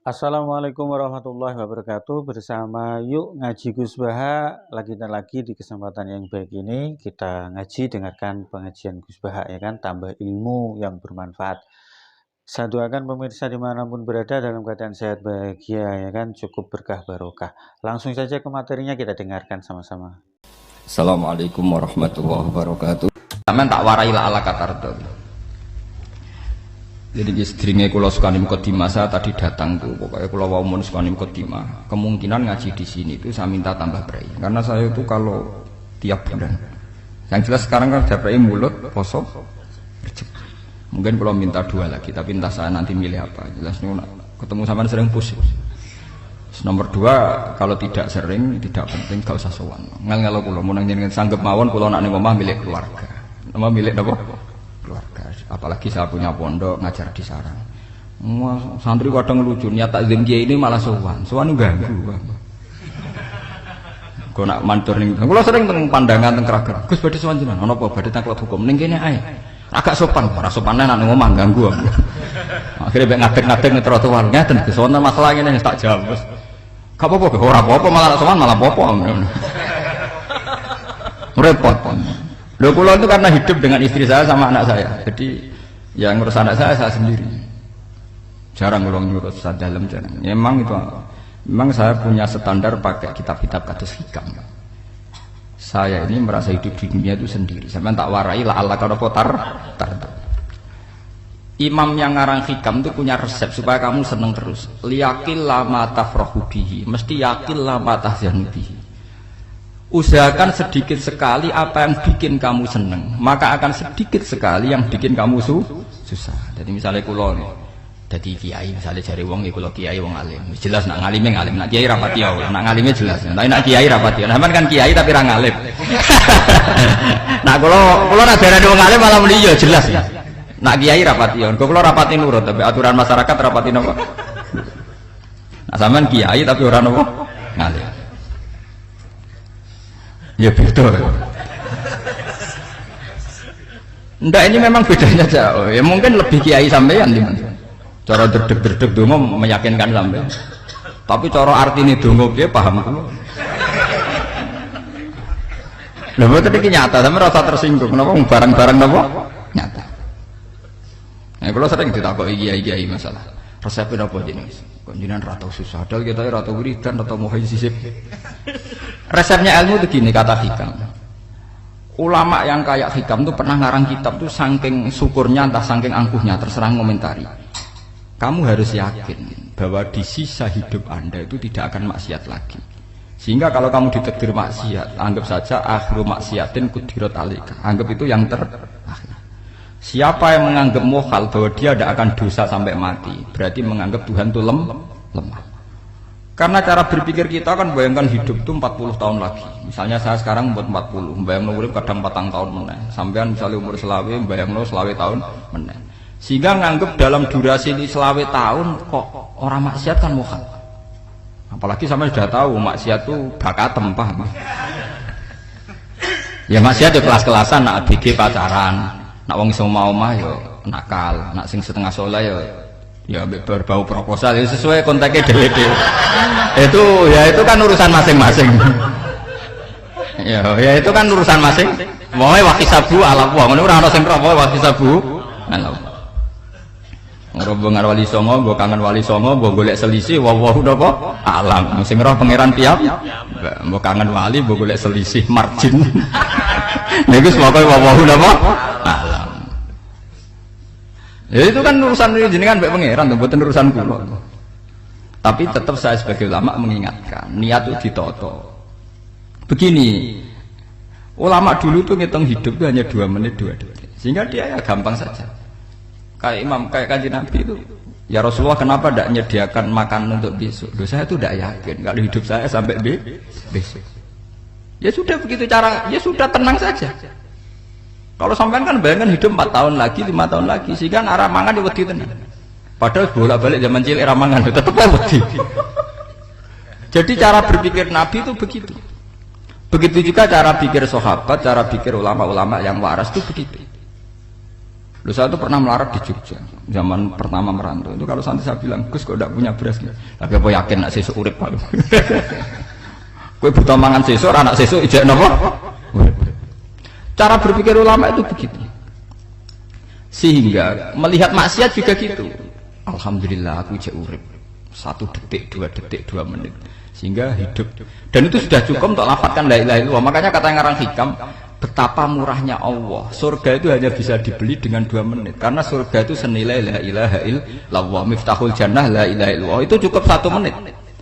Assalamualaikum warahmatullahi wabarakatuh. Bersama Yuk Ngaji Gus Baha lagi dan lagi di kesempatan yang baik ini kita ngaji, dengarkan pengajian Gus Baha ya kan, tambah ilmu yang bermanfaat. Saya doakan pemirsa dimanapun berada dalam keadaan sehat bahagia ya kan, cukup berkah barokah. Langsung saja ke materinya kita dengarkan sama-sama. Assalamualaikum warahmatullahi wabarakatuh. Sampeyan tak warai la ala katarto. Jadi sedringe kula sukani mukadimah, saya tadi datang tuh pokoknya kula wau mun sukani mukadimah. Kemungkinan ngaji di sini itu saya minta tambah brai. Karena saya itu kalau tiap bulan. Yang jelas sekarang kan dapat mulut poso rezeki. Mungkin kalau minta 2 lagi, tapi entah saya nanti milih apa. Jelas ketemu sampean sering pusing. Nomor 2, kalau tidak sering, tidak penting, gak usah sowan. Ngel-ngelo kula mun njenengan sanggep mawon kula nak ning omah milik keluarga. Nama milik napa? Keluarga. Apalagi saya punya pondok ngajar di sarang. Santri kadang lucu, niat takzim kiai ini malah sowan. Sowan ganggu. Kok nak mantur ning kula sering teng pandangan teng Kragen. Gus badhe sowan jenengan, ana apa badhe teng klub hukum ning kene ae. Agak sopan, ora sopan nek ning omah ganggu. Akhirnya mek ngadeg-ngadeg ning trotoar ngeten Gus wonten masalah ngene tak jawab. Gak apa-apa, ora apa-apa malah sowan malah apa-apa. Repot. Loh kula itu karena hidup dengan istri saya sama anak saya. Jadi yang ngurus anak saya sendiri. Jarang kula ngurus dalam jarang. Memang itu memang saya punya standar pakai kitab-kitab kados hikam. Saya ini merasa hidup di dunia itu sendiri. Sampeyan tak warai la Allah kada potar. Imam yang ngarang hikam itu punya resep supaya kamu seneng terus. Liyakil lama tafrahu bihi, mesti yakil lama tahzanu bihi. Usahakan sedikit sekali apa yang bikin kamu seneng, maka akan sedikit sekali yang bikin kamu susah. Jadi misalnya kula dadi kiai, misalnya jari wong iki kula kiai wong alim. Jelas nak ngalime ngalim, nak kiai rapati ya, nak ngalime jelas. Tapi nak kiai rapati. Sampeyan kan kiai tapi ra ngalim. Nah kula nak darani wong alim malah muni ya jelas. Nak kiai rapati ya, kula rapati nurut tapi aturan masyarakat rapati napa. Nah sampean kiai tapi ora napa ngalim. Ya betul. Ndak ini memang bedanya jauh. Ya mungkin lebih kiai sampean di mana. Cara derdek-derdek donga meyakinkan sampean. Tapi cara artine donga piye paham kula. Lha mboten iki nyata, sampeyan rasa tersinggung. Napa barang-barang napa? Nyata. Nah, kalau sering ditakoki kiai-kiai masalah. Resepnya apa jenenge? Kok jenengan ra tau susah. Padahal kita ra tau wiridan, ra tau muhayisib. Resepnya ilmu itu gini kata hikam. Ulama yang kayak hikam itu pernah ngarang kitab tuh saking syukurnya entah saking angkuhnya terserah ngomentari. Kamu harus yakin bahwa di sisa hidup Anda itu tidak akan maksiat lagi. Sehingga kalau kamu ditakdir maksiat, anggap saja akhiru maksiatin kudirat alika. Anggap itu yang terakhir. Siapa yang menganggap mohal bahwa dia tidak akan dosa sampai mati, berarti menganggap Tuhan itu lemah. Karena cara berpikir kita kan bayangkan hidup itu 40 tahun lagi. Misalnya saya sekarang umur 40, bayangno urip kadang 4 tahun meneh. Sampean misalnya umur selawe, bayangno selawe tahun meneh. Sehingga nganggep dalam durasi ini selawe tahun kok orang maksiat kan mohal. Apalagi sampai sudah tahu maksiat itu bakatem, paham? Ya maksiat ya kelas-kelasan, nak ABG pacaran, nak wong iso omah ya nakal, nak sing setengah soleh ya berbau proposal ya sesuai kontaknya dhewe. Itu kan urusan masing-masing. ya itu kan urusan masing. Moe wakisabu ala wa ngono ora ana sing ora wakisabu ala. Rombongan wali songo, mbok kangen wali songo, mbok golek selisih wawahu napa alam. Sing roh pangeran tiap mbok kangen wali, mbok golek selisih margin. Niku pokoke wawahu napa alam. Ya itu kan urusan jenengan mbek pangeran, mboten urusan kula. Tapi tetap saya sebagai ulama mengingatkan, niat itu ditoto. Begini, ulama dulu tuh ngitung hidup itu hanya 2 menit 2 detik, sehingga dia ya gampang saja. Kayak imam, kayak kanjeng Nabi itu, ya Rasulullah kenapa tidak menyediakan makan untuk besok? Loh, saya itu tidak yakin kalau hidup saya sampai besok. Ya sudah begitu cara, ya sudah tenang saja. Kalau sampean kan bayangkan hidup 4 tahun lagi, 5 tahun lagi, sehingga arah mangan di wedi tenang. Padahal bolak-balik zaman cilik arah mangan tetap wedi. Jadi cara berpikir Nabi itu begitu. Begitu juga cara pikir sahabat, cara pikir ulama-ulama yang waras itu begitu. Loh, saya itu pernah melarat di Jogja zaman pertama merantau itu, kalau santri saya bilang, Gus kok tidak punya beras gitu, tapi apa yakin nak sesuk urip Pak? Kowe butuh mangan sesuk, anak sesuk ijek napa? Cara berpikir ulama itu begitu. Sehingga melihat maksiat juga gitu. Alhamdulillah aku ijek urip 1 detik, 2 detik, 2 menit, sehingga hidup. Dan itu sudah cukup untuk lafadzkan la ilaha illallah. Makanya kata yang ngarang hikam, betapa murahnya Allah. Surga itu hanya bisa dibeli dengan 2 menit. Karena surga itu senilai la ilaha illallah. Miftahul jannah la ilaha illallah. Itu cukup 1 menit.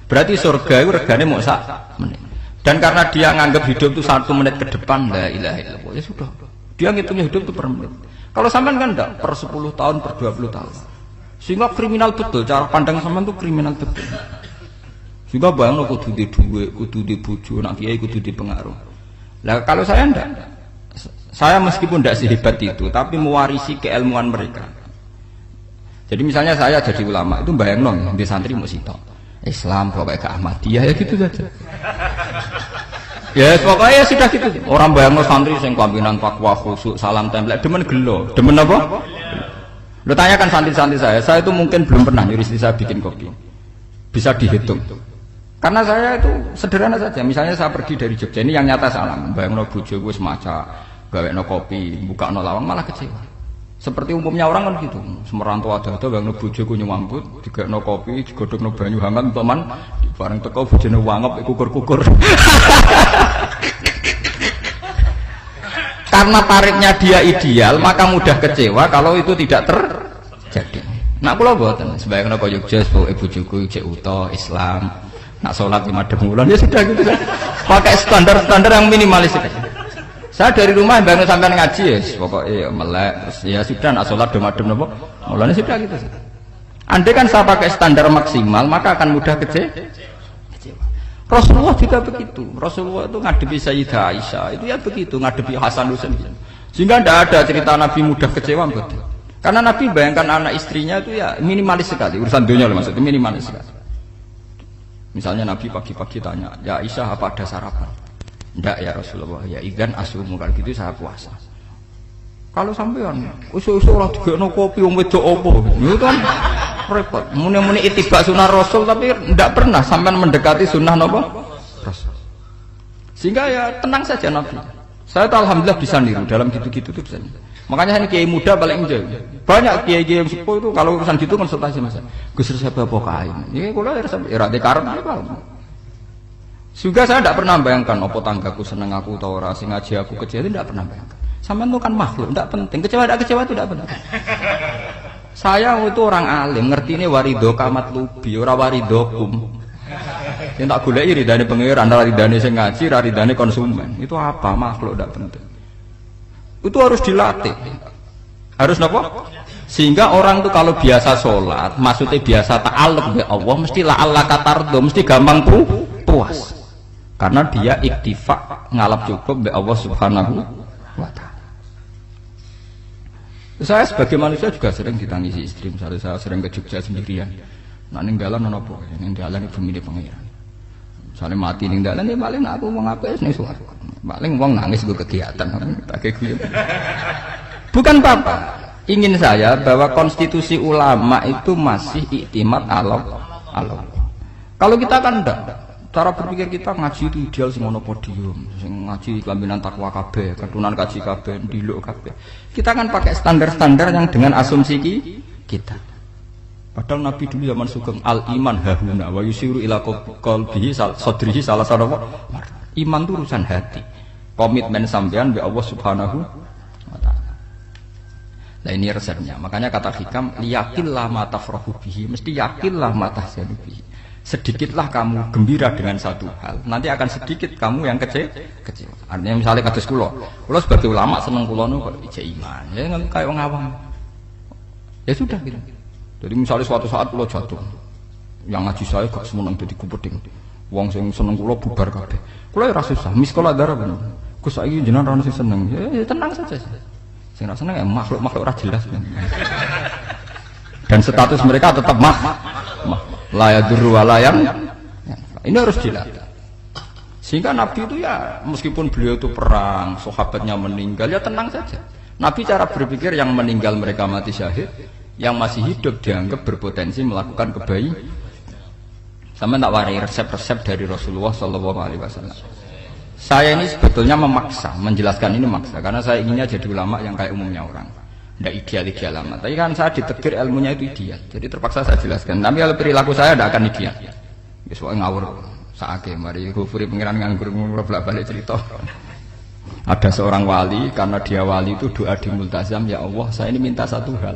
Berarti surga itu regane mau 1 menit. Dan karena dia nganggap hidup itu 1 menit ke depan la ilaha illallah, ya sudah. Dia ngitungnya hidup itu per menit. Kalau sampean kan enggak, per 10 tahun, per 20 tahun. Sehingga kriminal betul, cara pandang sampean itu kriminal betul. Sehingga bayang kudu di duit, kudu di bojo, nak kiai kudu di pengaruh. Nah kalau saya enggak, saya meskipun tidak sehebat itu, tapi mewarisi keilmuan mereka. Jadi misalnya saya jadi ulama, itu bayang dong, di santri mau sitok Islam, pokoknya ke Ahmadiyah, ya gitu saja. Ya pokoknya ya sudah gitu. Orang bayang no santri yang kelambinan takwa khusyuk, salam tempel, demen gelo, demen apa? Lo tanyakan santri-santri saya itu mungkin belum pernah nyuruh istri saya bikin kopi, bisa dihitung. Karena saya itu sederhana saja. Misalnya saya pergi dari Jogja, ini yang nyata salam. Bayang no bojo gue semaca, gawe no kopi, buka no lawang, malah kecewa. Seperti umumnya orang kan gitu. Semerantau ada bayang no bojo gue nyuambut, digawe no kopi, digodok no banyu hangat untuk man, bareng teko bojone wangep, kukur-kukur. Karena tarifnya dia ideal, maka mudah kecewa kalau itu tidak terjadi. Nak kula mboten, sebayang no Jogja, pokoke bojoku cek uta Islam. Nak sholat 5 bulan ya sudah gitu. Pakai standar-standar yang minimalis saja. Saya dari rumah bangun sampai ngaji ya, pokoknya melek, ya sudah nak sholat dem-dem napa, mulanya sudah gitu. Andai kan saya pakai standar maksimal, maka akan mudah kecewa. Rasulullah juga begitu. Rasulullah itu ngadepi Sayyidah Aisyah, itu ya begitu, ngadepi Hasan Husain. Sehingga tidak ada cerita Nabi mudah kecewa, betul. Karena Nabi bayangkan anak istrinya itu ya minimalis sekali, urusan dunia loh maksudnya minimalis sekali. Misalnya Nabi pagi-pagi tanya, ya Aisyah apa ada sarapan? Enggak ya Rasulullah, ya ikan asumu, kalau gitu saya puasa. Kalau sampean usul-usul ora digekno kopi wong wedok opo? Itu kan repot. Muni-muni itibak sunnah Rasul tapi tidak pernah sampean mendekati sunnah napa? Rasul. Sehingga ya tenang saja Nabi. Saya tuh alhamdulillah bisa niru dalam gitu-gitu tuh bisa. Makanya ini kiai muda paling jauh. Banyak kiai-kiai yang sepuh itu kalau urusan gitu konsultasi Mas. Gus resep apa kae? Iki kula resep ora karep apa. Juga saya tidak pernah bayangkan apa tanggaku seneng aku atau ora sing ngaji aku kecewa, tidak pernah bayangkan. Sampean itu kan makhluk, tidak penting. Kecewa tidak kecewa itu tidak penting. Saya itu orang alim, ngerti ini warido kamat lubi, ora waridokum. Yang tak goleki ridane pengiran, ridane sing ngaji, ridane konsumen. Itu apa? Makhluk tidak penting. Itu harus dilatih. Harus apa? Sehingga orang itu kalau biasa sholat, maksudnya biasa ta'alluq bi Allah, mesti la'alla katardo, mesti gampang puas. Karena dia iktifak ngalap cukup bi Allah Subhanahu wa ta'ala. Saya sebagai manusia juga sering ditangisi istri. Misalnya saya sering ke Jogja sendirian. Nah ninggalan apa? Ninggalan ibu milih pengiran. Misalnya mati ninggalan ya paling aku mau ngapain nih suara. Paling uang nangis gue kegiatan. Bukan apa-apa. Ingin saya bahwa konstitusi ulama itu masih iktimat Allah. Kalau kita kan enggak. Cara berpikir kita ngaji itu ideal sing ono podium, sing ngaji kelambinan takwa kabeh, ketunan kaji kabeh, ndiluk kabeh. Kita kan pakai standar-standar yang dengan asumsi kita. Padahal Nabi dulu zaman sugeng al iman hahuna wa yusiru ila qalbihi sadrihi salah satu iman itu urusan hati. Komitmen sampean be Allah Subhanahu wa taala. Nah ini resepnya. Makanya kata hikam yakinlah ma tafrahu bihi, mesti yakinlah ma tahzanu bihi. Sedikitlah kamu gembira dengan satu hal, nanti akan sedikit kamu yang kecewa. Artinya misalnya kados kula sebagai ulama seneng kula nu kok ijek iman, ya kayak wong awam. Ya sudah gitu. Jadi misalnya suatu saat kula jatuh, yang ngaji saya gak semeneng dadi kupeding. Wong sing seneng kula bubar kabeh. Kula ora susah, miskola darah bener. Gus saiki jenengan ora sing seneng. Ya tenang saja. Sing ora seneng ya makhluk-makhluk ora jelas. Dan status mereka tetap layak durwalayang. Ini harus dilatih. Sehingga Nabi itu ya meskipun beliau itu perang, sahabatnya meninggal ya tenang saja. Nabi cara berpikir yang meninggal mereka mati syahid, yang masih hidup dianggap berpotensi melakukan kebaikan. Sama tak warai resep-resep dari Rasulullah Shallallahu Alaihi Wasallam. Saya ini sebetulnya memaksa, menjelaskan ini maksa, karena saya inginnya jadi ulama yang kayak umumnya orang, tidak ideal amat. Tapi kan saya ditegur ilmunya itu ideal, jadi terpaksa saya jelaskan. Tapi kalau perilaku saya tidak akan ideal. Soalnya ngawur, saake mari kufuri pengiran nganggur bolak balik cerita. Ada seorang wali, karena dia wali itu doa di multazam, ya Allah saya ini minta satu hal.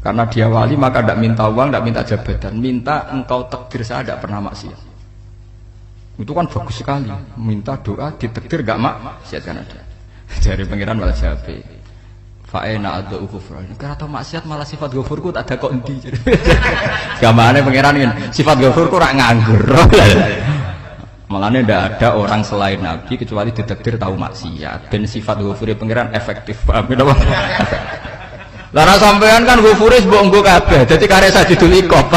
Karena dia wali maka tidak minta uang, tidak minta jabatan, minta engkau takdir saya tidak pernah maksiat. Itu kan bagus sekali, minta doa ditakdir gak maksiat kan ada. Dari pengiran malah jabe. Fa'ena adau kufur. Karena tahu maksiat malah sifat ghafurku tak ada kok endi. Gamane pengiran kan sifat ghafurku rak nganggur. Malahnya tidak ada orang selain Nabi kecuali ditakdir tahu maksiat. Dan sifat ghafuri pengiran efektif. Paham ya? Lara sampean kan ghafuri mbok nggo kabeh. Dadi karek Sajidul Iqab.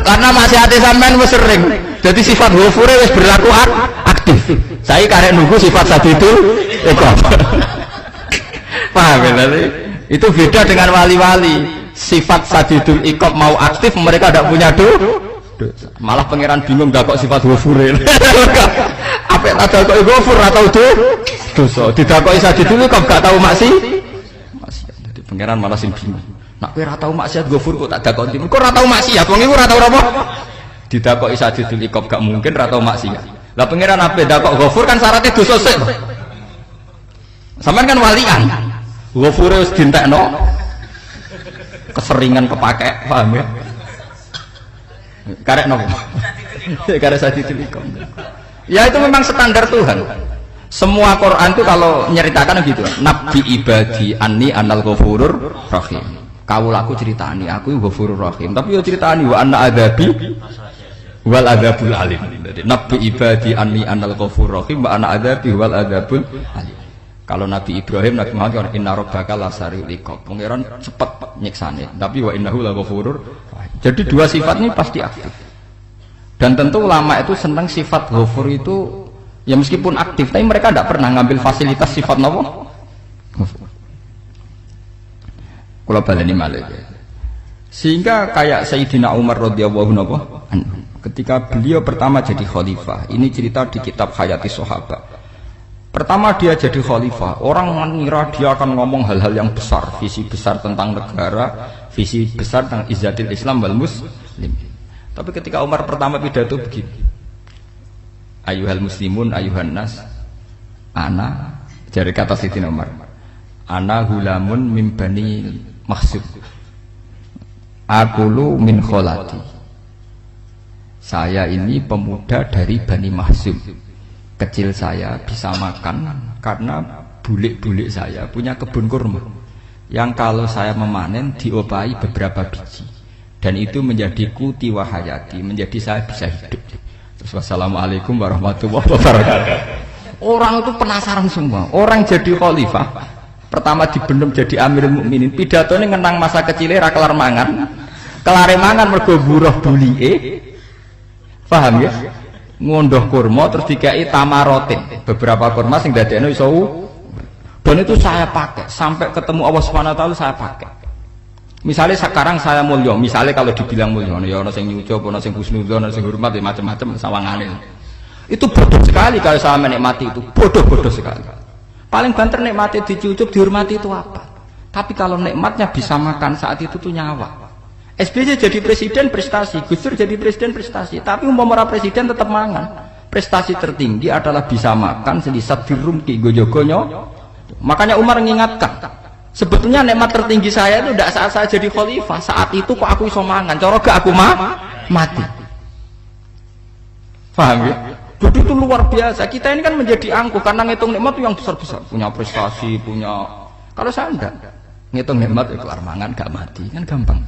Karena maksiate sampean wis sering. Jadi sifat ghafuri wis berlaku aktif. Saya karek nunggu sifat Sajidul Iqab. Paham ya? Itu beda dengan wali-wali. Sifat Sajidul Iqab mau aktif mereka tidak punya dosa. Malah pangeran bingung gak kok sifat ghafure. Apa tak kok ghafur atau dosa. Didakoki Sajidul Iqab gak tahu maksiat. Jadi pangeran malah sing bingung. Nak kowe ora tau maksiat ghafur kok tak dakoki. Kok ora tau maksiat, wong iku ora tau apa? Didakoki Sajidul Iqab gak mungkin ora tau maksiat. Lah pangeran ape dakok ghafur kan syaratnya dosa sik. Sampeyan kan walian. Ghafure wis dientekno. Keseringan kepake, paham ya? Karek nopo? Karek Sajidul Iqab. Ya itu memang standar Tuhan. Semua Quran itu kalau nyeritakan gitu. Nabi ibadi anni anal ghafurur rahim. Kaulaku ceritani aku ghafurur rahim. Tapi yo ceritani wa anna adzabi wal adzabul alim. Jadi Nabi ibadi anni anal ghafurur rahim wa anna adzabi wal adzabul alim. Kalau Nabi Ibrahim, Nabi Muhammad kan inna rabbaka lasariul iqab. Pangeran cepat nyiksane. Tapi wa innahu laghafurur. Jadi dua sifat ini pasti aktif. Dan tentu ulama itu senang sifat ghafur itu ya meskipun aktif, tapi mereka tidak pernah ngambil fasilitas sifat napa? Ghafur. Kula baleni malih. Sehingga kayak Sayyidina Umar radhiyallahu anhu ketika beliau pertama jadi khalifah, ini cerita di kitab Hayati Sahabat. Pertama dia jadi khalifah, orang mengira dia akan ngomong hal-hal yang besar, visi besar tentang negara, visi besar tentang izzatil Islam wal muslim. Tapi ketika Umar pertama pidato begini, ayuhal muslimun ayuhan nas, ana, dari kata Sayyidina Umar, ana hulamun min bani Makhzum, akulu min kholati. Saya ini pemuda dari Bani Makhzum. Kecil saya bisa makan karena bulik-bulik saya punya kebun kurma yang kalau saya memanen diopahi beberapa biji dan itu menjadi kuti wahayati, menjadi saya bisa hidup. Terus wassalamualaikum warahmatullahi wabarakatuh. Orang itu penasaran semua. Orang jadi khalifah pertama dibendem jadi Amirul Mukminin, pidatonya ngenang masa kecilnya ra kelar mangan, kelare mangan mergo buruh bulike. Paham ya? Ngondoh kurma terus dikai tamarotin, beberapa kurma sing dadekno iso. Dan itu saya pakai sampai ketemu Allah Subhanahu wa taala saya pakai. Misalnya sekarang saya mulya, misalnya kalau dibilang mulya ya ana sing nyucup, ana sing husnudzon, ana sing hormat, macam-macam sawangane. Itu bodoh sekali kalau saya menikmati itu, bodoh sekali. Paling banter nikmati dicucup, dihormati itu apa? Tapi kalau nikmatnya bisa makan saat itu tuh nyawa. SBY jadi presiden prestasi, Gus Dur jadi presiden prestasi, tapi umpama presiden tetap mangan. Prestasi tertinggi adalah bisa makan selisat firumki gojogonyo. Makanya Umar mengingatkan, sebetulnya nikmat tertinggi saya itu tidak saat saya jadi khalifah, saat itu kok aku iso mangan, cara gak aku mati. Paham ya? Jadi itu luar biasa. Kita ini kan menjadi angkuh karena ngitung nikmat itu yang besar-besar, punya prestasi, punya. Kalau saya enggak ngitung nikmat ya kelar mangan gak mati, kan gampang.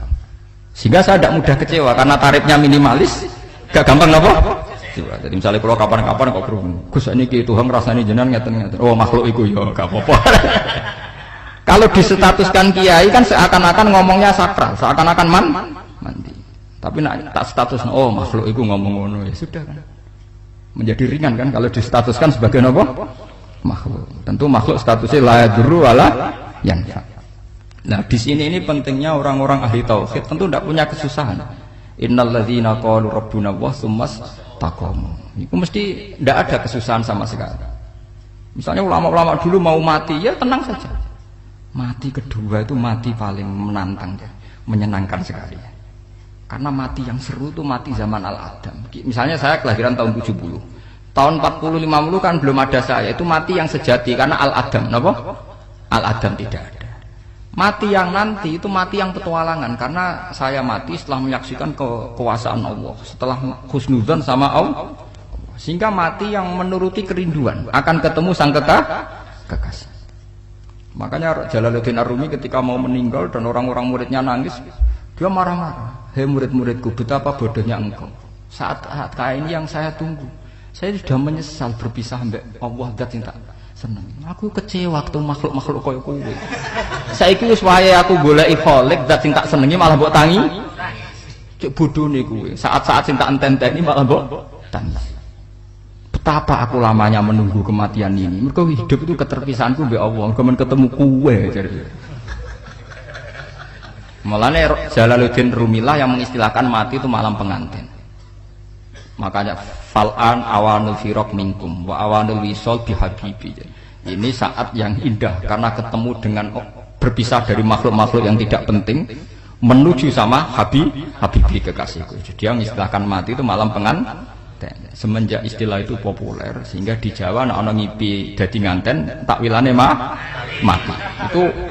Sehingga saya tidak mudah kecewa karena tarifnya minimalis, gak gampang apa? Jadi misalnya kalau kapan-kapan kok kerungu, Gus ini Tuhan rasanya jenengan ngeten-ngeten. Oh makhluk itu ya gak apa-apa. Kalau disetatuskan kiai kan seakan-akan ngomongnya sakral, seakan-akan mandi. Tapi nak tak status, oh makhluk itu ngomong ngono ya sudah kan. Menjadi ringan kan kalau disetatuskan sebagai apa? makhluk. Tentu makhluk statusnya la yadurru wala yanfa. Nah, di sini ini pentingnya orang-orang ahli tauhid tentu tidak punya kesusahan. Innal ladzina qalu rabbuna Allah tsummas taqamu. Itu mesti tidak ada kesusahan sama sekali. Misalnya ulama-ulama dulu mau mati, ya tenang saja. Mati kedua itu mati paling menantang, menyenangkan sekali. Karena mati yang seru itu mati zaman Al-Adam. Misalnya saya kelahiran tahun 70. Tahun 40-50 kan belum ada saya, itu mati yang sejati karena Al-Adam, napa? Al-Adam tidak ada. Mati yang nanti itu mati yang petualangan karena saya mati setelah menyaksikan kekuasaan Allah, setelah husnudzon sama Allah, sehingga mati yang menuruti kerinduan akan ketemu sang kekasih. Makanya Jalaluddin Ar-Rumi ketika mau meninggal dan orang-orang muridnya nangis, dia marah-marah. Hei murid-muridku, betapa bodohnya engkau. Saat kayak ini yang saya tunggu. Saya sudah menyesal berpisah sampai Allah dat tak seneng. Aku kecewa waktu makhluk-makhluk koyo kowe. Saiki wis wayahe aku goleki kholik dat sing tak senengi malah mbok tangi. Cek bodhone kowe. Saat-saat sing tak enteni malah mbok tangi. Betapa aku lamanya menunggu kematian ini. Mergo hidup itu keterpisahanku mbek Allah, kemen ketemu kowe jare. Mulane Jalaluddin Rumilah yang mengistilahkan mati itu malam pengantin. Makanya fal'an awanul firaq minkum wa awanul wisol bihabibi. Ini saat yang indah karena ketemu dengan berpisah dari makhluk-makhluk yang tidak penting menuju sama habibi kekasihku. Jadi yang istilahkan mati itu malam pengantin. Semenjak istilah itu populer sehingga di Jawa ana ngipi dadi nganten takwilane mati.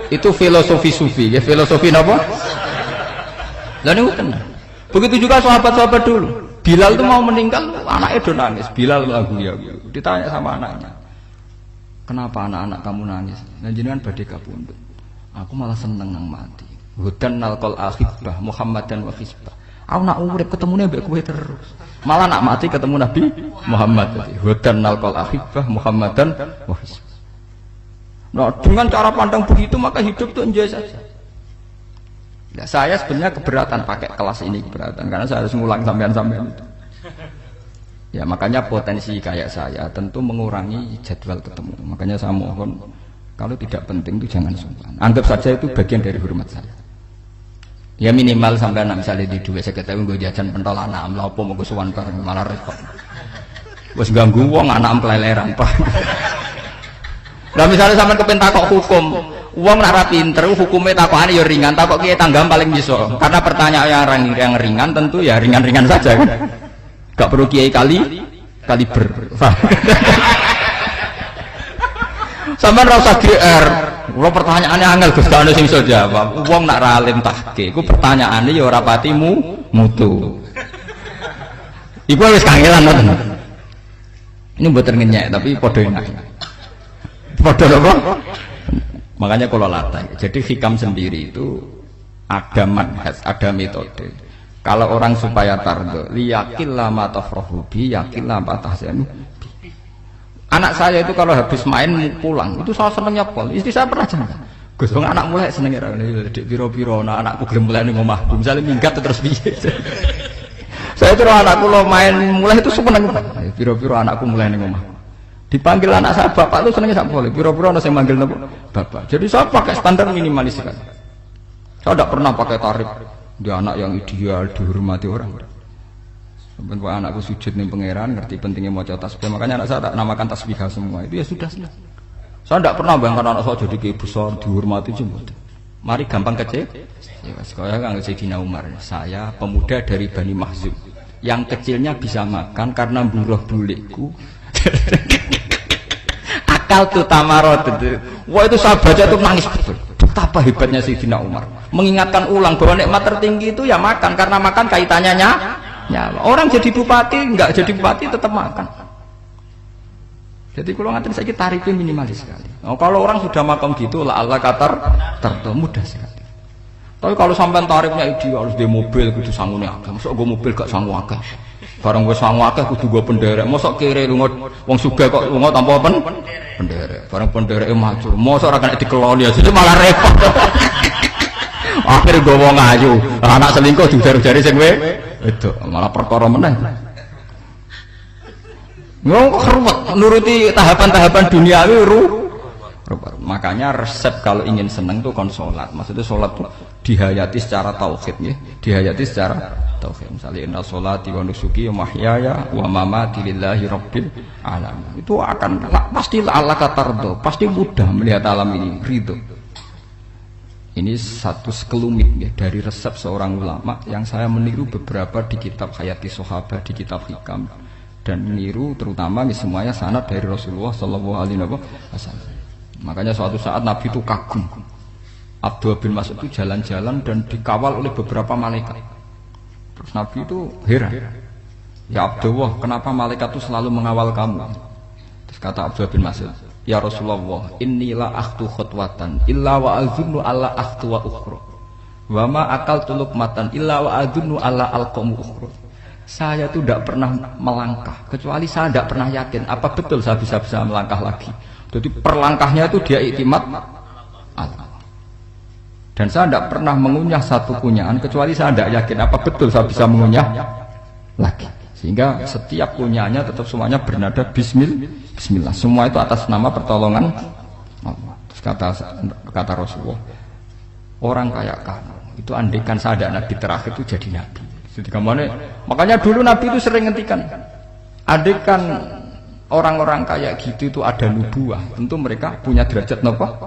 Itu filosofi sufi, ya filosofi napa? Lah niku tenan. Begitu juga sahabat-sahabat dulu. Bilal itu mau meninggal, anaknya udah nangis. Bilal lagu ya, ditanya sama anaknya, kenapa anak-anak kamu nangis? Dan jenengan badhe kapundhut. Aku malah seneng nang mati. Hudan nalqal akhibah Muhammadan wa hisbah. Aku nak urip ketemune mbek kowe terus. Malah nak mati ketemu Nabi Muhammad. Hudan nalqal akhibah Muhammadan wa hisbah. Nah, dengan cara pandang begitu maka hidup itu enjoy saja. Ya, saya sebenarnya keberatan pakai kelas ini, keberatan karena saya harus ngulang sampean-sampean itu. Ya makanya potensi kayak saya tentu mengurangi jadwal ketemu. Makanya saya mohon kalau tidak penting itu jangan sungkan. Anggap saja itu bagian dari hormat saya. Ya minimal sampean misalnya di duwe 50.000 nggo jajan pentol anak lha opo mengko sowan bareng malah repot. Wis ganggu wong anak peleleran, Pak. Lah misalnya sampean kepen takok hukum, wong nek ora pinter hukume takokane ya ringan, takok kiye tanggam paling iso. Karena pertanyaan yang ringan tentu ya ringan-ringan saja kan. Gak perlu kiai kaliber. Sampeyan ora usah GR. Kula pertanyaane angel Gus gak ono sing iso jawab. Wong nek ra alim tahke, iku pertanyaane ya ora pati mutu. Iku wis kangelan ngoten. Ini mboten ngenyek tapi padha enak. Padha apa? Makanya kalau latih. Jadi hikam sendiri itu ada manhaj, ada metode. Kalau orang supaya tardo, liyakil lama tafrohubi, yakil lama tahzanu. Anak saya itu kalau habis main pulang, itu saya senengnya pol. Istri saya pernah jangan. Gus, anak mulai senengnya dik piro-piro, anakku gelem mulai ning omahku. Misalnya minggat terus piye. Saya terus anakku lo main mulai itu seneng. Piro-piro anakku mulai ning omahku. Dipanggil anak saya bapak itu senengnya sak boleh. Piro-piro ana sing manggil bapak. Jadi saya pakai standar minimalis kan. Saya tidak pernah pakai tarif. Dia anak yang ideal dihormati orang. Sampai anakku sujud nih pangeran, ngerti pentingnya maca tasbih. Makanya anak saya tak namakan tasbihah semua. Itu ya sudah. Saya tidak pernah bayangkan anak saya jadi kayak besar dihormati cuma. Mari gampang kecil. Ya, sekolah kan Sayyidina Umar. Saya pemuda dari Bani Mahzum. Yang kecilnya bisa makan karena buruh bulikku. Akal tuh tamarot. Wah itu saya baca tuh nangis betul. Betapa hebatnya Sayyidina Umar. Mengingatkan ulang bahwa nikmat tertinggi itu ya makan, karena makan kaitannya nyawa. Orang jadi bupati, enggak jadi bupati tetap makan. Jadi kalau ngatain saya tarifnya minimalis sekali. Oh, kalau orang sudah makan gitu, lah Allah katar mudah sekali. Tapi kalau sampai tarifnya ideal harus di mobil, kudu sangune akeh. Mosok gue mobil gak sangu akeh. Barang gue sangu akeh kudu gue penderek. Mosok kere lunga wong sugih kok lunga tanpa penderek. Barang pendereke maju. Mosok ora kena dikeloni jadi malah repot. Akhir gue wong ayu, anak selingkuh diujar-ujari sing itu malah perkara meneh. Ruwet nuruti tahapan-tahapan duniawi makanya resep kalau ingin seneng tuh kon sholat. Maksudnya sholat tuh dihayati secara tauhid ya. Dihayati secara tauhid. Misalnya inna sholati wa nusuki wa mahyaya wa mamati lillahi rabbil alamin. Itu akan pasti Allah katardo, pasti mudah melihat alam ini ridho. Ini satu sekelumit ya, dari resep seorang ulama yang saya meniru beberapa di kitab Hayati Sahabat, di kitab Hikam, dan meniru terutama semuanya sanad dari Rasulullah Shallallahu Alaihi Wasallam. Makanya suatu saat Nabi itu kagum. Abdullah bin Mas'ud itu jalan-jalan dan dikawal oleh beberapa malaikat. Terus Nabi itu heran. Ya Abdullah, kenapa malaikat itu selalu mengawal kamu? Terus kata Abdullah bin Mas'ud, ya Rasulullah, inilah akhtu khutwatan illa wa azunnu alla akhtu wa ukhra. Wa ma akaltu luqmatan illa wa azunnu alla alqamu ukhra. Saya itu tidak pernah melangkah kecuali saya tidak pernah yakin apa betul saya bisa melangkah lagi. Jadi perlangkahnya itu dia iktimat Allah. Dan saya tidak pernah mengunyah satu kunyahan kecuali saya tidak yakin apa betul saya bisa mengunyah lagi. Sehingga setiap kunyahannya tetap semuanya bernada Bismillah. Semua itu atas nama pertolongan Allah. Terus kata Rasulullah, orang kayak kamu itu andaikan saya ada nabi terakhir itu jadi nabi. Jadi makanya dulu Nabi itu sering ngendikan, andaikan orang-orang kayak gitu itu ada nubuah, tentu mereka punya derajat napa?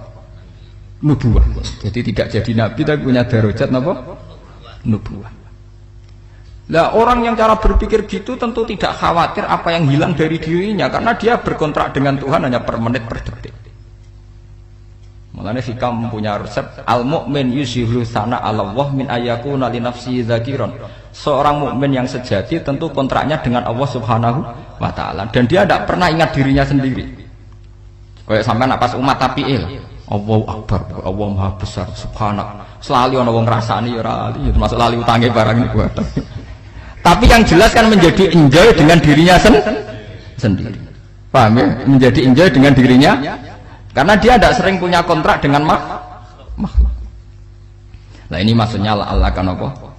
Nubuah. Jadi tidak jadi nabi tapi punya derajat napa? Nubuah. Lah orang yang cara berpikir gitu tentu tidak khawatir apa yang hilang dari dirinya karena dia berkontrak dengan Tuhan hanya per menit per detik. Makanya Hikam punya resep al-mu'min yusiru sana Allah min ayakuna li nafsi dzakiran. Seorang mukmin yang sejati tentu kontraknya dengan Allah Subhanahu wa taala dan dia tidak pernah ingat dirinya sendiri. Kayak sampean pas umat tapiil, Allahu Akbar, Allah Maha Besar, subhanallah. Selalu ana wong ngrasani ya ora lali, termasuk lali utange barang niku. Tapi yang jelas kan menjadi enjoy dengan dirinya sendiri. Paham ya? Menjadi enjoy dengan dirinya karena dia tidak sering punya kontrak dengan makhluk. Nah ini maksudnya Allah kan apa?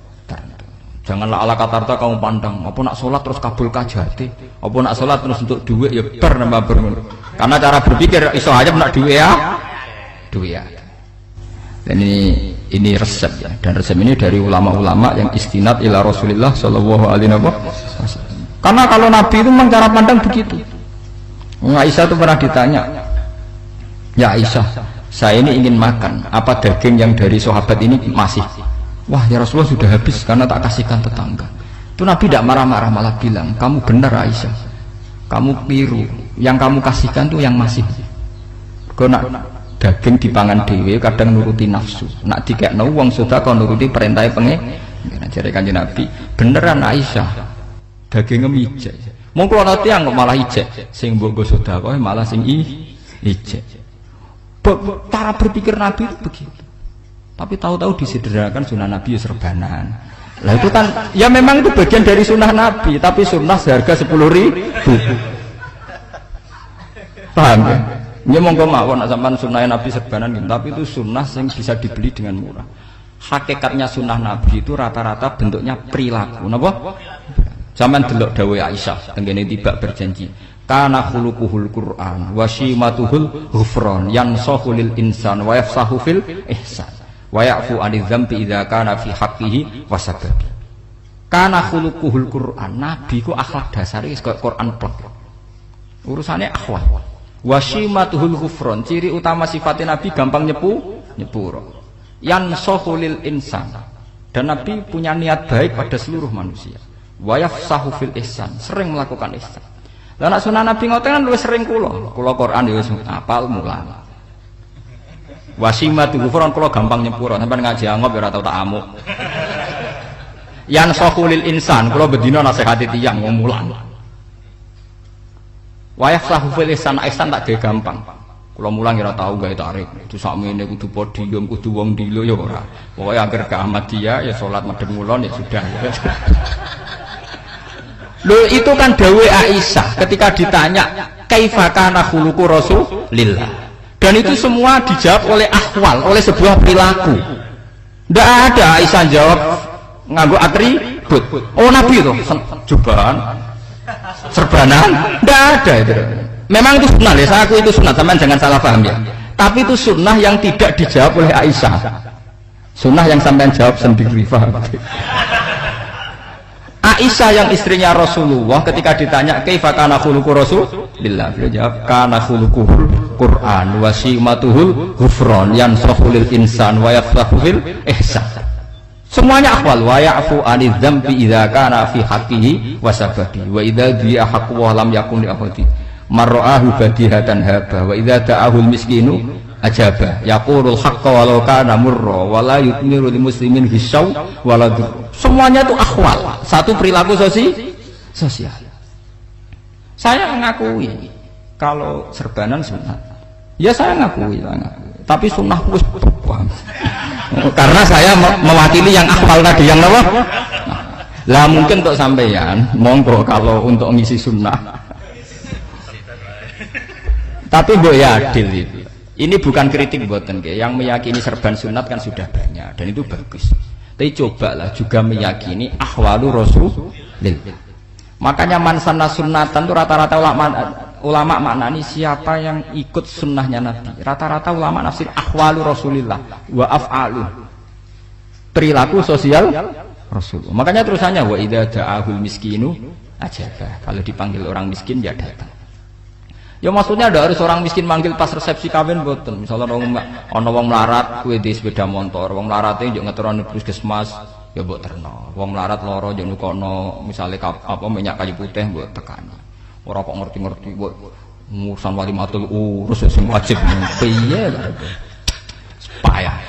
Janganlah ala katarta kamu pandang, apa nak sholat terus kabul kajati, apa nak sholat terus untuk duit ya bernama bermun. Karena cara berpikir iso aja nak duit ya. Dan ini resep ya, dan resep ini dari ulama-ulama yang istinad ila Rasulullah Shallallahu Alaihi Wasallam. Karena kalau Nabi itu memang cara pandang begitu. Aisyah itu pernah ditanya, ya Aisyah, saya ini ingin makan, apa daging yang dari sahabat ini masih? Wah ya Rasulullah sudah habis karena tak kasihkan tetangga. Itu Nabi tidak marah-marah malah bilang, kamu benar Aisyah, kamu keliru, yang kamu kasihkan tuh yang masih. Kau nak daging dipangan dewe kadang nuruti nafsu, nak dikekno wong sudah kau nuruti perintah pengen. Jadi kanjeng Nabi beneran Aisyah dagingnya ijek. Mongko ana tiyang kok malah ijek, sing mbok sudah kau malah sing ijek. Cara berpikir Nabi itu begitu. Tapi tahu-tahu disederhanakan sunnah Nabi ya serbanan. Lah itu kan ya memang itu bagian dari sunnah Nabi, tapi sunnah seharga 10.000. Paham ya? Ini monggo mawon sampean sunnah Nabi serbanan gitu, tapi itu sunnah yang bisa dibeli dengan murah. Hakikatnya sunnah Nabi itu rata-rata bentuknya perilaku. Napa? Zaman delok dawuh Aisyah tengene tibak berjanji. Kana khuluquhul Qur'an wa shimatuhul ghufran yansahu lil insan wa yafsahu fil ihsan. Wa ya'fu 'anil dzambi idza kana fi haqqihi wa sababi. Kana khuluquhul Qur'an, nabi ku akhlak dasare wis kaya Quran plek. Urusane akhwat. Wa shimatuhul ghufran, ciri utama sifatnya nabi gampang nyepuro. Yansahu lil insan. Dan nabi punya niat baik pada seluruh manusia. Wa yafsahu fil ihsan, sering melakukan ihsan. Lah nek sunah nabi ngoten kan luwih sering kula Quran ya wis hafal mulang. Wasimatu ghufran kula gampang nyepuro, sampeyan ngaji angop ya ora tau tak amuk. Yang sahulil insan kula bedina nasihati tiyang mulang. Wayah sahu fil ihsan tak gawe gampang. Kula mulang ya ora tau gawe tarik. Kudu sakmene kudu podium, kudu wong dilo ya ora. Pokoke anggere ke Ahmadiyah ya salat madhep ngulon ya sudah. Loh itu kan dawuh Aisyah ketika ditanya kaifa kana khuluqu Rasulillah. Dan itu semua dijawab oleh akhwal, oleh sebuah perilaku. Tidak ada Aisyah jawab nganggo atribut. Oh Nabi itu jubahan serbanan, tidak ada itu. Memang itu sunnah ya, saya aku itu sunnah, teman jangan salah paham ya. Tapi itu sunnah yang tidak dijawab oleh Aisyah. Sunnah yang sampean jawab sendiri, paham? Aisyah yang istrinya Rasulullah ketika ditanya kaifa kana khuluqu Rasulillah, beliau jawab kana khuluquhul Quran wa simatuhul ghufran yansahu lil insan wa yafsahu fil ihsan. Semuanya akhwal wa ya'fu anidz dzambi idza kana fi haqqihi wa sababi wa idza bi'a haqqu wa lam yakun li ahadi marra'ahu badihatan haba wa idza ta'ahul miskinu ajaba yaqulul haqqa walau kana murra wa la yutmiru lil muslimin hisaw wala dur. Semuanya itu akhwal, satu perilaku sosial. Saya mengakui kalau serbanan sunnah, ya saya ngakui. Tapi sunnah wis karena saya mewakili yang akhwal tadi, yang apa? Lah mungkin untuk sampeyan, monggo kalau untuk ngisi sunnah. Tapi mbok ya adil itu. Ini bukan kritik buatan ke, yang meyakini serban sunat kan sudah banyak dan itu bagus. Tapi cobalah juga meyakini ahwalu Rasulillah. Makanya mansana sunnatan itu rata-rata ulama maknani siapa yang ikut sunnahnya Nabi. Rata-rata ulama nafsir ahwalu Rasulillah wa af'alu, perilaku sosial Rasulullah. Makanya terusannya wa idza da'ahul miskinu ajabah. Kalau dipanggil orang miskin dia datang. Ya maksudnya ada harus orang miskin manggil pas resepsi kawin boten. Misalnya ono wong melarat kuwi di sepeda motor, wong melarate njuk ngeterone puskesmas ya mbok terno. Wong melarat loro njuk nukono misale apa minyak kayu putih mbok tekani. Ora kok ngerti-ngerti mbok ngurusan walimatul urus sing wajib piye lho. Payah.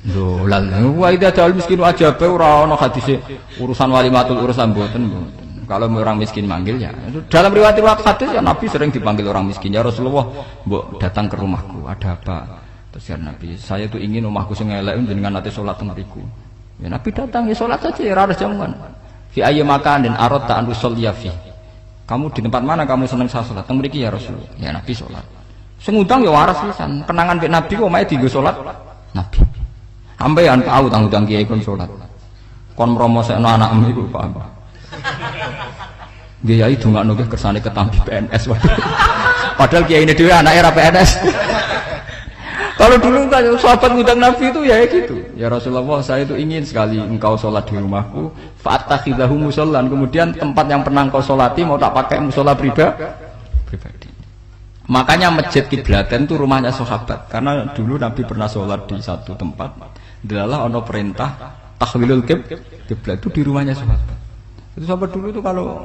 Lho lan wa idza dal miskin ajabe ora ono hadise urusan walimatul urus mboten. Kalau orang miskin manggil ya dalam riwayat hadis ya Nabi sering dipanggil orang miskin, ya Rasulullah mbok datang ke rumahku ada apa, terus ya Nabi saya tuh ingin rumahku sing elek jenengan nanti sholat teng mriku. Ya Nabi datang ya sholat saja ya harus jamuan fi ayyi makanin aradta an usolliya fi, kamu di tempat mana kamu seneng saya sholat teng mriki ya Rasulullah. Ya Nabi sholat sing ngundang ya waras pisan, kenangan mbek Nabi kok mae dienggo sholat Nabi ampean tahu tanggung kiai kon sholat kon promosekno anakmu iku paham. Kiai dongakno nggih kersane ketampi PNS. Padahal kiai ini dhewe anake ra PNS. Kalau dulu kan sahabat ngundang Nabi itu ya gitu. Ya Rasulullah, saya itu ingin sekali engkau sholat di rumahku, fa'atakhidahu musallan. Kemudian tempat yang pernah engkau sholati mau tak pakai musola pribadi. Makanya masjid Kiblaten itu rumahnya sahabat. Karena dulu Nabi pernah sholat di satu tempat. Adalah ono perintah tahlilul kiblat itu di rumahnya sahabat. Itu sahabat dulu itu kalau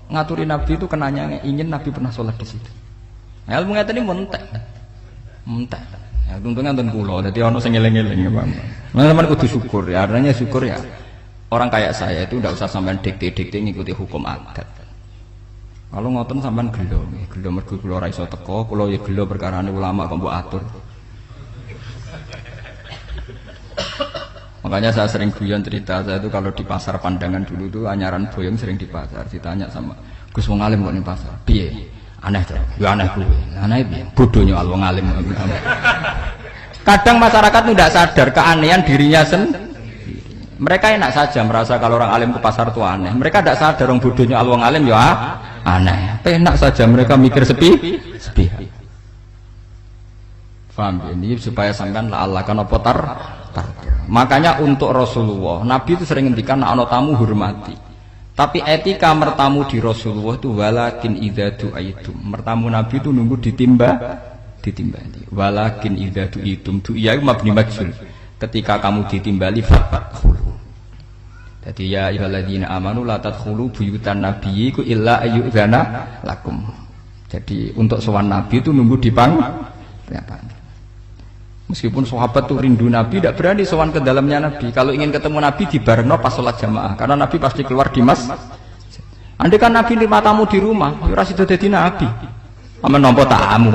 ngaturi Nabi itu kenanya ingin Nabi pernah sholat di situ. Nah, ilmu ngeten ini mentek. Ya untungnya nonton kula, dadi ana sing eling-eling ya, Pak. Teman-teman kudu syukur ya, artinya syukur ya. Orang kayak saya itu ndak usah sampean dikte-dikte ngikuti hukum adat. Kalau ngoten sampean gelo mergo kula ora iso teko, kula ya gelo perkarane ulama kok mbok atur. Makanya saya sering guyon cerita, saya itu kalau di pasar Pandangan dulu tuh anyaran boyong sering di pasar, ditanya sama Gus wong alim kok ning pasar. Piye? Aneh to. Ya aneh kuwi. Aneh piye? Bodohnya wong alim. Kadang masyarakat itu tidak sadar keanehan dirinya sendiri. Mereka enak saja merasa kalau orang alim ke pasar itu aneh. Mereka tidak sadar orang bodohnya wong alim ya aneh. Enak saja mereka mikir sepi. Paham ini supaya sampean la Allah kan apa tar. Makanya untuk Rasulullah, Nabi itu sering ngendikan ana tamu hormati. Tapi etika mertamu di Rasulullah itu walakin idza du'aitum. Mertamu Nabi itu nunggu ditimbali. Walakin idza du'itum du'iya mabni majhul. Ketika kamu ditimbali fadkhulu. Jadi ya ayyuhalladzina amanu la tadkhulu buyutan nabiyyi illa ayyudzana lakum. Jadi untuk sowan Nabi itu nunggu dipanggil. Meskipun sahabat tuh rindu Nabi, tidak berani sowan ke dalamnya Nabi. Kalau ingin ketemu Nabi di barno pas sholat jamaah, karena Nabi pasti keluar di masjid. Andai kan Nabi nerima tamu di rumah, ora sida dadi Nabi. Amen nampa tamu.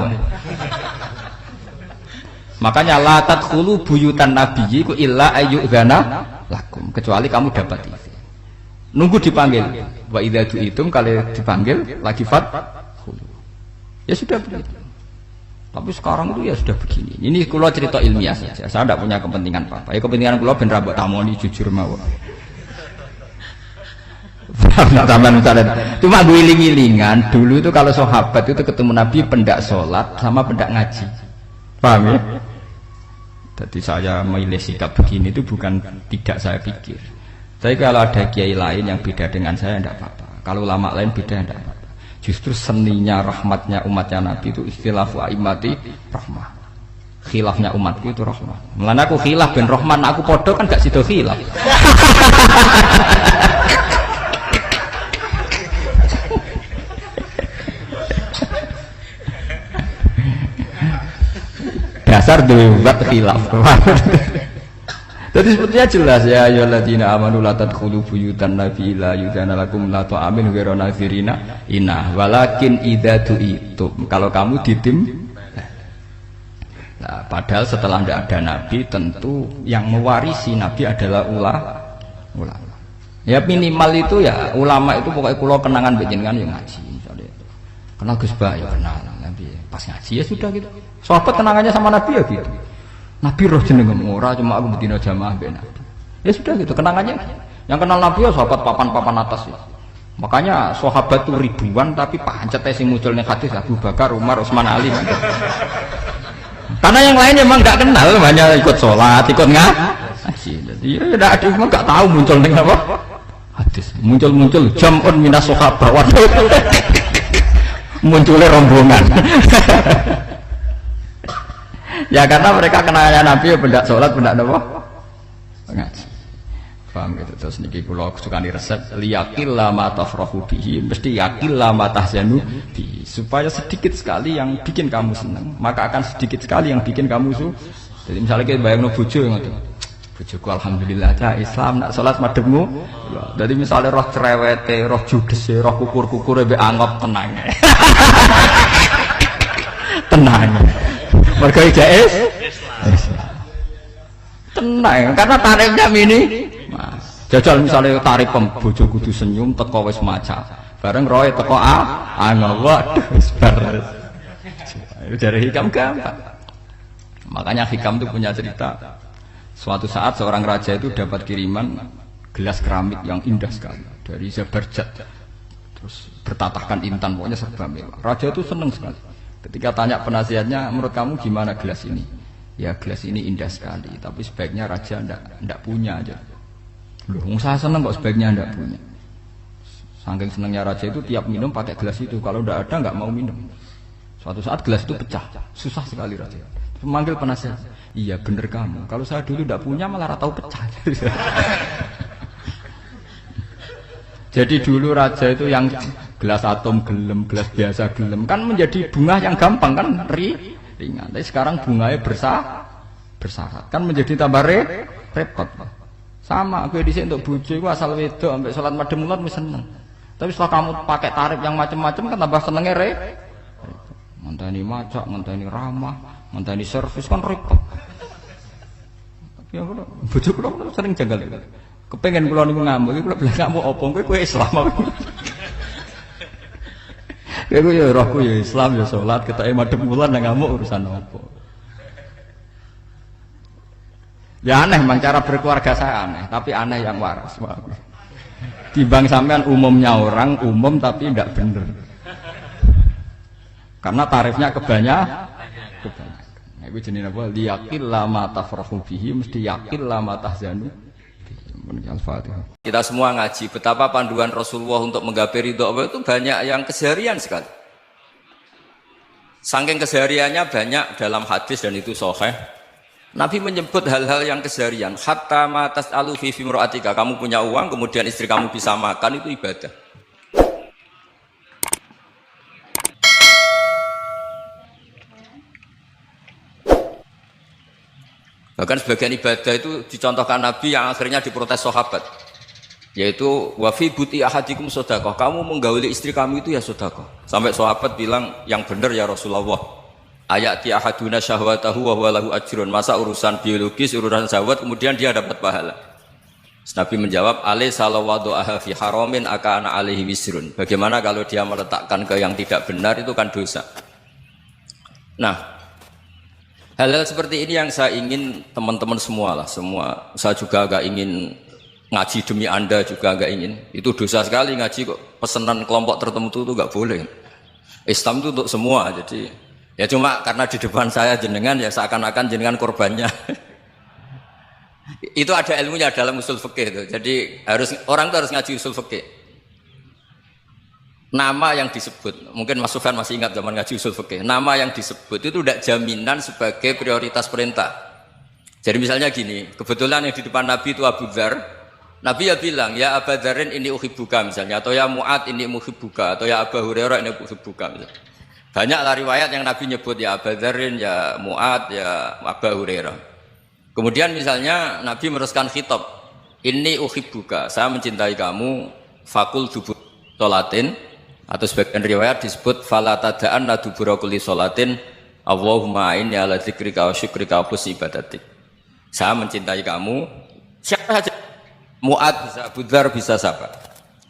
Makanya la tadkhulu buyutan nabiyyi ku illa ayyudzana lakum, kecuali kamu dapat izin. Nunggu dipanggil. Wa idza du'itum, kalau dipanggil lagi fadkhulu. Ya sudah begitu. Tapi sekarang itu ya sudah begini. Ini kula cerita ilmiah saja. Saya tidak punya kepentingan apa-apa. Ya kepentingan kula ben ra mbok tamoni jujur mawon. Nah, cuma guling-gilingan dulu itu kalau sahabat itu ketemu Nabi pendak sholat sama pendak ngaji, paham ya? Jadi saya memilih sikap begini itu bukan tidak saya pikir. Tapi kalau ada kiai lain yang beda dengan saya tidak apa-apa. Kalau ulama lain beda tidak apa-apa. Justru seninya rahmatnya umatnya Nabi itu istilah aimati rahmah. Khilafnya umatku itu rahmah. Mulane aku khilaf ben rahman, aku podo kan gak sido khilaf. Dasar dulu buat khilaf. Jadi sebetulnya jelas ya ayyuhalladzina amanu la tadkhulu buyutan nabi la yudana lakum la ta'amin ghairu nazirina inna walakin idza tu'itum. Kalau kamu ditim. Nah, padahal setelah tidak ada nabi tentu yang mewarisi nabi adalah ulama. Ya minimal itu ya ulama itu pokoknya kulo kenangan panjenengan yang ngaji. Misalnya kenal Gus Bah ya kenal nabi pas ngaji ya sudah gitu. Sahabat kenangannya sama nabi ya gitu. Nabi roh jenengem ora cuma aku betina jamaah mbek Nabi. Ya sudah gitu kenangannya. Yang kenal Nabi ya sahabat papan-papan atas ya. Makanya sahabat itu ribuan tapi pancet sing muncul ning hadis Abu Bakar, Umar, Utsman, Ali. Karena yang lain memang enggak kenal, hanya ikut sholat, ikut ngaji. Jadi ya enggak ada memang enggak tahu muncul ning apa? Hadis. Muncul jam'un minas sahabah. Waduh. Munculnya rombongan. Ya karena mereka kenalnya Nabi ya benda sholat, benda apa? Ngaji. Paham gitu. Terus niki kula sukani resep liyaqil lama tafrahu bihi, mesti yaqil lama tahzanu bihi. Supaya sedikit sekali yang bikin kamu senang, maka akan sedikit sekali yang bikin kamu Jadi misalnya kita bayangno bojo ngoten. Bojoku alhamdulillah aja Islam nak sholat madhepmu. Jadi misalnya roh cerewete, roh judese, roh kukur-kukure mbek angop tenang. Tenang. Mergo jais tenang karena tarifnya mini jajal misalnya tarif bojo kudu senyum teko wis maca bareng roe teko waduh wis bar dari hikam gampang. Makanya hikam itu punya cerita suatu saat seorang raja itu dapat kiriman gelas keramik yang indah sekali dari Zabarjat terus bertatahkan intan pokoknya serba mewah. Raja itu senang sekali. Ketika tanya penasihatnya, menurut kamu gimana gelas ini? Ya gelas ini indah sekali, tapi sebaiknya raja ndak punya aja. Loh, saya seneng kok sebaiknya ndak punya. Saking senengnya raja itu tiap minum pakai gelas itu, kalau ndak ada nggak mau minum. Suatu saat gelas itu pecah, susah sekali raja. Memanggil penasihat, iya bener kamu. Kalau saya dulu ndak punya malah tahu pecah. Jadi dulu raja itu yang gelas atom gelem, gelas biasa gelem kan menjadi bunga yang gampang kan ringan. Tapi sekarang bunganya bersyarat kan menjadi tambah repot. Sama aku di sini untuk bojo iku asal wedok sampai salat madhep mulat wis seneng. Tapi setelah kamu pakai tarif yang macam-macam kan tambah senenge ngenteni macak, ngenteni ramah, ngenteni servis kan repot. Ya kula bojo kula sering janggal. Kepengen kula niku ngamuk, kula bilang ngamuk apa kowe Islam apa? Kowe ya rohku ya Islam ya salat ketake madhep wulan nang ngamuk urusan apa? Ya aneh memang cara berkeluarga saya aneh, tapi aneh yang waras. Timbang sampean umumnya orang umum tapi tidak bener. Karena tarifnya kebanyakan. Nah, itu jenenge apa? Liyaqil lama tafrahu bihi mesti yaqil lama tahzanu. Kita semua ngaji betapa panduan Rasulullah untuk menggapai ridho Allah itu banyak yang keseharian sekali. Saking kesehariannya banyak dalam hadis dan itu sahih. Nabi menyebut hal-hal yang keseharian. Hatta ma tas'alu fi imra'atika, kamu punya uang kemudian istri kamu bisa makan itu ibadah. Bahkan sebagian ibadah itu dicontohkan Nabi yang akhirnya diprotes sahabat, yaitu wafi buti ahadikum sodakoh, kamu menggauli istri kamu itu ya sodakoh. Sampai sahabat bilang yang benar ya Rasulullah, ayati ahaduna syahwatahu wa huwa lahu ajrun, masa urusan biologis urusan syahwat kemudian dia dapat pahala. Nabi menjawab, alaysa lawadhu'aha fi haramin akana alaihi wisrun, bagaimana kalau dia meletakkan ke yang tidak benar itu kan dosa. Nah, hal-hal seperti ini yang saya ingin teman-teman semua lah, semua saya juga agak ingin ngaji demi Anda juga nggak ingin. Itu dosa sekali ngaji kok pesanan kelompok tertentu itu nggak boleh. Islam itu untuk semua. Jadi ya cuma karena di depan saya jenengan ya seakan-akan jenengan korbannya. Itu ada ilmunya dalam usul fikih itu. Jadi orang itu harus ngaji usul fikih. Nama yang disebut, mungkin Mas Sufyan masih ingat zaman ngaji usul fikih. Nama yang disebut itu tidak jaminan sebagai prioritas perintah. Jadi misalnya gini, kebetulan yang di depan Nabi itu Abu Dzar. Nabi ya bilang, ya Abu Dzarin ini uhibbuka misalnya, atau ya Mu'ad ini uhibbuka, atau ya Abu Hurairah ini uhibbuka misalnya. Banyaklah riwayat yang Nabi nyebut ya Abu Dzarin, ya Mu'ad, ya Abu Hurairah. Kemudian misalnya Nabi meneruskan khitab, ini uhibbuka, saya mencintai kamu, fakul dubur sholatin, atau sebagian riwayat disebut fala tada'anna dubura kulli sholatin, Allahumma inni ala dzikrika wa syukrika wa husni ibadatik. Saya mencintai kamu, siapa saja, Mu'ad bisa, Abu Dzar bisa siapa.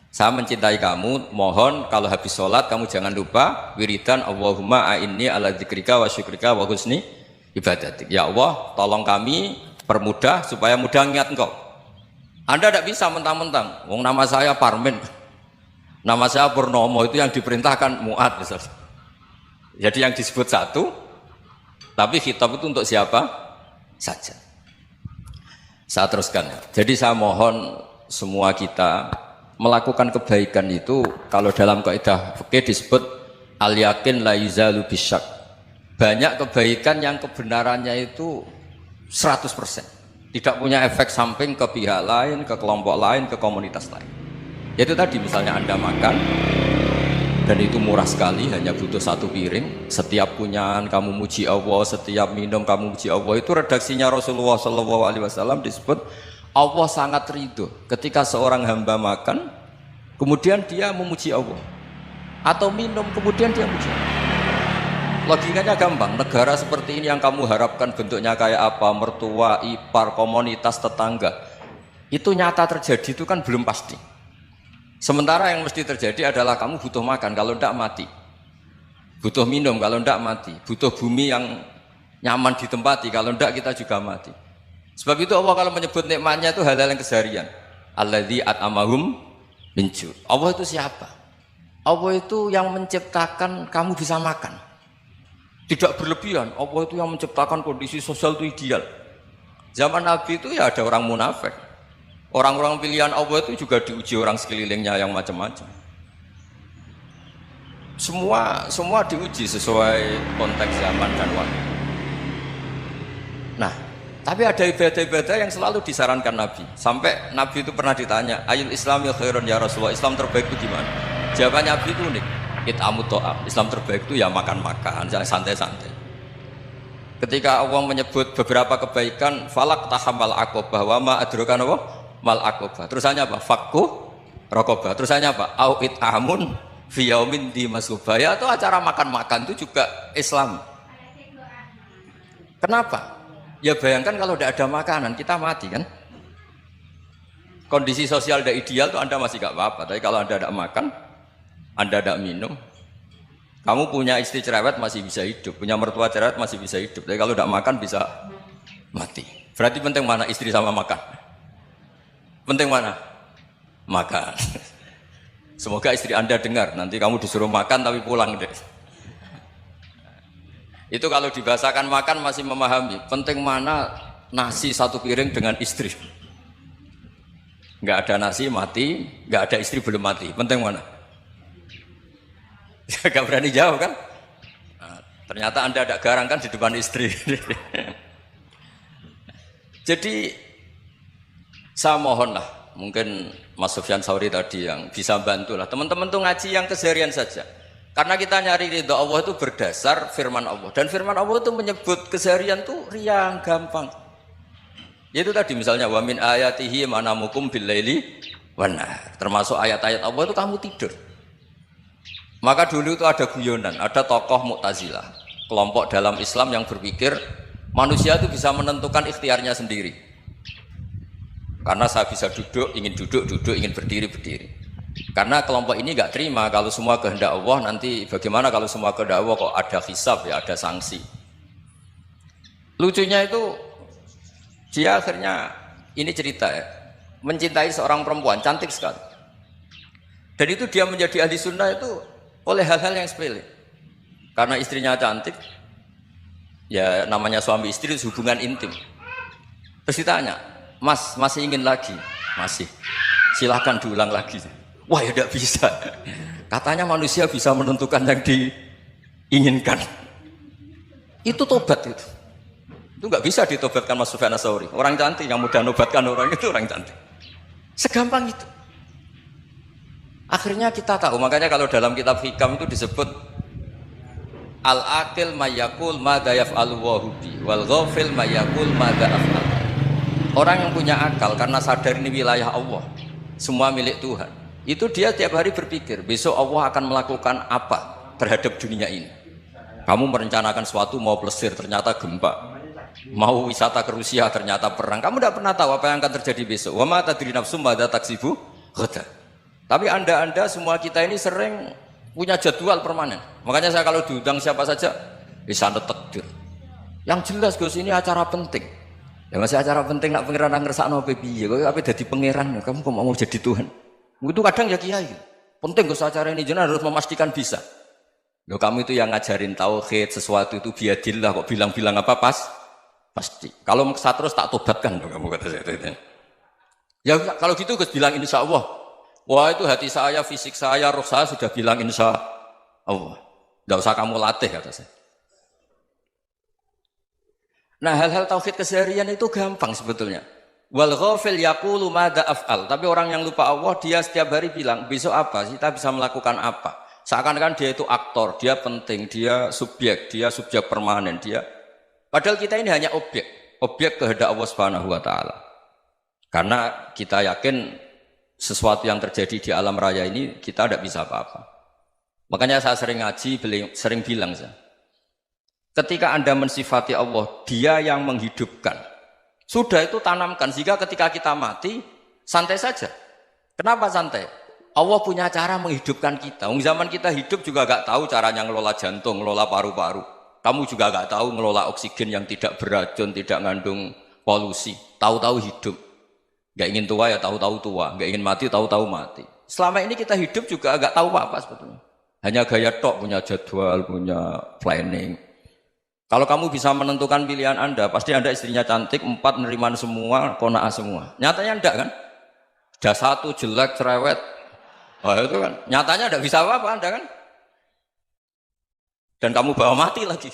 Saya mencintai kamu, mohon kalau habis sholat kamu jangan lupa wiridan Allahumma a'inni ala dzikrika wa syukrika wa husni ibadatik. Ya Allah, tolong kami permudah supaya mudah ingat engkau. Anda tidak bisa mentang-mentang, wong nama saya Parmin, nama saya Purnomo, itu yang diperintahkan Mu'ad misalnya. Jadi yang disebut satu, tapi khitab itu untuk siapa saja. Saya teruskan ya. Jadi saya mohon semua kita melakukan kebaikan itu, kalau dalam kaidah fikih disebut al yakin la yuzalu bisyak. Banyak kebaikan yang kebenarannya itu 100%. Tidak punya efek samping ke pihak lain, ke kelompok lain, ke komunitas lain. Itu tadi misalnya Anda makan dan itu murah sekali, hanya butuh satu piring. Setiap kunyahan kamu muji Allah, setiap minum kamu muji Allah. Itu redaksinya Rasulullah SAW disebut Allah sangat ridho ketika seorang hamba makan, kemudian dia memuji Allah, atau minum kemudian dia muji Allah. Logikanya gampang. Negara seperti ini yang kamu harapkan bentuknya kayak apa, mertua, ipar, komunitas, tetangga, itu nyata terjadi itu kan belum pasti. Sementara yang mesti terjadi adalah kamu butuh makan, kalau tidak mati. Butuh minum, kalau tidak mati. Butuh bumi yang nyaman ditempati, kalau tidak kita juga mati. Sebab itu Allah kalau menyebut nikmatnya itu hal-hal yang keseharian. Alladzi at'amahum min ju'. Allah itu siapa? Allah itu yang menciptakan kamu bisa makan. Tidak berlebihan. Allah itu yang menciptakan kondisi sosial itu ideal. Zaman Nabi itu ya ada orang munafik. Orang-orang pilihan Allah itu juga diuji orang sekelilingnya yang macam-macam. Semua diuji sesuai konteks zaman dan waktu. Nah, tapi ada ibadah-ibadah yang selalu disarankan Nabi. Sampai Nabi itu pernah ditanya, ayul Islamil khairun ya Rasulullah, Islam terbaik itu gimana? Jawaban Nabi itu unik. It'amut ta'am. Islam terbaik itu ya makan-makan, santai-santai. Ketika Allah menyebut beberapa kebaikan, falak tahamal aqobah wa ma adrokan apa? Mal aqobah. Terusannya apa? Fakku raqobah. Terusannya apa? Au it'amun fi yaumin di masubaya. Atau acara makan-makan itu juga Islam. Kenapa? Ya bayangkan kalau tidak ada makanan kita mati kan? Kondisi sosial tidak ideal itu Anda masih gak apa-apa. Tapi kalau Anda tidak makan, Anda tidak minum, kamu punya istri cerewet masih bisa hidup, punya mertua cerewet masih bisa hidup. Tapi kalau tidak makan bisa mati. Berarti penting mana istri sama makan? Penting mana? Makan. Semoga istri Anda dengar, nanti kamu disuruh makan tapi pulang deh. Itu kalau dibahasakan makan masih memahami. Penting mana nasi satu piring dengan istri. Nggak ada nasi mati, nggak ada istri belum mati. Penting mana? Gak berani jawab kan? Nah, ternyata Anda ada garang kan di depan istri. Jadi saya mohonlah, mungkin Mas Sufyan Sauri tadi yang bisa bantulah teman-teman tuh ngaji yang keseharian saja. Karena kita nyari ridho Allah itu berdasar firman Allah. Dan firman Allah itu menyebut keseharian tuh riang, gampang. Yaitu tadi misalnya wa min ayatihi manamukum bil laili wan nahar. Termasuk ayat-ayat Allah itu kamu tidur. Maka dulu itu ada guyonan, ada tokoh Mu'tazilah, kelompok dalam Islam yang berpikir manusia itu bisa menentukan ikhtiarnya sendiri. Karena saya bisa duduk, ingin berdiri. Karena kelompok ini nggak terima kalau semua kehendak Allah, nanti bagaimana kalau semua kehendak Allah kok ada hisab ya, ada sanksi. Lucunya itu dia akhirnya ini cerita ya. mencintai seorang perempuan, cantik sekali. Dan itu dia menjadi ahli sunnah itu oleh hal-hal yang sepele. Karena istrinya cantik, ya namanya suami istri itu hubungan intim. Terus ditanya, Mas, masih ingin lagi? Masih. Silahkan diulang lagi. Wah ya tidak bisa. Katanya manusia bisa menentukan yang diinginkan. Itu tobat itu. Itu nggak bisa ditobatkan Mas Sufyan Ats-Tsauri. Orang cantik yang mudah nobatkan orang itu orang cantik. Segampang itu. Akhirnya kita tahu, makanya kalau dalam kitab Hikam itu disebut al-aqil mayyakul madza yaf'alu wa hubi wal ghafil mayyakul madza af'al. Orang yang punya akal karena sadar ini wilayah Allah, semua milik Tuhan. Itu dia tiap hari berpikir, besok Allah akan melakukan apa terhadap dunia ini. Kamu merencanakan sesuatu mau plesir ternyata gempa. Mau wisata ke Rusia ternyata perang. Kamu tidak pernah tahu apa yang akan terjadi besok. Wa ma tadri nafsum madza taksibu ghadan. Tapi anda semua kita ini sering punya jadwal permanen. Makanya saya kalau diundang siapa saja bisa takdir. Yang jelas Gus ini acara penting. Ya masih acara penting nak pangeran ngersakno piye? Kowe ape dadi pangeran, kamu kok mau jadi Tuhan? Itu kadang ya kiai. Penting Gus acara ini jenengan harus memastikan bisa. Loh kamu itu yang ngajarin tauhid, sesuatu itu biadillah kok bilang-bilang apa pasti. Kalau maksa terus tak tobatkan loh kamu kata saya. Ya kalau gitu Gus bilang insya Allah. Wah itu hati saya, fisik saya, roh saya sudah bilang insya Allah. Tidak usah kamu latih kata saya. Nah hal-hal tauhid keseharian itu gampang sebetulnya. Wal ghafil yaqulu madza af'al. Tapi orang yang lupa Allah dia setiap hari bilang besok apa? Kita bisa melakukan apa? Seakan-akan dia itu aktor, dia penting, dia subjek permanen, dia. Padahal kita ini hanya objek kehendak Allah Subhanahu wa taala. Karena kita yakin sesuatu yang terjadi di alam raya ini kita tidak bisa apa-apa. Makanya saya sering ngaji, sering bilang saya, ketika Anda mensifati Allah, Dia yang menghidupkan. Sudah itu tanamkan sehingga ketika kita mati santai saja. Kenapa santai? Allah punya cara menghidupkan kita. Zaman kita hidup juga gak tahu caranya ngelola jantung, ngelola paru-paru. Kamu juga gak tahu ngelola oksigen yang tidak beracun, tidak mengandung polusi. Tahu-tahu hidup. Gak ingin tua ya tahu-tahu tua, gak ingin mati tahu-tahu mati. Selama ini kita hidup juga agak tahu apa sebetulnya. Hanya gaya tok, punya jadwal, punya planning. Kalau kamu bisa menentukan pilihan Anda, pasti Anda istrinya cantik, 4 neriman semua, qanaah semua. Nyatanya enggak kan? Ada 1 jelek, cerewet. Oh itu kan, nyatanya enggak bisa apa-apa Anda kan? Dan kamu bawa mati lagi.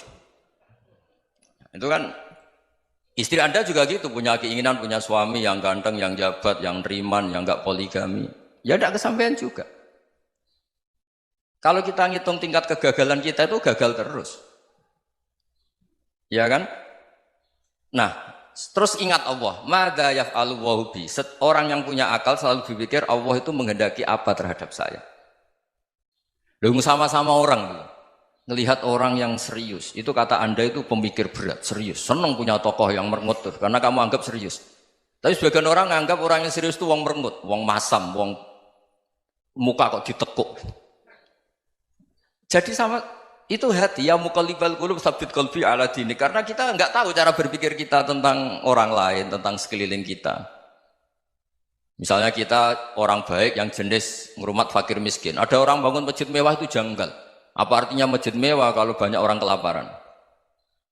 Itu kan. Istri Anda juga gitu, punya keinginan, punya suami yang ganteng, yang jabat, yang riman, yang enggak poligami. Ya tidak kesampaian juga. Kalau kita ngitung tingkat kegagalan kita itu gagal terus. Ya kan? Nah, terus ingat Allah. Madza yaf'alu wa bi. Orang yang punya akal selalu berpikir Allah itu menghendaki apa terhadap saya. Lalu sama-sama orang melihat orang yang serius, itu kata Anda itu pemikir berat, serius, senang punya tokoh yang merengut karena kamu anggap serius. Tapi sebagian orang anggap orang yang serius itu wong merengut, wong masam, wong muka kok ditekuk. Jadi sama itu hati ya muqallibal qulub tsabbit qalbi ala dini, karena kita enggak tahu cara berpikir kita tentang orang lain, tentang sekeliling kita. Misalnya kita orang baik yang jenis ngrumat fakir miskin, ada orang bangun masjid mewah itu janggal. Apa artinya masjid mewah kalau banyak orang kelaparan?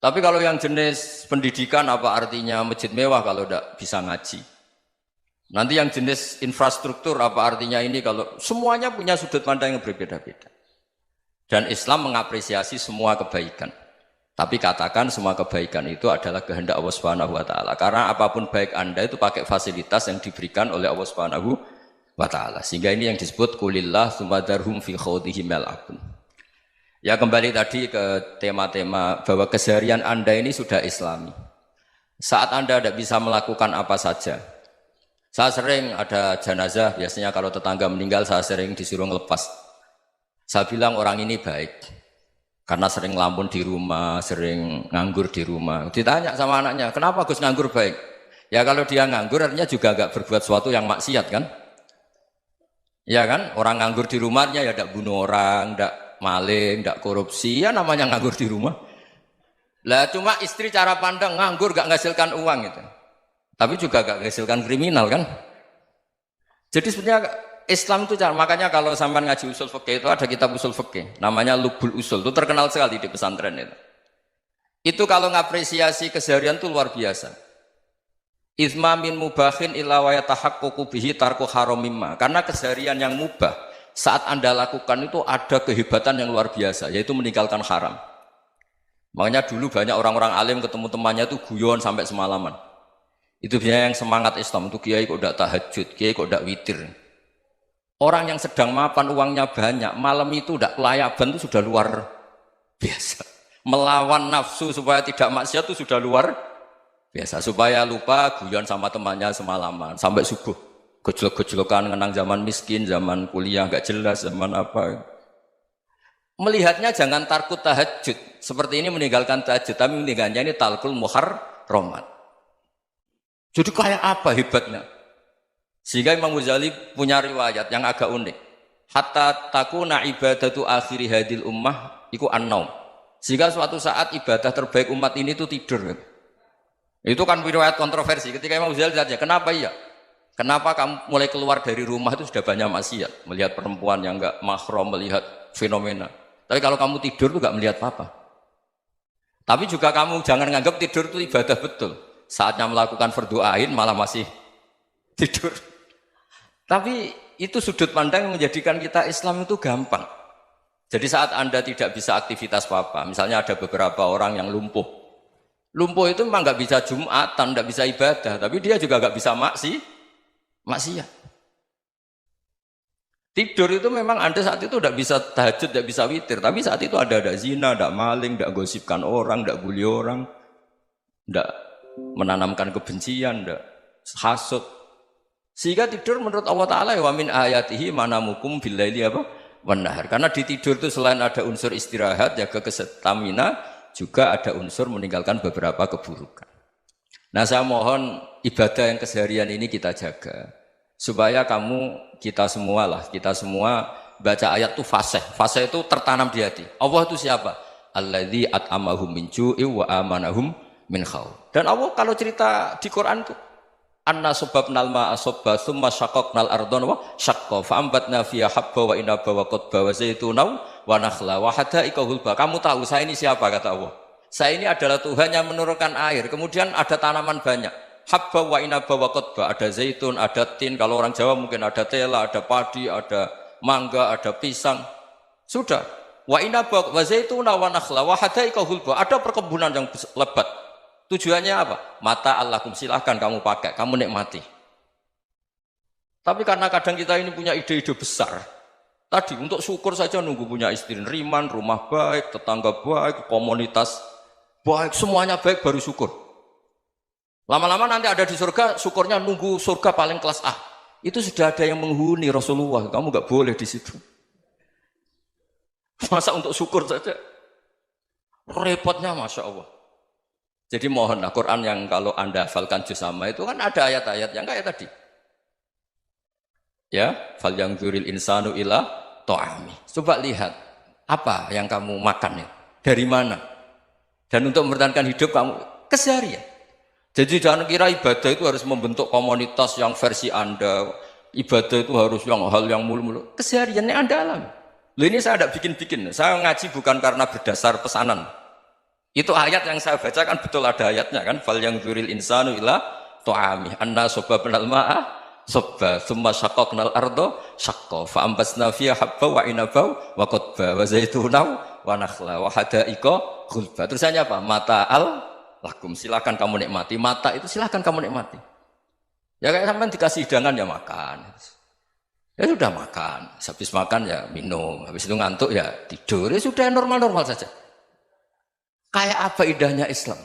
Tapi kalau yang jenis pendidikan, apa artinya masjid mewah kalau tidak bisa ngaji? Nanti yang jenis infrastruktur, apa artinya ini kalau semuanya punya sudut pandang yang berbeda-beda. Dan Islam mengapresiasi semua kebaikan. Tapi katakan semua kebaikan itu adalah kehendak Allah Subhanahu wa taala. Karena apapun baik Anda itu pakai fasilitas yang diberikan oleh Allah Subhanahu wa taala. Sehingga ini yang disebut kulillah tsumma darhum fi khawdihim yal'abun. Ya kembali tadi ke tema-tema bahwa keseharian Anda ini sudah Islami. Saat Anda tidak bisa melakukan apa saja. Saya sering ada jenazah, biasanya kalau tetangga meninggal saya sering disuruh ngelepas. Saya bilang orang ini baik. Karena sering ngelamun di rumah, sering nganggur di rumah. Ditanya sama anaknya, kenapa Gus nganggur baik? Ya kalau dia nganggur artinya juga agak berbuat sesuatu yang maksiat kan? Ya kan? Orang nganggur di rumahnya ya tidak bunuh orang, tidak maling, tidak korupsi, ya namanya nganggur di rumah. Lah cuma istri cara pandang nganggur gak menghasilkan uang gitu. Tapi juga gak menghasilkan kriminal kan? Jadi sebenarnya Islam itu makanya kalau sampai ngaji usul fikih itu ada kitab usul fikih namanya Lubul Usul, itu terkenal sekali di pesantren itu. Itu kalau ngapresiasi keseharian itu luar biasa. Itsma min mubahin illa wa yatahaqququ bihi tarku haramimma. Karena keseharian yang mubah saat Anda lakukan itu ada kehebatan yang luar biasa, yaitu meninggalkan haram. Makanya dulu banyak orang-orang alim ketemu temannya itu guyon sampai semalaman. Itu biasanya yang semangat Islam itu kiai kok ndak tahajud, kiai kok ndak witir. Orang yang sedang mapan uangnya banyak, malam itu ndak kelayaban itu sudah luar biasa. Melawan nafsu supaya tidak maksiat itu sudah luar biasa. Supaya lupa guyon sama temannya semalaman sampai subuh. Gejlok-gejlokan kenang zaman miskin, zaman kuliah nggak jelas, zaman apa. Melihatnya jangan tarkut tahajud. Seperti ini meninggalkan tahajud, tapi meninggalkannya ini talkul muharramat. Jadi kayak apa hebatnya? Sehingga Imam Ghazali punya riwayat yang agak unik. Hatta takuna ibadatu akhiri hadil ummah iku an-naum. Sehingga suatu saat ibadah terbaik umat ini itu tidur. Itu kan riwayat kontroversi. Ketika Imam Ghazali ditanya, kenapa iya? Kenapa kamu mulai keluar dari rumah itu sudah banyak maksiat? Melihat perempuan yang enggak mahram, melihat fenomena. Tapi kalau kamu tidur itu enggak melihat apa-apa. Tapi juga kamu jangan nganggap tidur itu ibadah betul. Saatnya melakukan fardu ain malah masih tidur. Tapi itu sudut pandang yang menjadikan kita Islam itu gampang. Jadi saat Anda tidak bisa aktivitas apa-apa, misalnya ada beberapa orang yang lumpuh. Lumpuh itu memang nggak bisa Jumatan, nggak bisa ibadah, tapi dia juga nggak bisa maksiat. Tidur itu memang Anda saat itu nggak bisa tahajud, nggak bisa witir, tapi saat itu ada zina, ada maling, nggak gosipkan orang, nggak bully orang, nggak menanamkan kebencian, nggak hasud. Sehingga tidur menurut Allah Ta'ala wa min ayatihi manamukum billaili apa? Wanahar. Karena di tidur itu selain ada unsur istirahat, jaga kestamina, juga ada unsur meninggalkan beberapa keburukan. Nah saya mohon ibadah yang keseharian ini kita jaga. Supaya kita semua baca ayat itu fasih. Fasih itu tertanam di hati. Allah itu siapa? Alladzi at'amahum min ju'i wa amanahum min khauf. Dan Allah kalau cerita di Quran itu anna subabnal ma'a subba thumma syaqqaqnal ardha wa syaqqa fa ambatna fiha habba wa inaba wa qadba wa zaituna wa nakhla wa hadaika hulba. Kamu tahu saya ini siapa kata Allah? Saya ini adalah Tuhan yang menurunkan air, kemudian ada tanaman banyak. Habba wa inaba wa qadba, ada zaitun, ada tin, kalau orang Jawa mungkin ada tela, ada padi, ada mangga, ada pisang. Sudah. Wa inaba wa zaituna wa nakhla wa hadaika hulba. Ada perkebunan yang lebat. Tujuannya apa? Mata Allahkum, silahkan kamu pakai, kamu nikmati. Tapi karena kadang kita ini punya ide-ide besar. Tadi untuk syukur saja nunggu punya istri riman, rumah baik, tetangga baik, komunitas baik, semuanya baik baru syukur. Lama-lama nanti ada di surga, syukurnya nunggu surga paling kelas A. Itu sudah ada yang menghuni Rasulullah, kamu nggak boleh di situ. Masa untuk syukur saja? Repotnya Masya Allah. Jadi mohonlah Quran yang kalau Anda hafalkan juz sama itu kan ada ayat-ayat yang kayak tadi. Ya, fal yanzuril insanu ila ta'ami. Coba lihat apa yang kamu makan ya? Dari mana? Dan untuk mempertahankan hidup kamu keseharian. Jadi jangan kira ibadah itu harus membentuk komunitas yang versi Anda. Ibadah itu harus yang hal yang mulu-mulu. Kesehariannya Anda alami. Loh ini saya tidak bikin-bikin. Saya ngaji bukan karena berdasar pesanan. Itu ayat yang saya baca kan betul ada ayatnya kan. Fal yanzuril insanu ila ta'ami. Anna sobabnal ma'a sobba. Thumma syaqqaqnal ardo syaqqa. Fa ambasna fiha habba wa inaba wa qadba wa zaituna wa nakhla wa hadaika ghulba. Terusannya apa? Mata'al lakum. Silakan kamu nikmati. Mata itu silakan kamu nikmati. Ya kayak sampean dikasih hidangan ya makan. Ya sudah makan. Habis makan ya minum. Habis itu ngantuk ya tidur. Ya sudah normal-normal saja. Kayak apa indahnya Islam.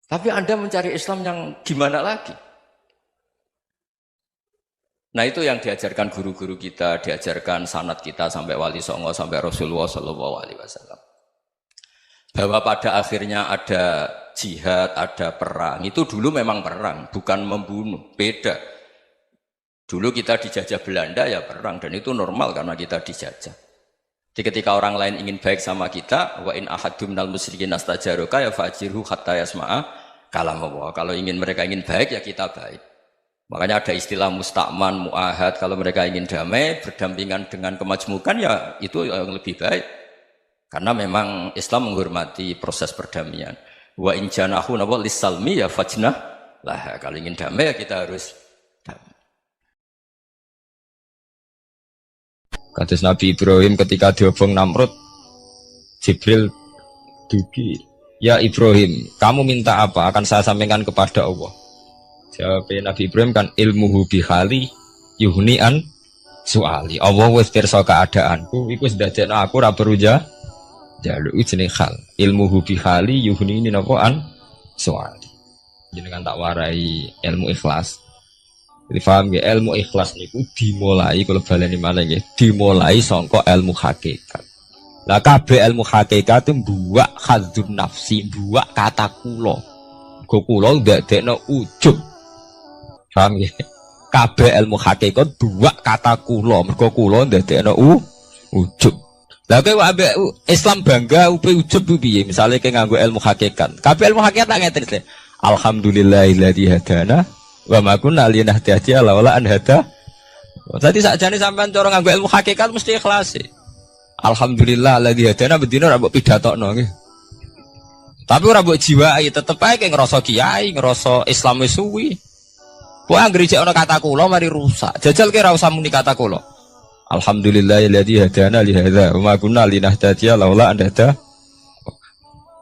Tapi Anda mencari Islam yang gimana lagi? Nah itu yang diajarkan guru-guru kita, diajarkan sanad kita sampai Wali Songo, sampai Rasulullah SAW. Bahwa pada akhirnya ada jihad, ada perang. Itu dulu memang perang, bukan membunuh. Beda. Dulu kita dijajah Belanda ya perang, dan itu normal karena kita dijajah. Jadi ketika orang lain ingin baik sama kita, wa in ahadum minal musyrikin astajaruka ya fajirhu hatta yasma'a kalam Allah. Kalau mereka ingin baik ya kita baik. Makanya ada istilah mustakman, muahad. Kalau mereka ingin damai, berdampingan dengan kemajmukan, ya itu yang lebih baik. Karena memang Islam menghormati proses perdamaian. Wa in janahu nawa lisalmi ya fajnah lah. Kalau ingin damai ya kita harus damai. Kados Nabi Ibrahim ketika diobong Namrud, Jibril dugi, ya Ibrahim, kamu minta apa? Akan saya sampaikan kepada Allah. Jawab Nabi Ibrahim kan ilmuhu bihali yuhni an suali. Allah wis pirsa keadaanku, iku wis ndadekno aku ora perlu jaluk jeneng hal. Ilmuhu bihali yuhni ini napa an suali. Jenengan tak warai ilmu ikhlas. Jadi paham ya, ilmu ikhlas niku dimulai kalau baleni malah nggih, dimulai sangka ilmu hakikat. Lah kabeh ilmu hakikat itu buak hadzun nafsi, buak kata kula. Go kula ndadekno ujub. Paham ya? Kabeh ilmu hakikat buak kata kula, mergo kula ndadekno ujub. Lah kowe ambek Islam bangga upe ujub piye? Misale kowe nganggo ilmu hakikat. Kabeh ilmu hakikat tak ngeten. Alhamdulillahilladzi hadana wa ma kunna linahtadiya laula an hada. Dadi sakjane sampean cara nganggo ilmu hakikat mesti ikhlas. Alhamdulillah alladzi hadana bedino ora mbok pidatokno nggih. Tapi ora mbok jiwai, tetep ae ngrasa kiai, ngrasa Islam wis suwi. Kok anggere jek ana kata kula mari rusak. Jajal ki ora usah muni kata kula. Alhamdulillahilladzi hadana li hadza wa ma kunna linahtadiya laula an hada.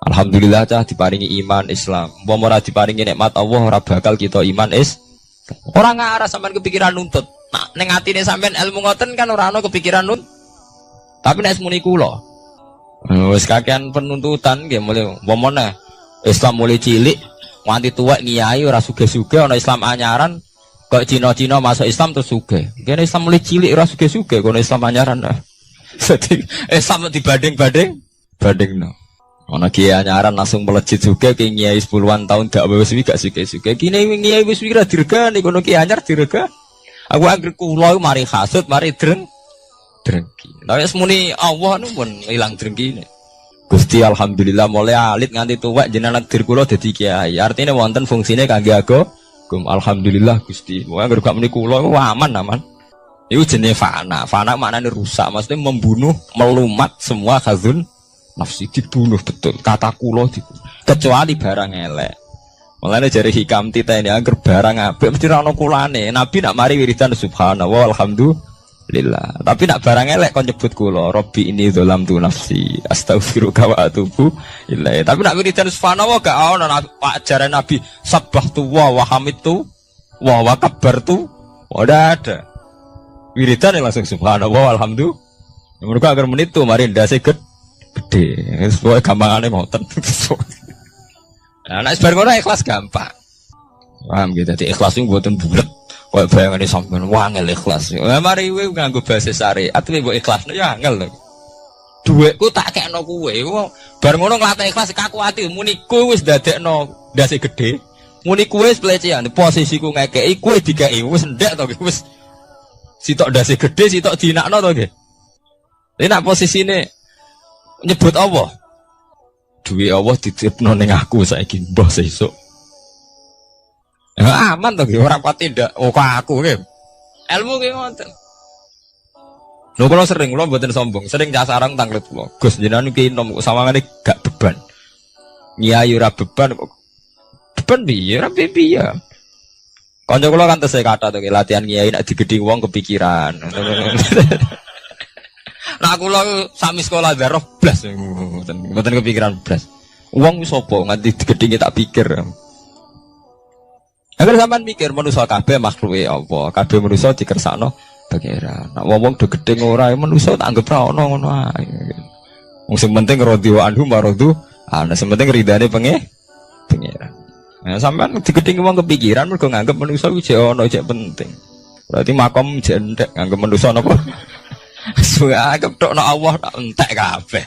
Alhamdulillah cah diparingi iman Islam. Umpama ora diparingi nikmat Allah ora bakal kita iman Ora ngarah sampean kepikiran nuntut. Nah, ning atine sampean ilmu ngoten kan ora ana kepikiran nuntut. Tapi nek muni kula wis kakean penuntutan nggih mulai umpama Islam mulai cilik nganti tuwek ngiyai ora sugih-sugih ana Islam anyaran kok Cina-Cina masuk Islam terus sugih. Kene Islam mulai cilik ora sugih-sugih kono Islam anyaran. Jadi Islam bandingno. Ana kiai anyaran langsung melejit sugih ki ngiyai 10-an tahun gak wis gak sugih-sugih. Kene ngiyai wis wira diregani kono kiai anyar direga. Aku anggere kula mari hasud, mari drengki. Tapi semuni Allah nu pun ilang drengkine. Gusti alhamdulillah mulai alit nganti tuwek jenengan dir kula dadi kiai. Artine wonten fungsine kangge agama. Alhamdulillah Gusti. Wong anggere gak muni kula aman. Iku jenenge fana. Fana maknane rusak, maksudnya membunuh, melumat semua khazun nafsi dibunuh betul. Kata kula dibunuh. Kecuali barang elek. Mulane jare hikam tita ini angger barang apik mesti ra ono kulane. Nabi nak mari wiridan subhanallah walhamdulillah. Tapi nak barang elek kon nyebut kula, Rabbi ini dzalamtu nafsi, astaghfiruka wa atubu ilaih. Tapi nak wiridan subhanallah gak ono ajaran Nabi sabbahtu wa hamidtu wa kabbartu. Ora ada. Wiridan langsung subhanallah walhamdulillah. Mergo agar menit tuh mari ndase gede. Wis pokoke gampangane ngoten. Nah, nek bar ngono ikhlas gampang. Paham gitu. Dadi ikhlas niku mboten bulet. Kok bayangane sampeyan wangel ikhlas. Lah mari kowe nganggo bahasa syariat kowe mbok ikhlasno ya angel lho. Dhuwitku tak kekno kowe. Bar ngono nglatih ikhlas kaku ati muni kowe wis ndadekno ndase gedhe. Muni kowe wis pelecehan. Posisiku ngekeki kowe dikeki wis ndek to wis sitok ndase gedhe sitok dinakno to nggih. Lha nek posisine nyebut Allah. Duwe Allah dititipno ning aku saiki mbah sesuk. Ya aman to, ora pati ndak. Oh kok aku nggih. Ilmu ki ngoten. Lho kula sering kula mboten sombong, sering casarang tanglet kula. Gus jenengan iki nom sawangane gak beban. Nyai ora beban kok. Beban piye? Ora piye. Kanca kula kan tesih kathah to latihan nyai nek digedhi wong kepikiran. Nah kula sami sekolah daroh blas mboten kepikiran blas. Wong wis sapa nganti digedhinge tak pikir. Agar sampean mikir manusa kabeh makhluke apa? Kabeh manusa dikersakno pangeran. Nek wong do gedhe ora manusa tak anggap ra ono ngono ae. Wong sing penting radhiwa anhu maradu, ana sing penting ridane pangeran. Nah sampean digedhinge wong kepikiran mergo nganggep manusa kuwi jek ono jek penting. Berarti makom jek entek nganggep manusa napa? Suwe ketok no Allah tak entek kabeh.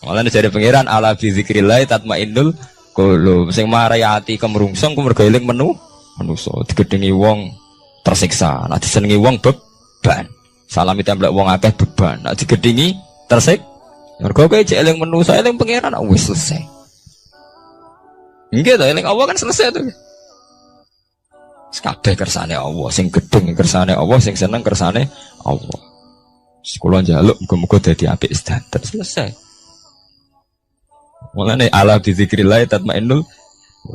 Malah jare pangeran ala bi zikrillah tatmainnul qulub. Sing marai ati kemrungsung ku mergo eling manusa digedhengi wong tersiksa. Nek disenengi wong beban. Salami templek wong akeh beban. Nek digedhengi mergo kowe jek eling manusa eling pangeran wis selesai. Nggih to eling Allah kan selesai to. Kabeh kersane Allah, sing gedeng kersane Allah, sing seneng kersane Allah. Kula njaluk muga-muga dadi apik sedanten selesai. Mulane ala bi zikrillah tatmainnul.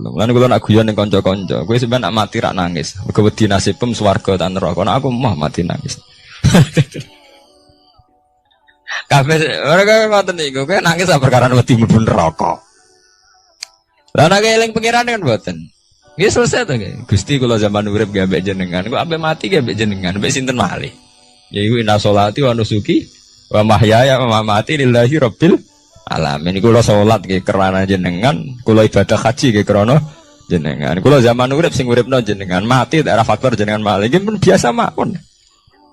Mulane kula nak guyon ning kanca-kanca, kowe sampeyan nak mati rak nangis. Mergo wedi nasibem swarga ta neraka. Nek aku mah mati nangis. Kabeh mereka ngoten niku, kowe nangis perkara wedi mlebu neraka. Lah nek eling pengiran kan mboten. Nggih selesai to nggih. Gusti kula zaman urip nggih ambek jenengan, kok ambek mati nggih ambek jenengan, ambek sinten malih. Yaiku inna sholati wa nusuki wa mahyaya wa mamati lillahi rabbil alamin. Kula salat nggih krana jenengan, kula ibadah haji nggih krana jenengan. Kula zaman urip sing uripno jenengan, mati daerah faktor jenengan malih nggih pun biasa mawon.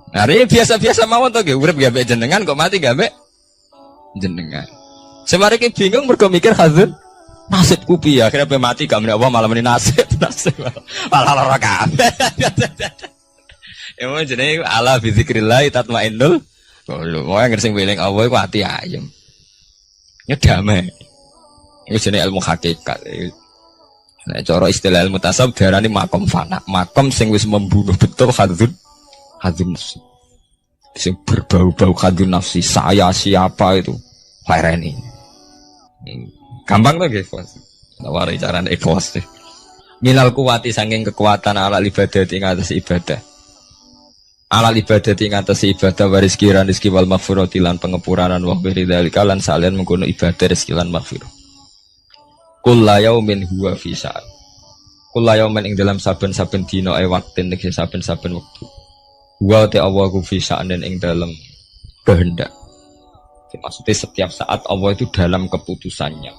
Nah, ini biasa-biasa mawon to nggih, urip nggih ambek jenengan kok mati nggih ambek jenengan. Semare ki bingung mergo mikir hazun nasibku piye, akhirnya pe mati gak menapa malah meni nasib malah lara kabeh. Ya mau jenenge ala bi zikrillah tatmainnul qulub. Wong sing weling Allah iku ati ayem. Ya damai. Iku jenenge ilmu hakikat. Nek cara istilah ilmu tasawuf diarani makom fana, makom sing wis membunuh betul hadzun nafsi. Sing berbau-bau hadzun nafsi, saya siapa itu? Laireni. Gampang tuh guys, nawari carane ikhlas deh. Minal kuwati saking kekuatan ala ibadah ing atas ibadah. Ala ibadah ing atas ibadah waris kiran rezeki wal maghfirati lan pengepuranan wa bidzalika lan salian mengkono ibadah rezeki lan maghfirah. Kullu yaumin huwa fi sa'at. Kullu yaumin ing dalam saben-saben dina waktin ing saben-saben wektu. Wa ta Allah ku fi sa'atin ing dalam kehendak. Maksudnya setiap saat Allah itu dalam keputusannya.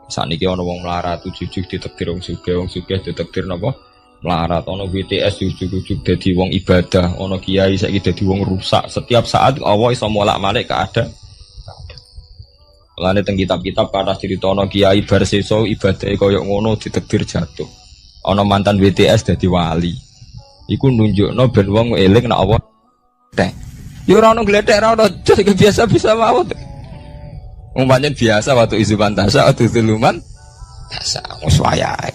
Saat ini ada orang melarat, ujuk-ujuk ditektir orang sugih ditektir apa? Melarat, ada BTS ujuk-ujuk jadi orang ibadah, ada kiai saiki jadi orang rusak. Setiap saat Allah bisa molak-malik keadaan. Mulane teng kitab-kitab kathah cerita ana kiai bar sesuk ibadah kaya ngono ditektir jatuh. Ana mantan BTS dadi wali. Iku nunjukno ben wong eling nek Allah teh. Ya ora ono gledek ora ono jos biasa bisa mawon. Umpamanya biasa waktu isu pantasa waktu zuluman biasa wis wayahe.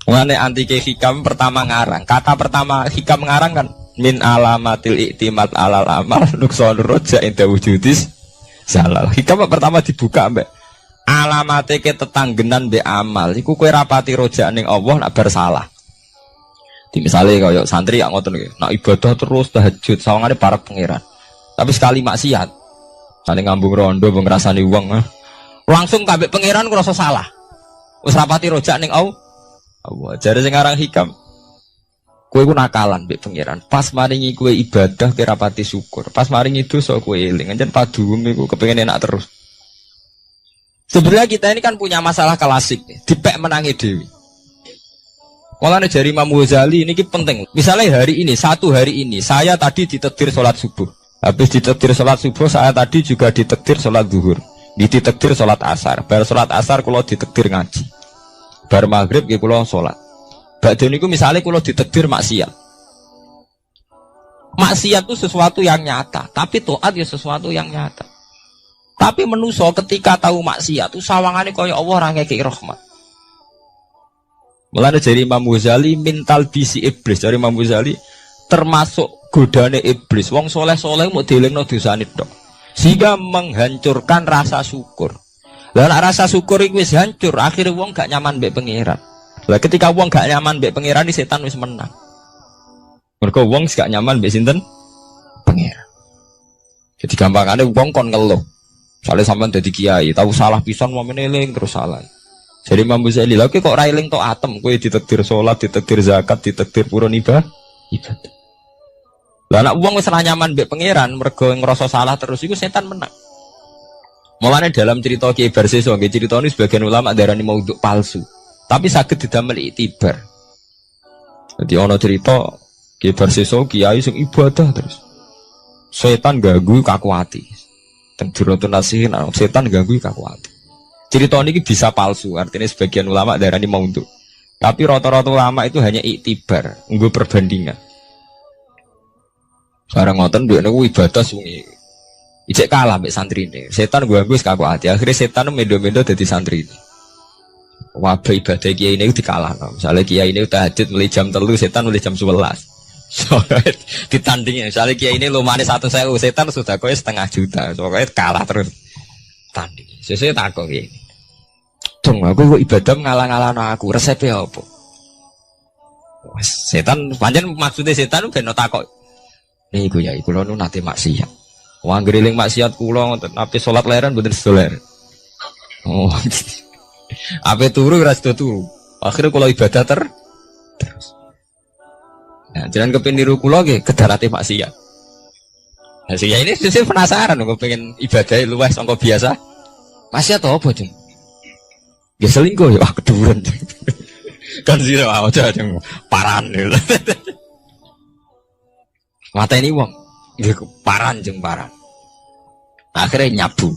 Mulane antike hikam pertama ngarang. Kata pertama hikam ngarang kan min alamatil iktimat alal amal nuksanur roja inda wujudis zalal. Hikam pertama dibuka mbak alamate ke tetanggenan mbek amal. Iku kowe rapati roja ning Allah nak bersalah. Di misalnya kaya santri yang ngoten iki, nak ibadah terus tahajud sawangane para pangeran. Tapi sekali maksiat saling ngambung rondo ngrasani wong langsung kabeh pangeran ngrasa salah. Wis rapati rojak ning Allah. Jare sing aran hikam. Kowe ku nakalan mbek pangeran. Pas maringi kowe ibadah ki rapati syukur. Pas maringi dosa kowe eling. Anjen paduwem iku kepengin enak terus. Sebenarnya kita ini kan punya masalah klasik nih. Dipek menangi dewi. Mulane jari Imam Ghazali ini penting. Misalnya hari ini, satu hari ini saya tadi ditakdir sholat subuh. Habis ditakdir sholat subuh, saya tadi juga ditakdir sholat zuhur, ditakdir sholat asar. Bar sholat asar kalau ditakdir ngaji. Bar maghrib ya kalau sholat. Badhe niku misalnya kalau ditakdir maksiat. Maksiat itu sesuatu yang nyata, tapi taat ya sesuatu yang nyata. Tapi menuso ketika tahu maksiat itu sawangane kaya Allah ora ngekeki rahmat. Mulane dari Imam Ghazali mintal bisi iblis, dari Imam Ghazali termasuk godane iblis. Wong soleh-soleh mau dielingno dosane tok. Sehingga menghancurkan rasa syukur. Lah nek rasa syukur iku wis hancur, akhirnya wong gak nyaman mbek pangeran. Lah ketika wong gak nyaman mbek pangeran, setan wis menang. Mergo wong gak nyaman mbek sinten? Pangeran. Jadi gampangane wong kon ngeluh. Soale sampean dadi kiai, tahu salah pisan mau meneling terus salah. Jadi Imam Ghazali lha kok ora eling tok atem, kowe ditakdir salat, ditakdir zakat, ditakdir purun ibadah. Lah nek wong wis ora nyaman mbek pangeran mergo ngrasa salah terus iku setan menang. Mulane dalam cerita Kiai Barseso nggih critane sebagian ulama darani maudhu palsu. Tapi saged didamel iktibar. Jadi ana cerita Kiai Barseso kiai sing ibadah terus. Setan ganggu kaku ati. Teng Duratun Nasihin setan ganggu kaku ati. Cerita ini bisa palsu, artinya sebagian ulama darani maudhu. Tapi rata-rata ulama itu hanya iktibar, nggo perbandingan. Barang ngoten duwe niku ibadah sungi. Ijek kalah mbek santrine. Setan ganggu wis kaku ati. Akhire setan mendo-mendo dadi santri. wabah ibadah kiai ini dikalah. Misalnya kiai ini tahajud mulai jam 3, setan mulai jam 11. Soalnya ditandingin. Misalnya kiai ini lumane 1.000, setan sudah kowe 500 juta. Soalnya kalah terus tanding. Sesuai takok kiai. Dong aku kok ibadah ngalah-ngalah aku. Resepnya apa? Setan pancen maksudnya setan ben takok. Niku ya kula nu nate maksiat. Wong griling maksiat kula ngoten, ape salat leren mboten sedoler. Oh. Ape turu ora sedo turu. Akhire kula ibadah terus. Nah, jangan kepengin niru kula nggih kedarate maksiat. Nah, sing ini sesuk penasaran kok pengen ibadah luwih sangka biasa. Maksiat apa, Jeng? Ya selingkuh ya keduren. Kan sira aja jeng paran. Mateni wong. Nggih paran jeng paran. Akhirnya nyabu.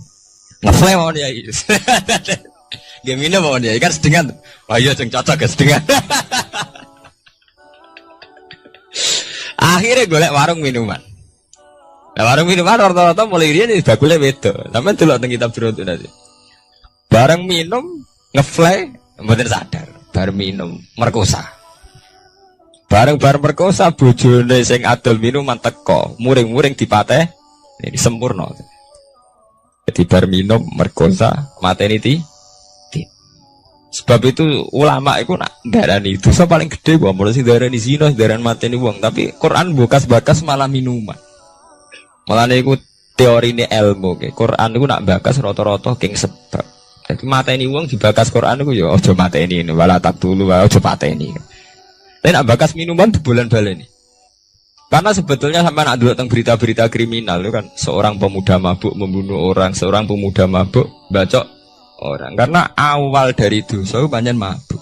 Ngeflame mau dia. Nggih minum mau dia kan sedengan. Wah iya jeng cocok ya sedengan. Akhirnya golek warung minuman. Nah warung minuman rata-rata mulai riyen bakule beda. Sampeyan delok teng kitab Biro nanti. Bareng minum ngefly mboten sadar. Bar minum merkosa. Bareng merkosa bojone sing adol minuman teko, muring-muring dipateh ini sempurna. Jadi bar minum merkosa mateni ti. Sebab itu ulama itu nak darani dosa paling gede gua mulai sing darani zina, darani mateni wong, tapi Quran bakas malah minuman. Malah niku teorine ilmu ke. Quran niku nak bakas rata-rata king sebab. Jadi mateni wong dibakas Quran niku ya aja mateni wala tak dulu aja pateni. Tapi nak bakas minuman bulan baleni. Karena sebetulnya sampai nak dulu tentang berita-berita kriminal itu kan seorang pemuda mabuk membunuh orang, seorang pemuda mabuk bacok orang. Karena awal dari dosa itu banyak mabuk.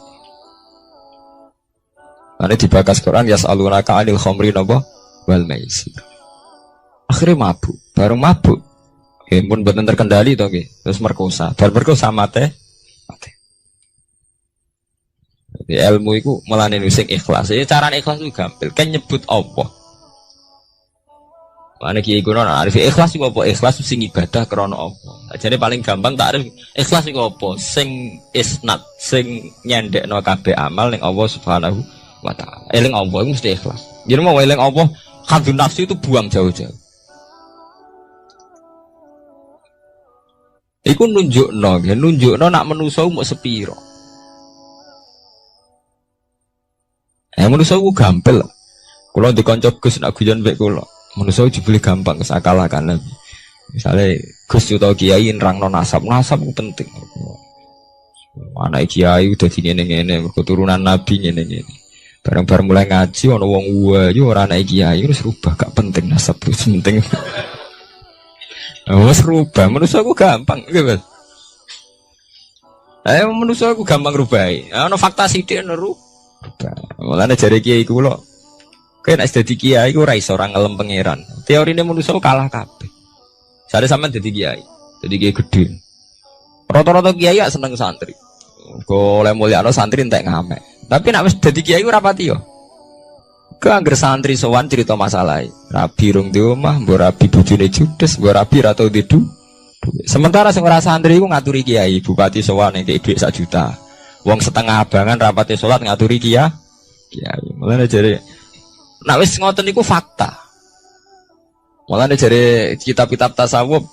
Karena dibakas Quran yas'alunaka 'anil khamri wal maisir. Akhirnya mabuk, baru mabuk. Pun betul terkendali toh, terus merkosa, baru merkosa mate. Jadi ilmu itu melani sing ikhlas. Jadi cara ikhlas itu gampang. Kan nyebut Allah. Mana kiai kuno arif ikhlas itu apa? Ikhlas itu sing ibadah krono Allah. Jadi paling gampang tak arif ikhlas itu apa? Sing isnat, sing nyendekno kabeh amal ning Allah Subhanahu wa taala. Eling Allah itu mesti ikhlas. Jadi mau eling Allah, hadun nafsu itu buang jauh-jauh. Iku nunjukno nak menusa mau sepiro. Menusa ku gampil. Kula dikonco Gus nak guyon mek kula. Menusa jebule gampang kesakalakan. Misale Gus utawa kiai nerangno nasab ku penting. Anak kiai udah ngene-ngene keturunan nabi ngene-ngene. Bareng-bareng mulai ngaji ana wong wayu ora anak kiai wis rubah gak penting nasab itu penting. Wes rubah, manusia aku gampang, gitu. Manusia aku gampang rubai. Ono fakta sidik neru. Mulane jare kiai ku lho. Kowe nek dadi kiai ku ora iso ora ngelem pangeran. Teorine manusia kalah kabeh. Sare sampean dadi kiai gede. Rata-rata kiai gak seneng santri. Go oleh mulyano santri entek ngamek. Tapi nek wis dadi kiai ora pati yo. Keangger santri sowan cerita masalah. Rabi rung di omah, mbok rabi bojone judes, mbok rabi ra tau di duit. Sementara sing ora santri iku ngaturi kiai, bupati sowan nek dhuwit 1 juta. Wong setengah abangan rapate salat ngaturi kiai. Mulane jare nek wis ngoten iku fakta. Mulane jare kitab-kitab tasawuf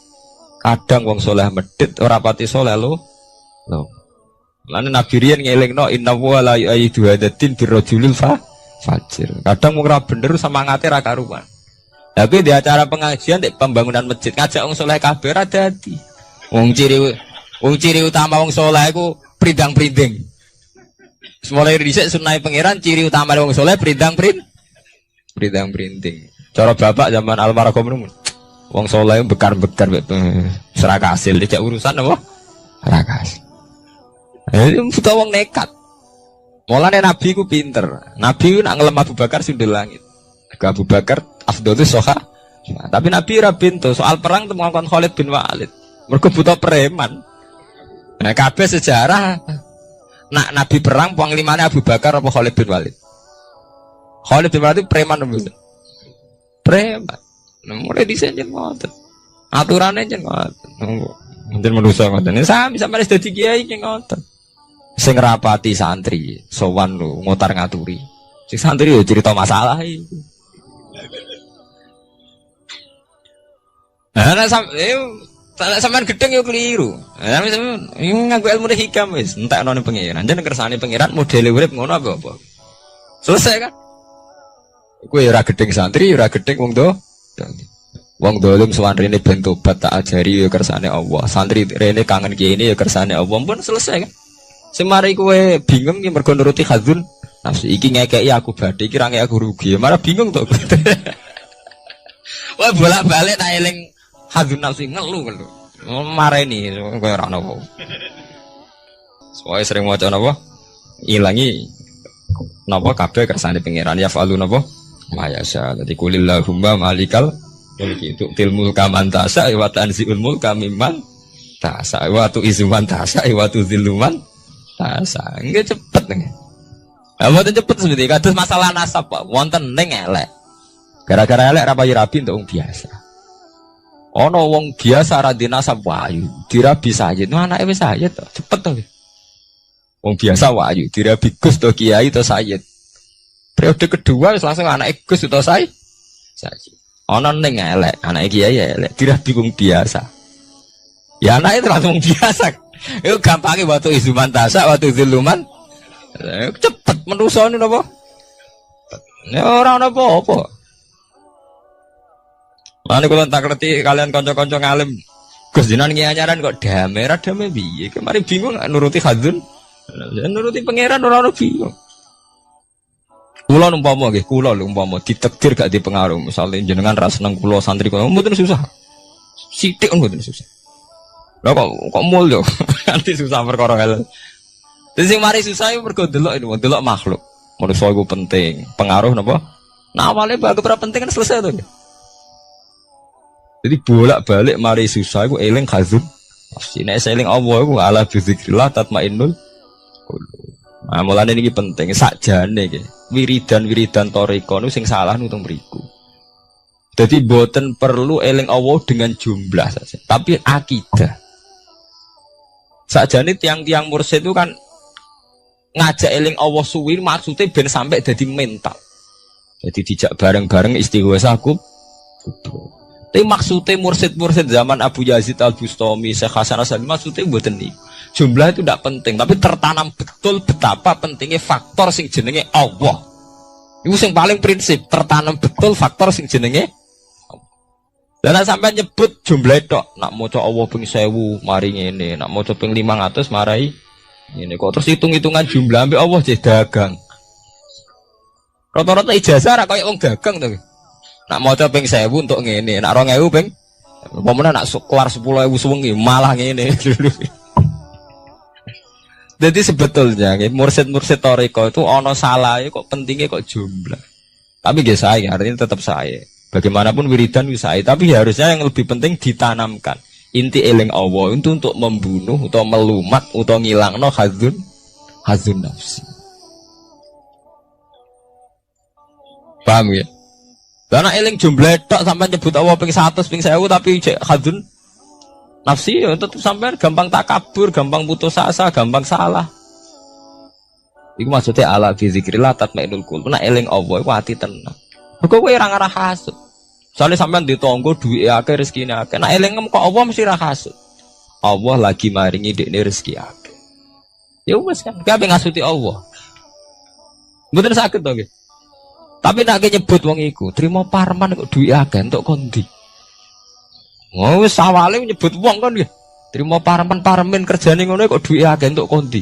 kadang wong saleh medhit ora pati saleh lho. Mulane Nabi riyen ngelingno inna wa la yu'idu hadatin birrajulil fajir. Kadang mung ora bener semangate ra karuan. Tapi di acara pengajian di pembangunan masjid ngajak wong saleh kabeh ra dadi. Wong ciri utama wong saleh iku prindang-prinding. Mulai dhisik sunah pangeran ciri utama wong saleh prindang-prinding. Cara bapak zaman almarhum niku wong saleh bekar-bekar serakasil dijak urusan apa? Serakasil. Buta wong nekat. Mulane Nabi ku pinter. Nabi ku nak ngelem Abu Bakar sundul langit. Abu Bakar afdhalus soha. Tapi Nabi ora pintu soal perang temukan Khalid bin Walid. Mergo buta preman. Nah, kabeh sejarah nak Nabi perang panglimane Abu Bakar apa Khalid bin Walid? Khalid bin Walid preman mboten. Preman. Mulai dhisik njen ngoten. Aturane njen ngoten. Njen manusa ngoten. Sami sampe dadi kiai njen ngoten. Sing rapati santri, sowan lu ngotar ngaturi. Sing santri yo cerita masalah iki. Ana sampean gedeng yo keliru. Ana nganggo ilmu hikam wis, entekno ning pangeran. Jeneng kersane pangeran modele urip ngono apa? Selesai kan? Kowe ora gedeng santri, ora gedeng wong do. Wong dolim sowan rene ben tobat tak ajari yo kersane Allah. Santri rene kangen kene yo kersane Allah. Pun selesai kan? Semari kowe bingung ki mergo nuruti hadzun nafsu iki ngekeki aku badhe iki ra ngekeki aku rugi. Malah bingung to. Wah bolak-balik tak eling hadzun nafsu ngelu. Mareni kowe ora ono. Soale sering maca napa? Ilangi napa kabeh kersane pangeran ya falu napa? Mayasa. Dadi kulillahumma malikal mulki tu'til mulka man tas'a wa tanzi'ul mulka mimman tas'a wa tu'izuman tas'a wa tuzilluman tas'a. Nggih cepet nggih. Lah mboten cepet seperti kados masalah nasab Pak. Wonten ning elek. Gara-gara elek ra payu rabi untuk wong biasa. Ana wong biasa ra di nasab wayu, dirabi Sayyid. Nu anake wis Sayyid to, cepet to. Wong biasa wayu, dirabi Gus to Kiai to Sayyid. Periode kedua wis langsung anake Gus to Sayyid. Ana ning elek, anake Kiai elek, dirabi wong biasa. Ya anake langsung biasa. Itu gampangnya waktu izuman tasak, waktu ziluman cepet menusoni napa? Ya ora apa-apa. Lan kula tak ngerti kalian kanca-kanca ngalim. Gus jenengan nyanyaran kok damai piye? Kemarin bingung nuruti hadzun. Nuruti pangeran ora ono bingung. Kula umpama nggih, kula lho umpama ditakdir gak dipengaruh. Misale jenengan ra seneng kula santri kula mboten susah. Sithik mboten susah. Lah kok mulya. Nanti susah perkara hal. Dadi sing mari susah iku mergo delok makhluk. Manusa iku penting. Pengaruh napa? Nah awale bagus ora penting kan selesai to. Jadi bolak-balik mari susah iku eling khazun. Pasti nek eling Allah iku ala bizikrillah tatmainnul qulub. Nah mulane niki penting sakjane iki. Wiridan toriko niku sing salah nutung mriku. Jadi boten perlu eling Allah dengan jumlah saja, tapi akidah. Sakjane tiang-tiang mursyid itu kan ngajak eling Allah suwi maksudnya ben sampai jadi mental. Jadi dijak bareng-bareng istighosa kubur. Tapi maksudnya mursyid-mursyid zaman Abu Yazid Al-Bustami, Syekh Hasan Asy-Syadzili maksudnya mboten niku. Jumlah itu tidak penting, tapi tertanam betul betapa pentingnya faktor sing jenenge Allah. Itu sing paling prinsip, tertanam betul faktor sing jenenge dan sampai nyebut jumlah tok, nak maca Allah ping 1000 mari ngene, nak maca ping 500 marai ngene kok terus hitung-hitungan jumlah ambek Allah jeh dagang. Rata-rata ijazah ra koyo wong dagang to. Nak maca ping 1000 untuk ngene, nak 2000 ping umpamane nak keluar 10.000 suwengi malah ngene. Jadi sebetulnya mursyid-mursyid toriko itu ono salah kok pentingnya kok jumlah. Tapi nggih saya artinya tetap saya. Bagaimanapun wiridan usai, tapi harusnya yang lebih penting ditanamkan inti eling Allah itu untuk membunuh atau melumat atau ngilangno hadzun nafsi. Paham ya? Karena eling jumlah tok sampai nyebut Allah ping 100 ping 1000 tapi cek hadzun nafsi ya tetap sampai gampang takabur, gampang putus asa, gampang salah. Iku maksudnya ala fi zikrillah tatmainnul qulub. Nek eling Allah iku ati tenang. Kok kowe ora ngarah hasud. Soale sampean ditonggo duwike akeh rezekine akeh. Nek eling kok Allah mesti ra hasud. Allah lagi maringi dekne rezeki akeh. Ya wis kan, kabeh ngasuti Allah. Mboten saged to nggih. Tapi nek nyebut wong iku, trimo parman kok duwike akeh entuk kondi. Oh wis awale nyebut wong kan nggih. Trimo parmen kerjane ngono kok duwike akeh entuk kondi.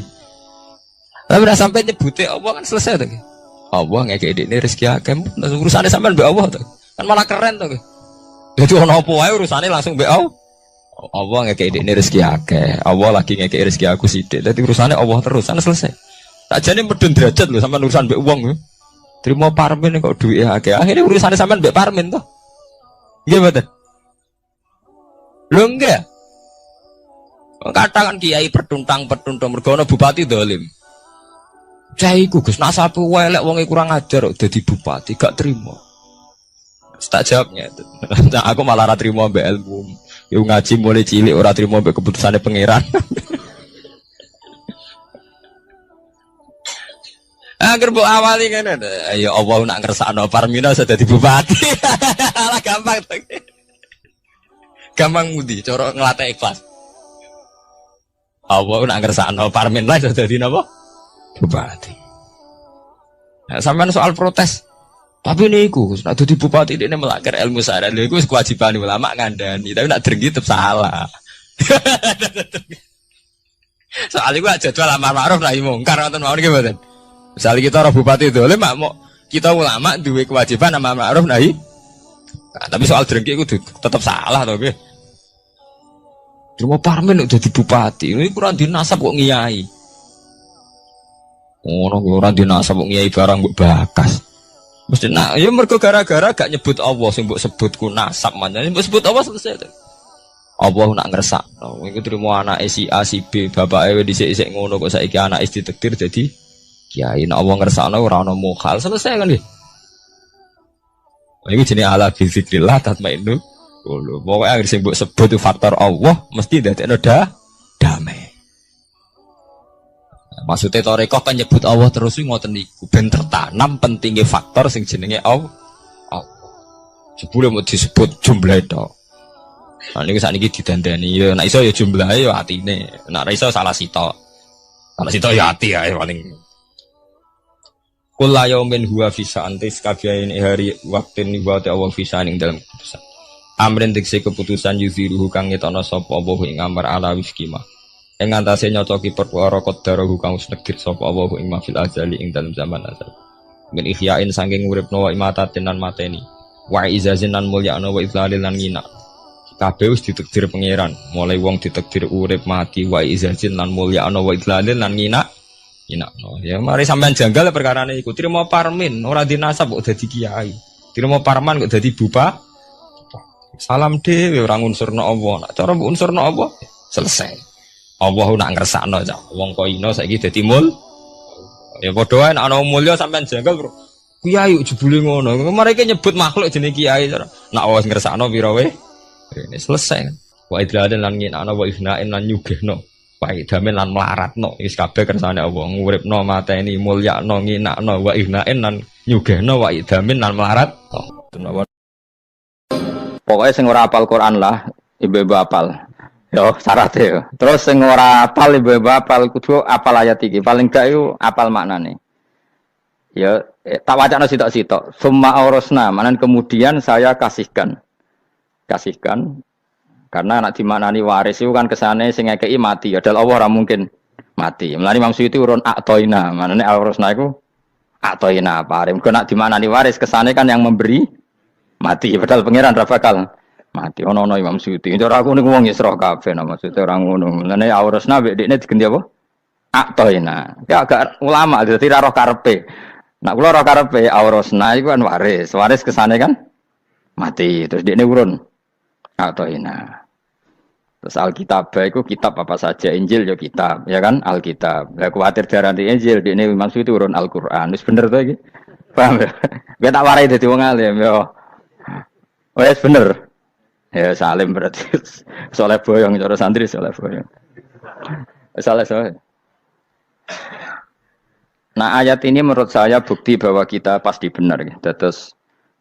Tapi nek sampai nyebute Allah kan selesai to nggih. Allah ngekek dekne rezeki akeh, urusane sampean mbek Allah to. Kan malah keren to. Dadi ono apa wae urusane langsung mbek Allah. Allah ngekek dekne rezeki akeh, Allah lagi ngekek rezeki aku sithik. Dadi urusane Allah terus, kan selesai. Sakjane medun derajat lho sampean urusan mbek wong. Trimo parmen kok duwike akeh. Akhire urusane sampean mbek parmen to. Nggih mboten? Lho enggak. Katakan kiai pertuntang mergo ana bupati dolim. Caiku Gus nasabe elek wong kurang ajar kok dadi bupati gak trimo. Tak jawabnya itu. Nah, aku malah ora trimo mbek ilmu. Yo ngaji mulai cilik ora trimo mbek keputusane pangeran. Angger mbok awali ngene. Ya Allah nak ngersakno Parmina sudah dadi bupati. Alah gampang to. Gampang mudi cara nglatih ikhlas. Allah nak ngersakno Parmina sudah dadi napa? Bupati. Nah, sampean soal protes. Tapi niku nak dadi bupati dene melanggar ilmu syariat. Lha iku kewajiban ulama ngandani, tapi nak drengki tetep salah. Soal iku jadwal amar ma'ruf nahi mungkar ngoten mawon nggih mboten. Misalnya kita orang bupati itu, mau kita ulama duwe kewajiban amar ma'ruf nahi. Nah, tapi soal drengki itu tetap salah toh, nggih. Cuma Parmin udah di bupati, ini kurang dinasab kok ngiyai. Orang dinasab kok ngiyai barang mbok bakas. Mesti nak, ya mergo gara-gara gak nyebut Allah sing mbok sebutku nasab manjane mbok sebut Allah selesai to. Allah nak ngersakno, iku trimo anake si A si B, bapake dhisik-dhisik ngono kok saiki anake ditakdir dadi kiai. Nek Allah ngersakno ora ana mukhal, selesai kan nggih. Iki jenenge ala bi zikrillah tatmainnu qulub. Pokoke anggere sing mbok sebut itu faktor Allah mesti dadekno damai. Maksudnya tarekah kan nyebut Allah terus ngoten niku ben tertanam pentingnya faktor sing jenenge Allah. Jebule mau disebut jumlah tok. Nah niku sakniki didandani ya nek iso ya jumlahe ya atine. Nek ora iso salah sitok. Salah sitok ya ati ae paling. Kula yaumin huwa fi sa'antis kabiyain hari waktin wa Allah fi sa'aning dalam keputusan. Amrin diksi keputusan yuziruhu kang ngetono sapa Allah ing amar ala wifkima. Ing antase nyocoki perkara qadarahu kang wis negir sapa Allah ing mafil azali ing dalam zaman azal. Min ihyain saking uripno wa imatatin lan mateni. Wa izazin lan mulyana wa izlalil lan ngina. Kabeh wis ditakdir pangeran, mulai wong ditakdir urip mati wa izazin lan mulyana wa izlalil lan ngina. No. Ya mari sampean janggal perkarane iku. Trimo Parmin ora dinasab kok dadi kiai. Trimo Parman kok dadi bupati. Salam dhewe ora unsurna Allah. Nek cara mbok unsurna Allah selesai. Allah nak ngersakno cah. Wong kok ino saiki dadi mul. Ya padha wae nek ana mulya sampean janggal, Bro. Kiai jebule ngono. Mari iki nyebut makhluk jenenge kiai. Nek wis ngersakno pira wae. Ini selesai. Wa idladan lan ngina wa ifnain lan nyugihno. Wa idamen lan melaratno. Wis kabeh kersane Allah. Nguripno mateni mulyakno nginakno wa ifnain lan nyugihno wa idamen lan melarat. Pokoknya sing ora hafal Quran lah, ibu-ibu hafal. Yo syaratnya. Terus sing ora hafal ibu-ibu hafal kudu hafal ayat iki. Paling gak yo hafal maknane. Ya tak wacana sitok-sitok. Summa aurasna, manan kemudian saya kasihkan karena anak dimaknani waris itu kan kesane sing ngekeki mati. Adalah Allah ora mungkin mati. Mulane Imam Suyuti urun atoina, manane aurasna iku atoina pare. Mergo nak dimaknani waris kesane kan yang memberi mati, padahal pangeran ra bakal mati. Ono Imam Suyuti. Cara aku niku wong Isra kabeh maksudnya ora ngono. Mulane aurasna mek dekne diganti apa? Atoina. Ya agak ulama dadi ra roh karepe. Nak kula roh karepe aurasna iku kan waris. Waris kesane kan mati. Terus dekne urun atoina. Terus Alkitab itu kitab apa saja, Injil ya kitab, ya kan Alkitab. Lah kuwatir darani Injil dekne Imam Suyuti urun Al-Qur'an. Wis bener to iki? Paham ya? Gue tak warai dadi wong alim ya. Wes bener. Ya salim berarti. Soleh boyong cara santri soleh boyong. Soleh. Nah ayat ini menurut saya bukti bahwa kita pasti benar ya. Terus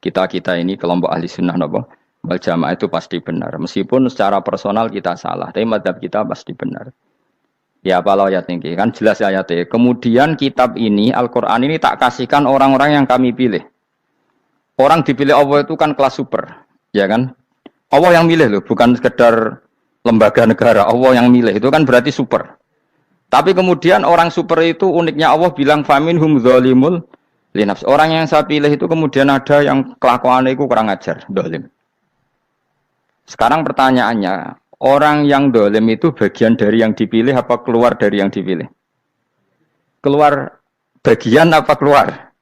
kita ini kelompok ahli sunnah napa wal jamaah itu pasti benar. Meskipun secara personal kita salah, tapi mazhab kita pasti benar. Ya apa ayat ini kan jelas ayatnya. Kemudian kitab ini Al-Qur'an ini tak kasihkan orang-orang yang kami pilih. Orang dipilih Allah itu kan kelas super, ya kan? Allah yang milih loh, bukan sekedar lembaga negara. Allah yang milih itu kan berarti super. Tapi kemudian orang super itu uniknya Allah bilang faminhum dzalimul linafs. Orang yang saya pilih itu kemudian ada yang kelakuannya itu kurang ajar, zalim. Sekarang pertanyaannya, orang yang zalim itu bagian dari yang dipilih apa keluar dari yang dipilih? Keluar bagian apa keluar?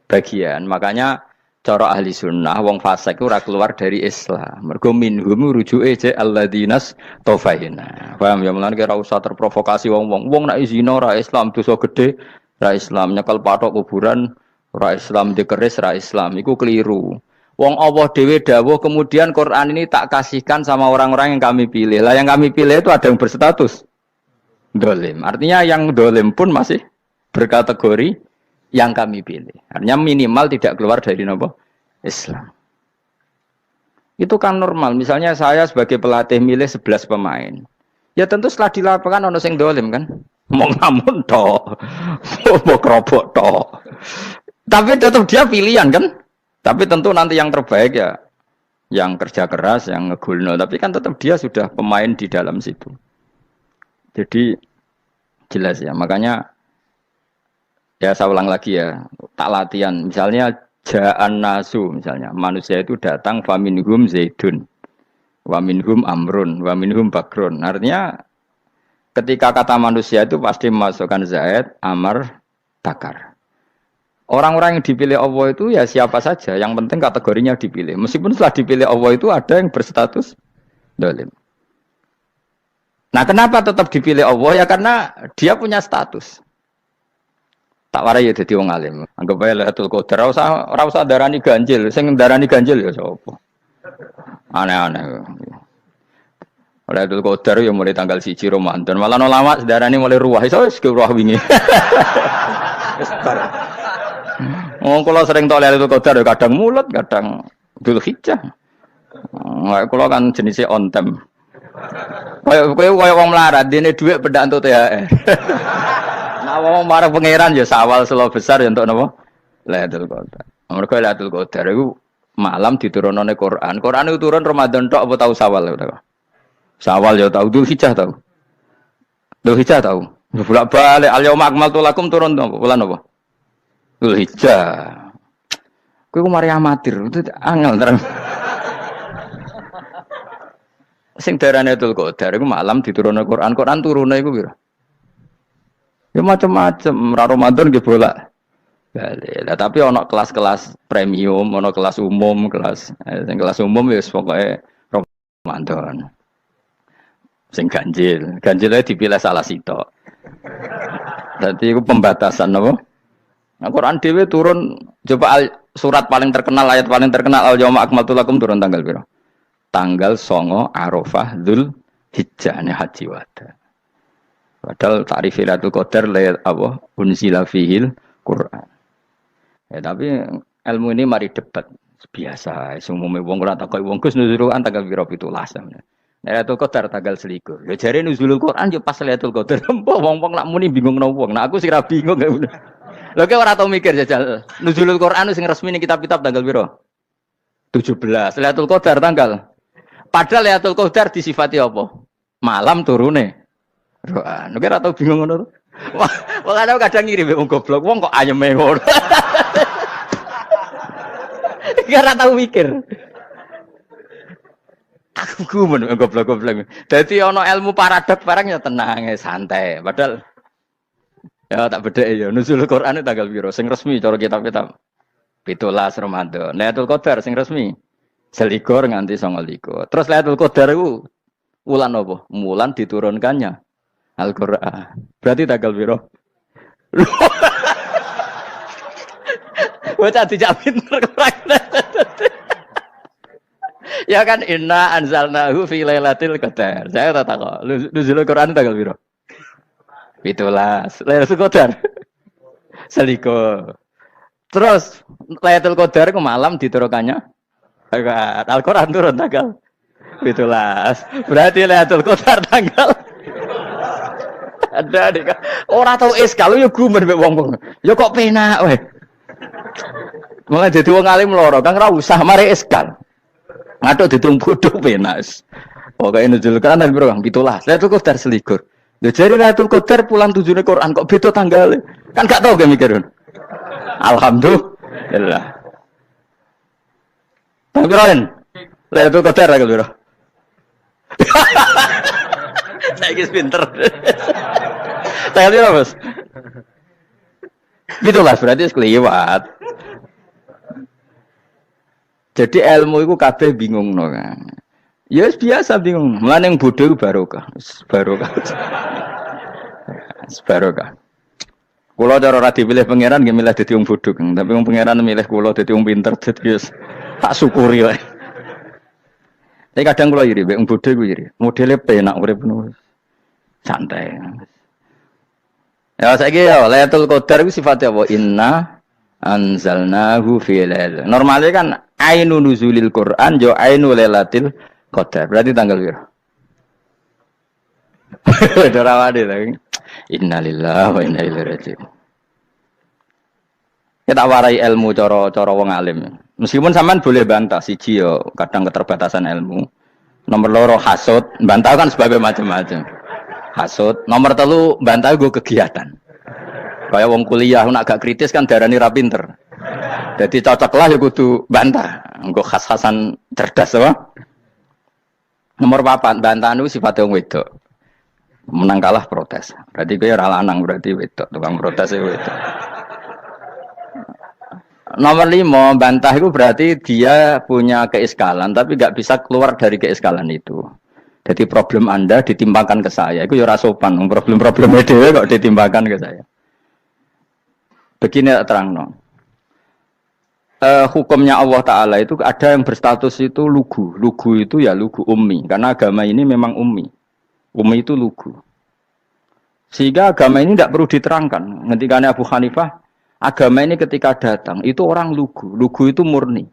Bagian. Makanya cara ahli sunnah wong fasik ora keluar dari Islam. Mergo minhum rujuke je alladinas tofaina. Paham ya mulane ora usah terprovokasi wong-wong. Wong nek zina ora Islam dosa gede, ora Islam nyekel patok kuburan, ora Islam dikeris, ora Islam. Iku keliru. Wong Allah dhewe dawuh kemudian Quran ini tak kasihkan sama orang-orang yang kami pilih. Lah yang kami pilih itu ada yang berstatus dolim. Artinya yang dolim pun masih berkategori yang kami pilih. Artinya minimal tidak keluar dari nopo Islam. Itu kan normal. Misalnya saya sebagai pelatih milih 11 pemain. Ya tentu setelah di lapangan ono sing dolim kan. Mau ngamun toh. Mau kerobok toh. Tapi tetap dia pilihan kan. Tapi tentu nanti yang terbaik ya yang kerja keras, yang ngegulno. Tapi kan tetap dia sudah pemain di dalam situ. Jadi jelas ya. Makanya ya saya ulang lagi ya. Tak latihan. Misalnya ja'an nasu misalnya. Manusia itu datang faminhum zaidun. Waminhum amrun. Waminhum bakrun. Artinya ketika kata manusia itu pasti memasukkan Zaid, Amr, Bakar. Orang-orang yang dipilih Allah itu ya siapa saja. Yang penting kategorinya dipilih. Meskipun setelah dipilih Allah itu ada yang berstatus dolim. Nah kenapa tetap dipilih Allah? Ya karena dia punya status. Tak warai ya jadi wong alim. Anggap aja Lailatul Qadar. Ora usah darani ganjil. Sing darani ganjil ya sapa? Aneh-aneh. Lailatul Qadar ya mulai tanggal 1 Ramadan. Malah ulama sedarani mulai ruwah. Iso wis ke ruwah wingi. Oh, kalau sering tok Lailatul Qadar ya kadang mulut, kadang Dzulhijjah. Kalau kan jenisnya on time. Kayak wong melarat, dene dhuwit pendak entuk THR. Nah, wong marang pangeran ya sawal selo besar ya entuk napa? Lailatul Qadar. Mergo Lailatul Qadar iku malam diturunane Quran. Quran itu turun Ramadan tok apa tau Sawal ya? Sawal ya tau, Dzulhijjah tau. Dzulhijjah tau. Bolak-balik al-yauma akmaltu lakum turun apa? Bulan apa? Dzulhijjah. Kowe ku mari amatir, itu angel terang. Sing darane Lailatul Qadar iku malam diturunne Quran. Quran turune iku piro? Ya macam-macam, Ramadan nggih bolak. Lah tapi ana kelas-kelas premium, ana kelas umum, sing kelas umum ya pokoke Ramadan. Sing ganjil dipilih salah sitok. Dadi iku pembatasan apa? Nah, Quran dhewe turun coba surat paling terkenal, ayat paling terkenal al-yauma akmaltu lakum turun tanggal piro? Tanggal 9 Arafah Dzulhijjah haji wada. Padahal ta'rif Lailatul Qadar apa unzila fihil Quran. Ya tapi ilmu ini mari debat biasa. Umumnya wong ora takoki wong Gus nuzul Quran tanggal piro 17. Lailatul Qadar tanggal 21. Ya jare nuzulul Quran yo pas Lailatul Qadar. Wong-wong nak muni bingung nang wong. Nah aku sih ra bingung. Lha kok ora tau mikir jajal. Nuzulul Quran sing resmi ning kitab-kitab tanggal piro? 17. Lailatul Qadar tanggal. Padahal Lailatul Qadar disifati apa? Malam turune. Quran. Nek ora tau bingung ngono. Wong kadang ngiri wong goblok. Wong kok ayeme ngono. Ora tau mikir. Aku gumun goblok-goblok. Dadi ana ilmu paradok barang ya tenang, santai. Padahal ya tak bedhek ya nuzul Quran tanggal piro sing resmi cara kitab-kitab 17 Ramadan. Lailatul Qadar sing resmi 21 nganti 29. Terus Lailatul Qadar iku wulan apa? Wulan diturunkannya Al-Qur'an. Berarti tanggal piro? Bocah dijak pinter ya kan inna anzalnahu fi lailatul qadar. Saya tak tahu. Nuzul Quran tanggal piro? 17. Lailatul Qadar. Seliko. Terus Lailatul Qadar ke malam diturunkannya Al-Qur'an turun tanggal 17. Berarti Lailatul Qadar tanggal ada dik. Ora tau eskal yo gumen mek wong-wong. Ya kok penak weh. Mulai dadi wong alim loro, Kang ora usah mari eskal. Ngatuk ditung bodho penak. Pokoke nuzul Quran piro Kang 17. Lailatul Qadar selikur. Lha jare Lailatul Qadar pulang tujune Quran kok beda tanggale. Kan gak tau ge mikir. Alhamdulillah. Tapi Ron, Lailatul Qadar tanggal piro? Saiki pinter. Tanggal piro, Bos? 17 berarti kelewat. Jadi ilmu itu kabeh bingung no kan. Ya biasa bingung. Mulane yang bodoh barokah. Barokah. Barokah. Kula cara ora dipilih pangeran nggih milih dadi wong bodoh, tapi wong pangeran milih kula dadi wong pinter dadi wis tak syukuri wae. Tapi kadang kula iri wong bodoh ku iri. Modele penak urip ngono. Santai. Ya saiki ya Lailatul Qadar iku sifatnya apa? Inna anzalnahu fi lailatul. Normalnya kan ainu nuzulil Quran yo ainu lailatul qadar. Berarti tanggal piro? Itu rawade lagi. Innalillahi wa inna ilaihi raji'un. Kita warai ilmu cara wong alim. Meskipun sampean boleh bantah siji yo kadang keterbatasan ilmu. Nomor loro hasud, bantah kan sebagai macam-macam. Hasud, nomor telu bantah gue kegiatan. Kayak wong kuliah nak agak kritis kan darani ra pinter. Jadi cocoklah ya kudu bantah. Engko khas-khasan cerdas apa? Nomor 4, bantahan itu sifatnya wong wedok. Menang kalah protes. Berarti kowe ora lanang berarti wedok, tukang protes wedok. Nomor 5, bantah itu berarti dia punya keiskalan tapi nggak bisa keluar dari keiskalan itu. Jadi problem Anda ditimbangkan ke saya, itu ya ora sopan. Problem-problem dhewe kok ditimbangkan ke saya. Begini terang no. Hukumnya Allah Ta'ala itu ada yang berstatus itu lugu. Lugu itu ya lugu ummi. Karena agama ini memang ummi. Ummi itu lugu. Sehingga agama ini tidak perlu diterangkan. Ketika Abu Hanifah, agama ini ketika datang, itu orang lugu. Lugu itu murni.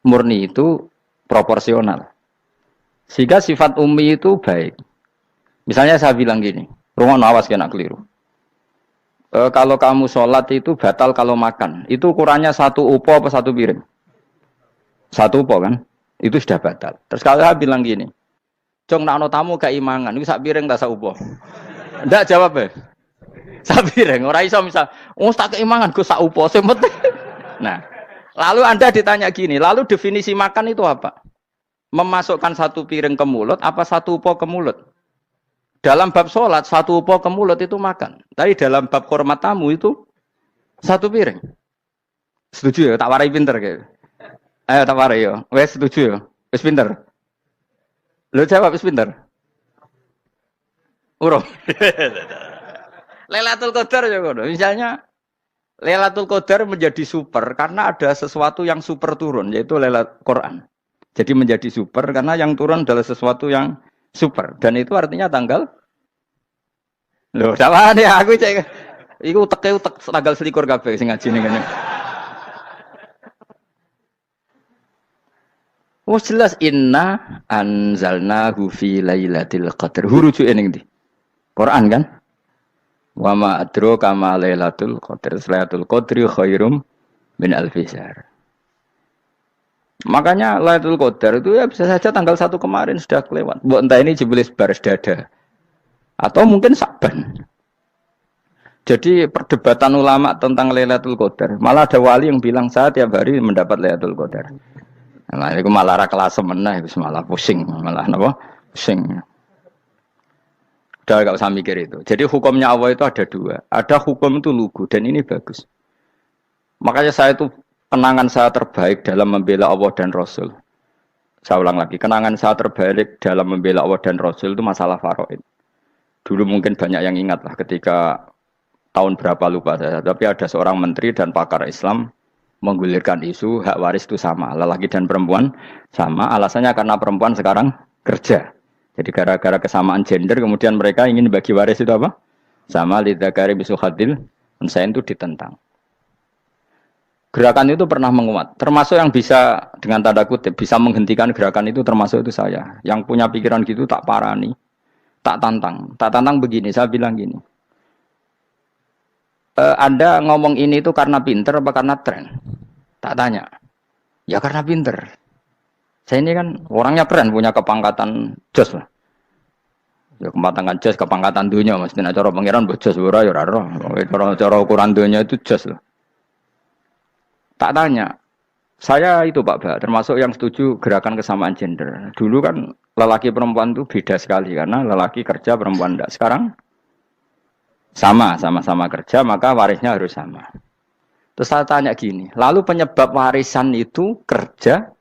Murni itu proporsional. Sehingga sifat ummi itu baik. Misalnya saya bilang gini, rumah awas kena keliru. Kalau kamu sholat itu batal kalau makan. Itu ukurannya 1 upo apa 1 piring? 1 upo kan? Itu sudah batal. Terus kalau saya bilang gini, Cong nak tamu keimangan, itu 1 piring tak 1 upo. Ndak jawab ya? 1 piring. Orang iso misal, tak keimangan, gue 1 upo. Nah, lalu Anda ditanya gini, lalu definisi makan itu apa? Memasukkan 1 piring ke mulut, apa 1 upo ke mulut? Dalam bab sholat, 1 upo ke mulut itu makan. Tapi dalam bab hormat tamu itu 1 piring. Setuju ya? Tak warai pinter kayak. Ayo tak warai ya. Wes setuju ya? Wes pinter. Lo jawab wes pinter. Urung. Lailatul Qadar ya kono. Misalnya Lailatul Qadar menjadi super karena ada sesuatu yang super turun, yaitu Lailatul Quran. Jadi menjadi super karena yang turun adalah sesuatu yang super. Dan itu artinya tanggal. Loh, sama nih aku cek. Iku utek tanggal 21 kabeh sing ngaji ning ngene. Oh jelas inna anzalnahu fi lailatul qadar. Hurujuke ning ndi? Quran kan? Wa ma adraka ma lailatul qadar. Lailatul qadri khairum min alfi syahr. Makanya Lailatul Qadar itu ya bisa saja tanggal 1 kemarin sudah kelewat. Mbok entah ini jebelis baris dada. Atau mungkin Sa'ban. Jadi perdebatan ulama tentang Lailatul Qadar. Malah ada wali yang bilang saya tiap hari mendapat Lailatul Qadar. Nah, itu malah ra kelas meneh, itu malah pusing, malah napa? Pusing. Udah enggak usah mikir itu. Jadi hukumnya Allah itu ada 2. Ada hukum itu lugu dan ini bagus. Makanya saya itu kenangan saya terbaik dalam membela Allah dan Rasul. Saya ulang lagi, kenangan saya terbaik dalam membela Allah dan Rasul itu masalah faraid. Dulu mungkin banyak yang ingat lah ketika tahun berapa lupa saya. Tapi ada seorang menteri dan pakar Islam menggulirkan isu hak waris itu sama. Lelaki dan perempuan sama. Alasannya karena perempuan sekarang kerja. Jadi gara-gara kesamaan gender kemudian mereka ingin bagi waris itu apa? Sama lidzakari bisuhadil. Saya itu ditentang. Gerakan itu pernah menguat, termasuk yang bisa dengan tanda kutip bisa menghentikan gerakan itu termasuk itu saya. Yang punya pikiran gitu tak parani, tak tantang begini. Saya bilang gini, Anda ngomong ini itu karena pinter apa karena tren? Tak tanya, ya karena pinter. Saya ini kan orangnya keren, punya kepangkatan jos lah. Ya kepangkatan jos, kepangkatan dunia, mestinya cara pangeran bojos ora ya ora. Cara ukuran dunia itu jos lah. Tak tanya, saya itu Pak Ba, termasuk yang setuju gerakan kesamaan gender. Dulu kan lelaki perempuan itu beda sekali karena lelaki kerja perempuan tidak. Sekarang sama-sama kerja maka warisnya harus sama. Terus saya tanya gini, lalu penyebab warisan itu kerja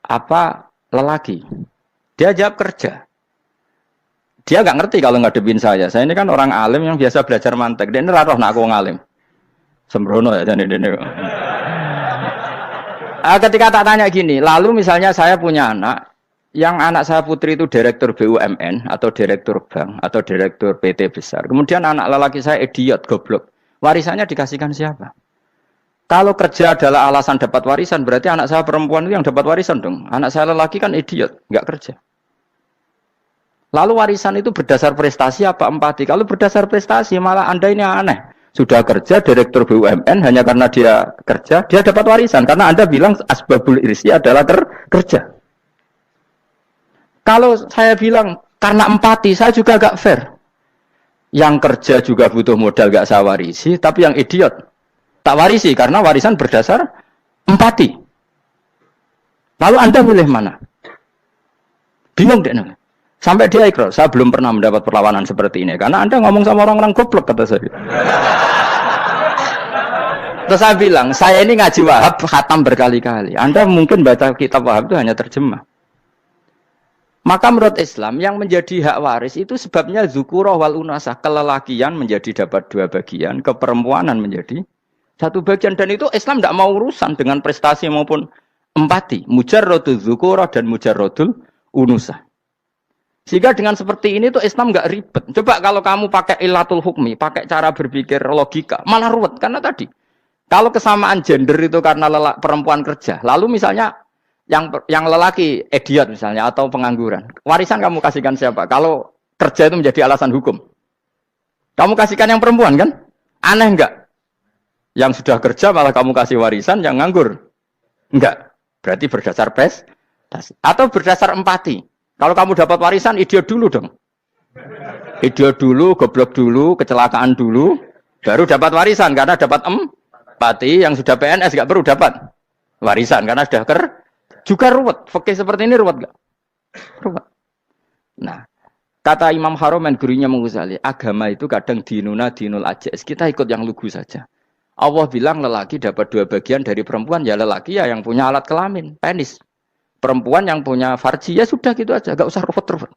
apa lelaki? Dia jawab kerja. Dia nggak ngerti kalau ngadepin saya. Saya ini kan orang alim yang biasa belajar mantek. Dia ini roh nak aku ngalim. Sembrono ya jadi ini. Ketika tak tanya gini, lalu misalnya saya punya anak, yang anak saya putri itu direktur BUMN atau direktur bank atau direktur PT besar. Kemudian anak lelaki saya idiot, goblok. Warisannya dikasihkan siapa? Kalau kerja adalah alasan dapat warisan, berarti anak saya perempuan itu yang dapat warisan dong. Anak saya lelaki kan idiot, nggak kerja. Lalu warisan itu berdasar prestasi apa empati? Kalau berdasar prestasi malah Anda ini aneh. Sudah kerja direktur BUMN hanya karena dia kerja, dia dapat warisan. Karena Anda bilang asbabul irsi adalah kerja. Kalau saya bilang karena empati, saya juga agak fair. Yang kerja juga butuh modal gak saya warisi, tapi yang idiot tak warisi karena warisan berdasar empati. Lalu Anda pilih mana? Bingung deh. Sampai dia ikrar, saya belum pernah mendapat perlawanan seperti ini. Karena Anda ngomong sama orang-orang goblok, kata saya. Terus saya bilang, saya ini ngaji Wahab, khatam berkali-kali. Anda mungkin baca kitab Wahab itu hanya terjemah. Maka menurut Islam yang menjadi hak waris itu sebabnya zukurah wal unasah, kelelakian menjadi dapat 2 bagian, keperempuanan menjadi 1 bagian, dan itu Islam tidak mau urusan dengan prestasi maupun empati, mujarrodul zukurah dan mujarrodul unusah. Sehingga dengan seperti ini tuh Islam nggak ribet. Coba kalau kamu pakai ilatul hukmi, pakai cara berpikir logika, malah ruwet karena tadi kalau kesamaan gender itu karena perempuan kerja, lalu misalnya yang lelaki idiot misalnya atau pengangguran, warisan kamu kasihkan siapa? Kalau kerja itu menjadi alasan hukum, kamu kasihkan yang perempuan kan? Aneh enggak? Yang sudah kerja malah kamu kasih warisan yang nganggur? Enggak. Berarti berdasar prestasi atau berdasar empati. Kalau kamu dapat warisan idiot dulu dong. Idiot dulu, goblok dulu, kecelakaan dulu, baru dapat warisan karena dapat empati. Yang sudah PNS enggak perlu dapat warisan karena sudah juga ruwet. Fikih seperti ini ruwet enggak? Ruwet. Nah, kata Imam Haromen gurunya Ghazali, agama itu kadang dinuna dinul ajais. Kita ikut yang lugu saja. Allah bilang lelaki dapat 2 bagian dari perempuan, ya lelaki ya yang punya alat kelamin, penis. Perempuan yang punya farji, ya sudah gitu aja, gak usah ruwet-ruwet.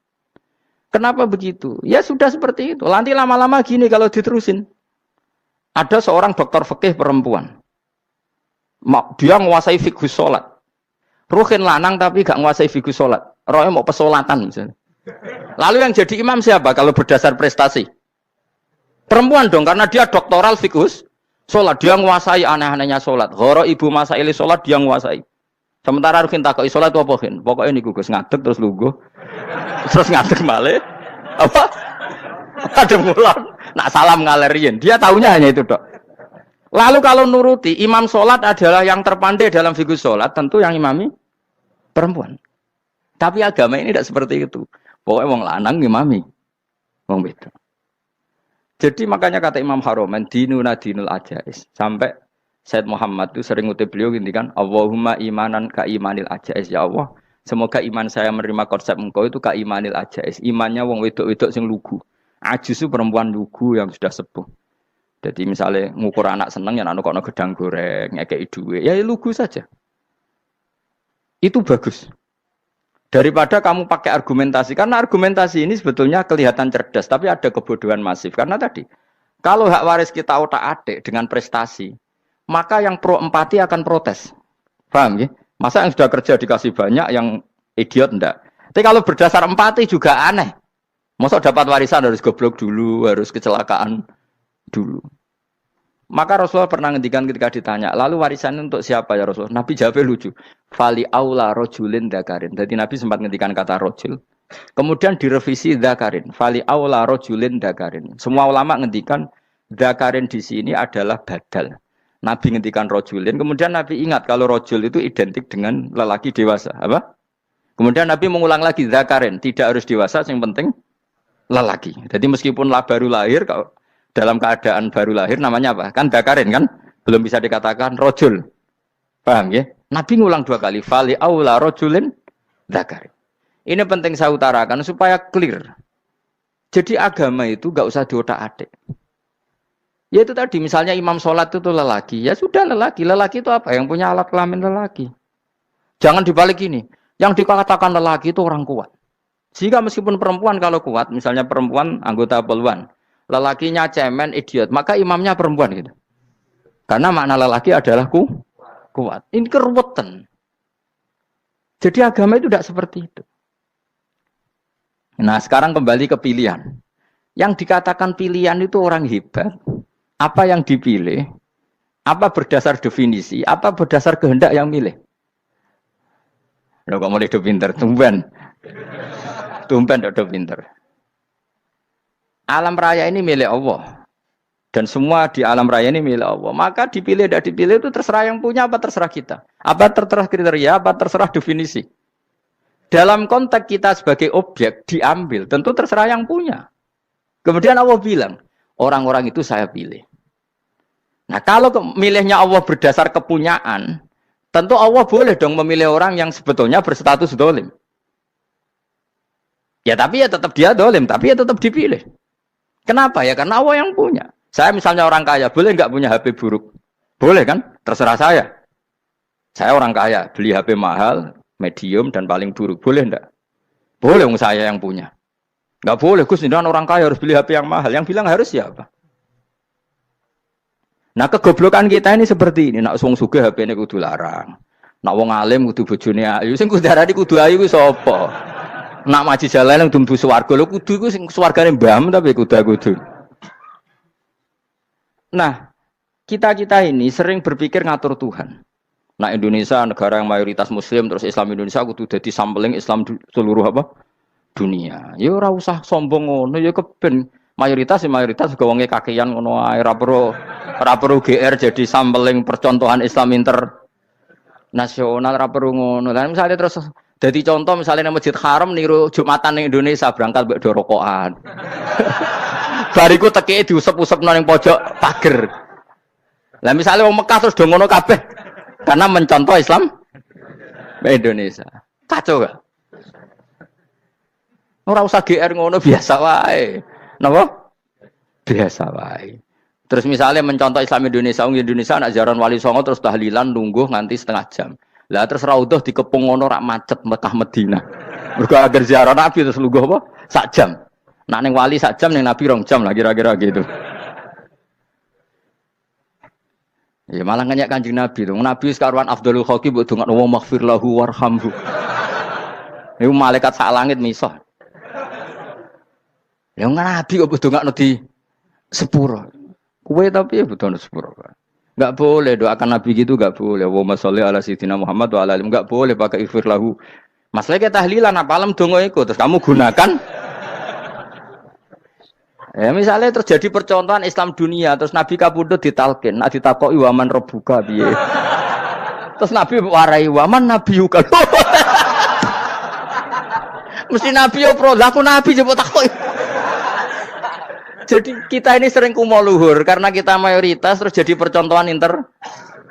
Kenapa begitu? Ya sudah seperti itu. Nanti lama-lama gini kalau diterusin. Ada seorang dokter fikih perempuan. Dia menguasai fikih sholat. Ruhin lanang tapi gak menguasai fikih sholat. Rohnya mau pesolatan misalnya. Lalu yang jadi imam siapa kalau berdasar prestasi? Perempuan dong, karena dia doktoral fikih sholat. Dia menguasai aneh-anehnya sholat. Ghoro ibu masaili sholat dia menguasai. Sementara Ruhin takoi sholat itu apa Ruhin? Pokoknya ini gugus ngadeg terus lugu. Terus ngadeg balik. Apa? Ada mulan. Nak salam ngalerin. Dia tahunya hanya itu dok. Lalu kalau nuruti imam sholat adalah yang terpandai dalam fikih sholat, tentu yang imami perempuan. Tapi agama ini tidak seperti itu. Pokoknya wong lanang imami. Wong beda. Jadi makanya kata Imam Haromen dinuna dinul ajais. Sampai Said Muhammad itu sering ngutip beliau ngintikan Allahumma imanan ka imanil ajais, ya Allah. Semoga iman saya menerima konsep engkau itu ka imanil ajais. Imannya wong wedok-wedok sing lugu. Ajis itu perempuan lugu yang sudah sepuh. Jadi misalnya ngukur anak seneng ya anak kono gedang goreng, ngekei duwe, ya lugu saja. Itu bagus. Daripada kamu pakai argumentasi, karena argumentasi ini sebetulnya kelihatan cerdas, tapi ada kebodohan masif. Karena tadi, kalau hak waris kita otak-atik dengan prestasi, maka yang pro empati akan protes. Paham ya? Masa yang sudah kerja dikasih banyak, yang idiot enggak. Tapi kalau berdasar empati juga aneh. Masa dapat warisan harus goblok dulu, harus kecelakaan dulu. Maka Rasulullah pernah ngendikan ketika ditanya, lalu warisan untuk siapa ya Rasulullah? Nabi jawabnya lucu. Fali aula rojulin dzakarin. Jadi Nabi sempat ngendikan kata rojul. Kemudian direvisi dzakarin. Fali aula rojulin dzakarin. Semua ulama ngendikan dzakarin di sini adalah badal. Nabi ngendikan rojulin. Kemudian Nabi ingat kalau rojul itu identik dengan lelaki dewasa. Apa? Kemudian Nabi mengulang lagi dzakarin. Tidak harus dewasa, yang penting lelaki. Jadi meskipun baru lahir, kalau dalam keadaan baru lahir namanya apa? Kan dzakarin kan? Belum bisa dikatakan rojul. Paham ya? Nabi ngulang 2 kali. Fali aula rojulin dzakarin. Ini penting saya utarakan supaya clear. Jadi agama itu gak usah diotak-atik. Ya itu tadi, misalnya imam sholat itu lelaki. Ya sudah lelaki. Lelaki itu apa? Yang punya alat kelamin lelaki. Jangan dibalik ini. Yang dikatakan lelaki itu orang kuat. Sehingga meskipun perempuan kalau kuat, misalnya perempuan anggota poluan, lelakinya cemen, idiot, maka imamnya perempuan gitu. Karena makna lelaki adalah kuat. Ini keruwetan. Jadi agama itu tidak seperti itu. Nah, sekarang kembali ke pilihan. Yang dikatakan pilihan itu orang hebat. Apa yang dipilih? Apa berdasar definisi? Apa berdasar kehendak yang milih? Lo kok mulai do pinter, tumben. Tumben do pinter. Alam raya ini milik Allah. Dan semua di alam raya ini milik Allah. Maka dipilih tidak dipilih itu terserah yang punya apa terserah kita. Apa terserah kriteria, apa terserah definisi. Dalam konteks kita sebagai objek diambil, tentu terserah yang punya. Kemudian Allah bilang, orang-orang itu saya pilih. Nah kalau milihnya Allah berdasar kepunyaan, tentu Allah boleh dong memilih orang yang sebetulnya berstatus dolim. Ya tapi ya tetap dia dolim, tapi ya tetap dipilih. Kenapa ya? Karena Allah yang punya. Saya misalnya orang kaya, boleh nggak punya HP buruk? Boleh kan? Terserah saya. Saya orang kaya, beli HP mahal, medium dan paling buruk. Boleh enggak? Boleh saya yang punya. Enggak boleh, Gus, ini orang kaya harus beli HP yang mahal. Yang bilang harus siapa? Nah, kegoblokan kita ini seperti ini. Nak wong sugih HP-ne kudu larang. Nak wong alim kudu bojone ayu. Sing kudu darani kudu ayu ku sapa? Nak maji jalan kudu mlebu swarga. Lho kudu iku sing swargane mbahmu tapi kudu. Nah, kita ini sering berpikir ngatur Tuhan. Nah, Indonesia negara yang mayoritas muslim terus Islam Indonesia kudu dadi sampling Islam seluruh apa? Dunia. Ya ora usah sombong ngono ya keben mayoritas juga wonge kakean ngono ae ora perlu GR jadi sampling percontohan Islam internasional ora perlu ngono. Lah misalnya terus dadi contoh misalnya nang Masjid Haram niru Jumatan ning Indonesia berangkat mbek do rokokan. Bariku tekike diusep-usepno ning pojok pager. Lah misalnya wong Mekah terus do ngono kabeh karena mencontoh Islam Indonesia. Kacau gak? Ora usah GR ngono biasa wae. Napa? Biasa wae. Terus misalnya mencontoh Islam Indonesia, Indonesia nak ziarah Wali Songo terus tahlilan nunggu nganti setengah jam. Lah terus raudhah dikepung ngono rak macet Mekah Madinah. Mergo agar ziarah Nabi terus lungguh apa? Sak jam. Nak ning wali sak jam ning Nabi 2 jam lah kira-kira gitu. Ya malah ngenyak Kanjeng Nabi tuh. Nabi sekaruan afdhalul khalqi mbok dongakno wa maghfir lahu warhamhu. Niku malaikat sak langit misah. Ya Nabi kok dongakno di sepuro. Kowe tapi ya butuh sepuro. Enggak boleh doakan Nabi gitu enggak boleh. Wa sholli ala sayyidina Muhammad wa ala alihi enggak boleh pakai ighfir lahu. Masalahnya tahlilan apa alam donga iku terus kamu gunakan. Ya misalnya terjadi percontohan Islam dunia terus Nabi kapundhut ditalkin, nak ditakoki waman rabbuka piye. Terus Nabi warai waman nabiyuka. Mesti Nabi yo pro, lah aku Nabi jebuk takoki. Jadi kita ini sering kumo luhur karena kita mayoritas terus jadi percontohan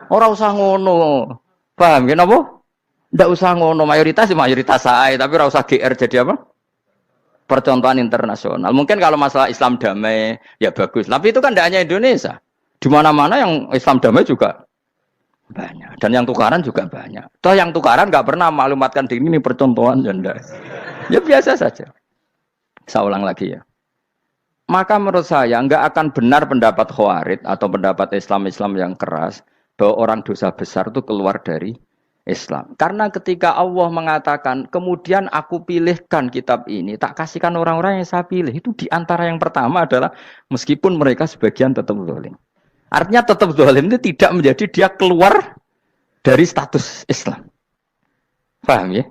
Ora usah ngono. Paham ya napa? Ndak usah ngono, mayoritas sae, tapi ora usah GR jadi apa? Percontohan internasional. Mungkin kalau masalah Islam damai ya bagus. Tapi itu kan tidak hanya Indonesia. Di mana-mana yang Islam damai juga banyak. Dan yang tukaran juga banyak. Toh yang tukaran nggak pernah maklumatkan diri ini percontohan janda. Ya biasa saja. Saya ulang lagi ya. Maka menurut saya nggak akan benar pendapat Khawarij atau pendapat Islam yang keras bahwa orang dosa besar itu keluar dari Islam. Karena ketika Allah mengatakan, kemudian aku pilihkan kitab ini, tak kasihkan orang-orang yang saya pilih. Itu diantara yang pertama adalah, meskipun mereka sebagian tetap zalim. Artinya tetap zalim itu tidak menjadi dia keluar dari status Islam. Paham ya?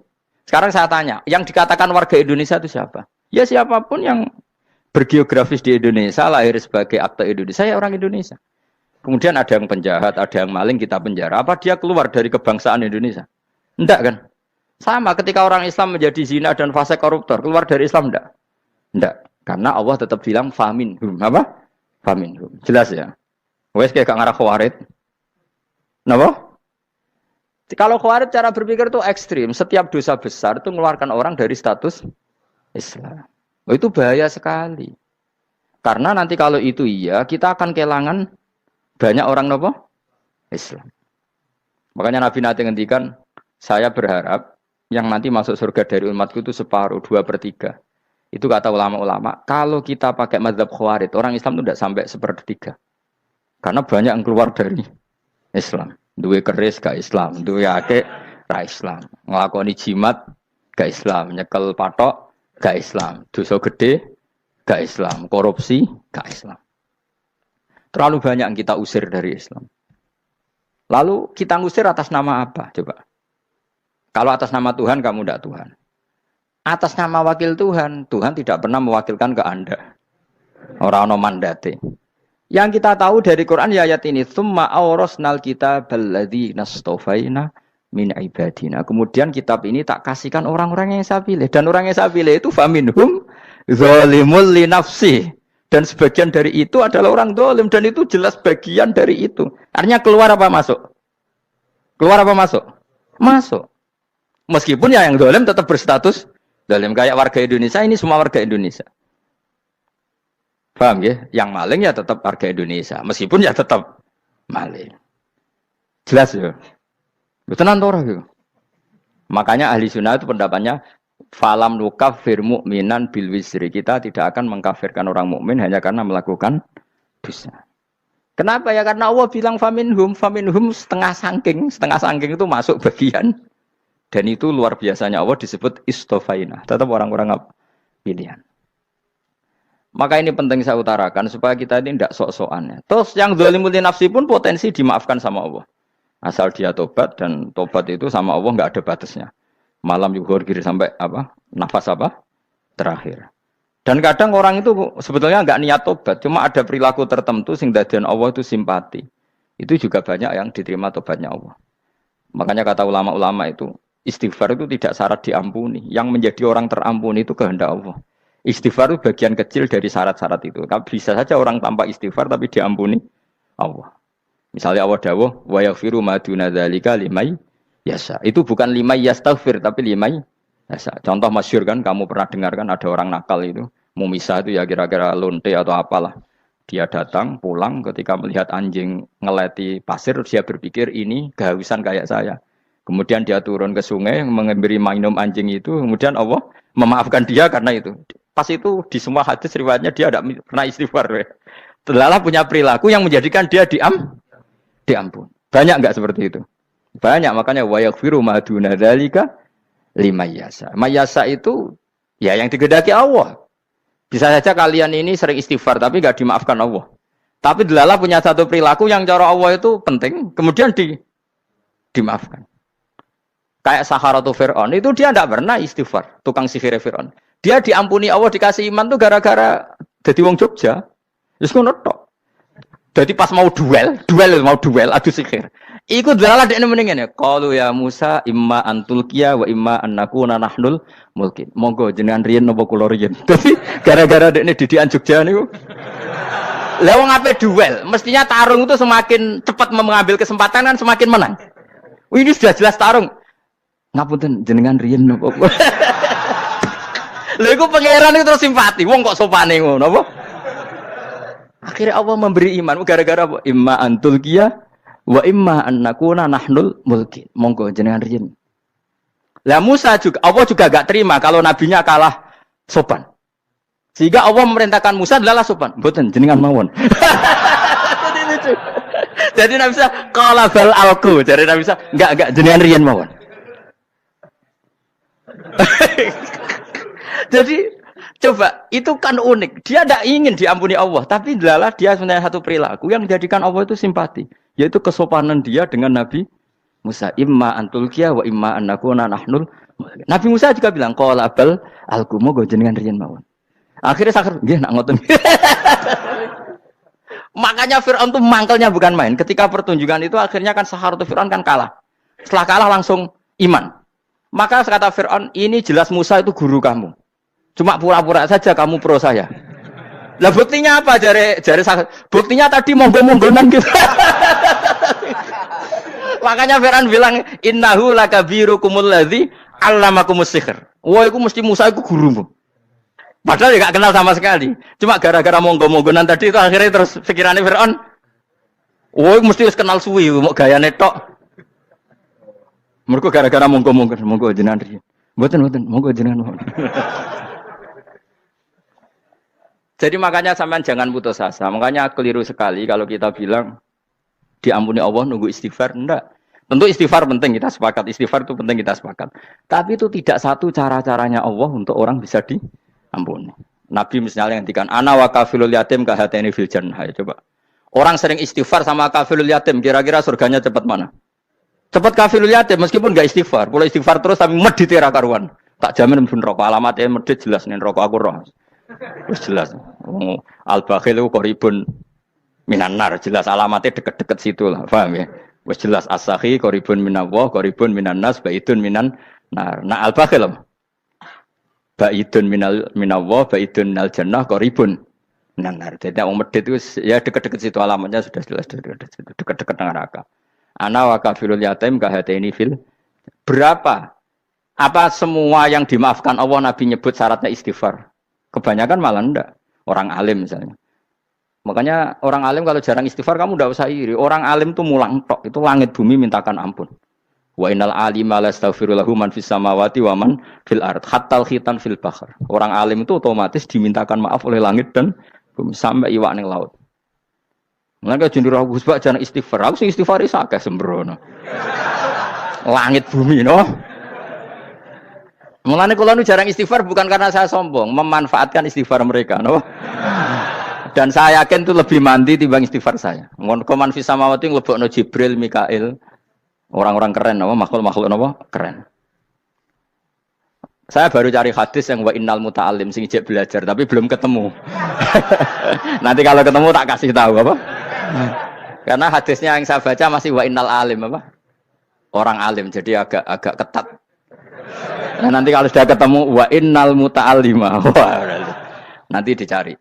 Sekarang saya tanya, yang dikatakan warga Indonesia itu siapa? Ya siapapun yang bergeografis di Indonesia, lahir sebagai akte Indonesia, saya orang Indonesia. Kemudian ada yang penjahat, ada yang maling, kita penjara. Apa dia keluar dari kebangsaan Indonesia? Enggak kan? Sama ketika orang Islam menjadi zina dan fase koruptor, keluar dari Islam enggak? Enggak. Karena Allah tetap bilang faminhum. Apa? Faminhum. Jelas ya? Wes kayak gak ngarah Khawarij. Napa? Kalau Khawarij cara berpikir itu ekstrim. Setiap dosa besar itu mengeluarkan orang dari status Islam. Oh, itu bahaya sekali. Karena nanti kalau itu iya, kita akan kehilangan banyak orang nopo Islam. Makanya Nabi nanti ngendikan, saya berharap yang nanti masuk surga dari umatku itu separuh, 2/3. Itu kata ulama-ulama. Kalau kita pakai mazhab Khawarij, orang Islam itu tidak sampai 1/3. Karena banyak yang keluar dari Islam. Duwe keris gak Islam, duwe akeh ra Islam. Nglakoni jimat gak Islam, nyekel patok gak Islam. Dosa gede, gak Islam. Korupsi, gak Islam. Terlalu banyak yang kita usir dari Islam. Lalu kita ngusir atas nama apa? Coba. Kalau atas nama Tuhan, kamu tidak Tuhan. Atas nama wakil Tuhan, Tuhan tidak pernah mewakilkan ke Anda. Orang-orang mandate. Yang kita tahu dari Quran ya ayat ini, tsumma awrasnal kitabal ladzi nastofaina min ibadina. Kemudian kitab ini tak kasihkan orang-orang yang saya pilih, dan orang yang saya pilih itu faminhum zalimul li nafsi. Dan sebagian dari itu adalah orang zalim, dan itu jelas bagian dari itu. Artinya keluar apa masuk? Keluar apa masuk? Masuk. Meskipun ya yang zalim tetap berstatus zalim, kayak warga Indonesia, ini semua warga Indonesia. Paham ya? Yang maling ya tetap warga Indonesia, meskipun ya tetap maling. Jelas ya? Betul ya? Makanya ahli sunnah itu pendapatnya falam nukafir mu'minan bil wisri. Kita tidak akan mengkafirkan orang mukmin hanya karena melakukan dosa. Kenapa ya? Karena Allah bilang faminhum setengah sangking itu masuk bagian. Dan itu luar biasanya Allah disebut istofaina. Tetap orang-orang pilihan. Maka ini penting saya utarakan supaya kita ini tidak sok-sokan. Terus yang zalimul nafsi pun potensi dimaafkan sama Allah. Asal dia tobat, dan tobat itu sama Allah nggak ada batasnya. Malam yuhur kiri sampai nafas terakhir. Dan kadang orang itu sebetulnya nggak niat tobat, cuma ada perilaku tertentu sehingga dadian Allah itu simpati. Itu juga banyak yang diterima tobatnya Allah. Makanya kata ulama-ulama itu, istighfar itu tidak syarat diampuni. Yang menjadi orang terampuni itu kehendak Allah. Istighfar itu bagian kecil dari syarat-syarat itu. Bisa saja orang tanpa istighfar tapi diampuni Allah. Misalnya Allah dawuh, wa yaghfiru ma duna dzalika liman yasha. Itu bukan liman yastaghfir tapi liman yasha. Contoh masyhur kan, kamu pernah dengar kan, ada orang nakal itu, mau misah itu ya kira-kira lonte atau apalah. Dia datang pulang ketika melihat anjing ngeleti pasir, dia berpikir ini kehausan kayak saya. Kemudian dia turun ke sungai memberi minum anjing itu, kemudian Allah memaafkan dia karena itu. Pas itu di semua hadis riwayatnya dia tidak pernah istighfar. Telah punya perilaku yang menjadikan dia diampun. Banyak enggak seperti itu? Banyak, makanya wa yaghfiru ma duna dzalika liman yasha. Mayasa itu ya yang digedaki Allah. Bisa saja kalian ini sering istighfar tapi enggak dimaafkan Allah. Tapi delalah punya satu perilaku yang cara Allah itu penting, kemudian dimaafkan. Kayak Saharatu Fir'aun, itu dia tidak pernah istighfar, tukang sihir Fir'aun. Dia diampuni Allah, dikasih iman tuh gara-gara jadi wong Jogja. Terus ngono tok. Jadi pas mau duel adu sihir. Iku delalah dekne mendingan ya. Qalu ya Musa imma antulqiya wa imma annakuna nahnul mulkin. Monggo jenengan riyen napa kula riyen. Dadi gara-gara dekne didikan Jogja niku. Lah wong ape duel, mestinya tarung itu semakin cepat mengambil kesempatan kan semakin menang. Ini sudah jelas tarung. Ngapunten jenengan riyen napa. Lha iku pangeran itu terus simpati. Wong kok sopane ngono apa? Akhirnya Allah memberi iman gara-gara apa? Imma antul qiyah wa imma annakuna nahnul mulkin. Monggo jenengan riyen. Lah Musa juga Allah juga enggak terima kalau nabinya kalah sopan. Sehingga Allah memerintahkan Musa adalah sopan. Mboten jenengan mawon. Jadi Nabi Musa qala bal alqu. Jadi Nabi Musa enggak jenengan riyen mawon. Jadi coba itu kan unik. Dia tidak ingin diampuni Allah, tapi adalah dia sebenarnya satu perilaku yang menjadikan Allah itu simpati, yaitu kesopanan dia dengan Nabi Musa. Imma antulqiya wa imma annakuna nahnul. Nabi Musa juga bilang qala bal alqu moga jenengan riyen mawon. Akhirnya sakar nggih nak ngoten. Makanya Firaun itu mangkelnya bukan main. Ketika pertunjukan itu akhirnya kan Saharatu Firaun kan kalah. Setelah kalah langsung iman. Maka kata Firaun, ini jelas Musa itu guru kamu. Cuma pura-pura saja kamu pro saya. Lah buktinya apa? Jare buktinya tadi monggo-monggonan gitu. Makanya Firaun bilang innahu lakabirukumul ladzi 'allamakumus sihr. Wah, iku mesti Musa iku gurumu. Padahal dia gak kenal sama sekali. Cuma gara-gara monggo-monggonan tadi itu akhirnya terus pikirannya Firaun. Wah, mesti wis kenal suwi mau gayane tok. Mergo gara-gara monggo jenengan riyen. Mboten monggo jenengan. Jadi makanya sampean jangan putus asa. Makanya keliru sekali kalau kita bilang diampuni Allah nunggu istighfar. Enggak. Tentu istighfar penting, kita sepakat. Istighfar itu penting, kita sepakat. Tapi itu tidak satu cara-caranya Allah untuk orang bisa diampuni. Nabi misalnya ngendikan ana wa kafilul yatim kahateni fil jannah. Coba. Orang sering istighfar sama kafilul yatim, kira-kira surganya cepat mana? Cepat kafilul yatim meskipun enggak istighfar. Kalau istighfar terus tapi medit ra karuan. Tak jamin pun rokok alamatnya medit jelas nih rokok aku roh. Wis jelas. Al-bakhil itu qaribun minan nar, jelas alamatnya deket-deket situ lah. Paham ya? Wis jelas as-sakhi qaribun minallah, qaribun minan nas, baidun minan nar. Nah al-bakhil baidun minallah, baidun minal jannah, qaribun minan nar. Jadi wong medhit itu ya deket-deket situ alamatnya sudah jelas deket-deket neraka. Ana wa kafilul yatim kahataini fil. Berapa? Apa semua yang dimaafkan Allah Nabi nyebut syaratnya istighfar? Kebanyakan malah enggak. Orang alim misalnya. Makanya orang alim kalau jarang istighfar kamu tidak usah iri. Orang alim itu mulang tok, itu langit bumi mintakan ampun. Wa innal alima la astaghfiru lahu man fis samawati wa man fil ard hatta khitan fil bahr. Orang alim itu otomatis dimintakan maaf oleh langit dan bumi sampai iwak ning laut. Mulane jendur aku Gus Bak jarang istighfar. Aku sing istighfar is akeh sembrono. Langit bumi no. Mulane kula nu jarang istighfar bukan karena saya sombong, memanfaatkan istighfar mereka no. Dan saya yakin itu lebih mandi timbang istighfar saya. Koman fis samawati nglebokno Jibril, Mikail. Orang-orang keren apa makhluk-makhluk apa? Keren. Saya baru cari hadis yang wa innal muta'allim sing ijek belajar tapi belum ketemu. Nanti kalau ketemu tak kasih tahu apa? Karena hadisnya yang saya baca masih wa innal alim apa? Orang alim jadi agak ketat. Nah, nanti kalau sudah ketemu wa innal muta'allima. Nanti dicari.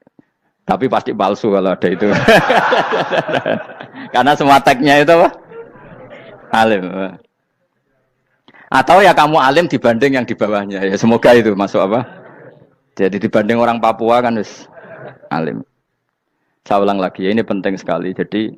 Tapi pasti palsu kalau ada itu. Karena semua tagnya itu apa? Alim. Atau ya kamu alim dibanding yang di bawahnya. Ya semoga itu masuk apa? Jadi dibanding orang Papua kan harus alim. Saya ulang lagi, ini penting sekali. Jadi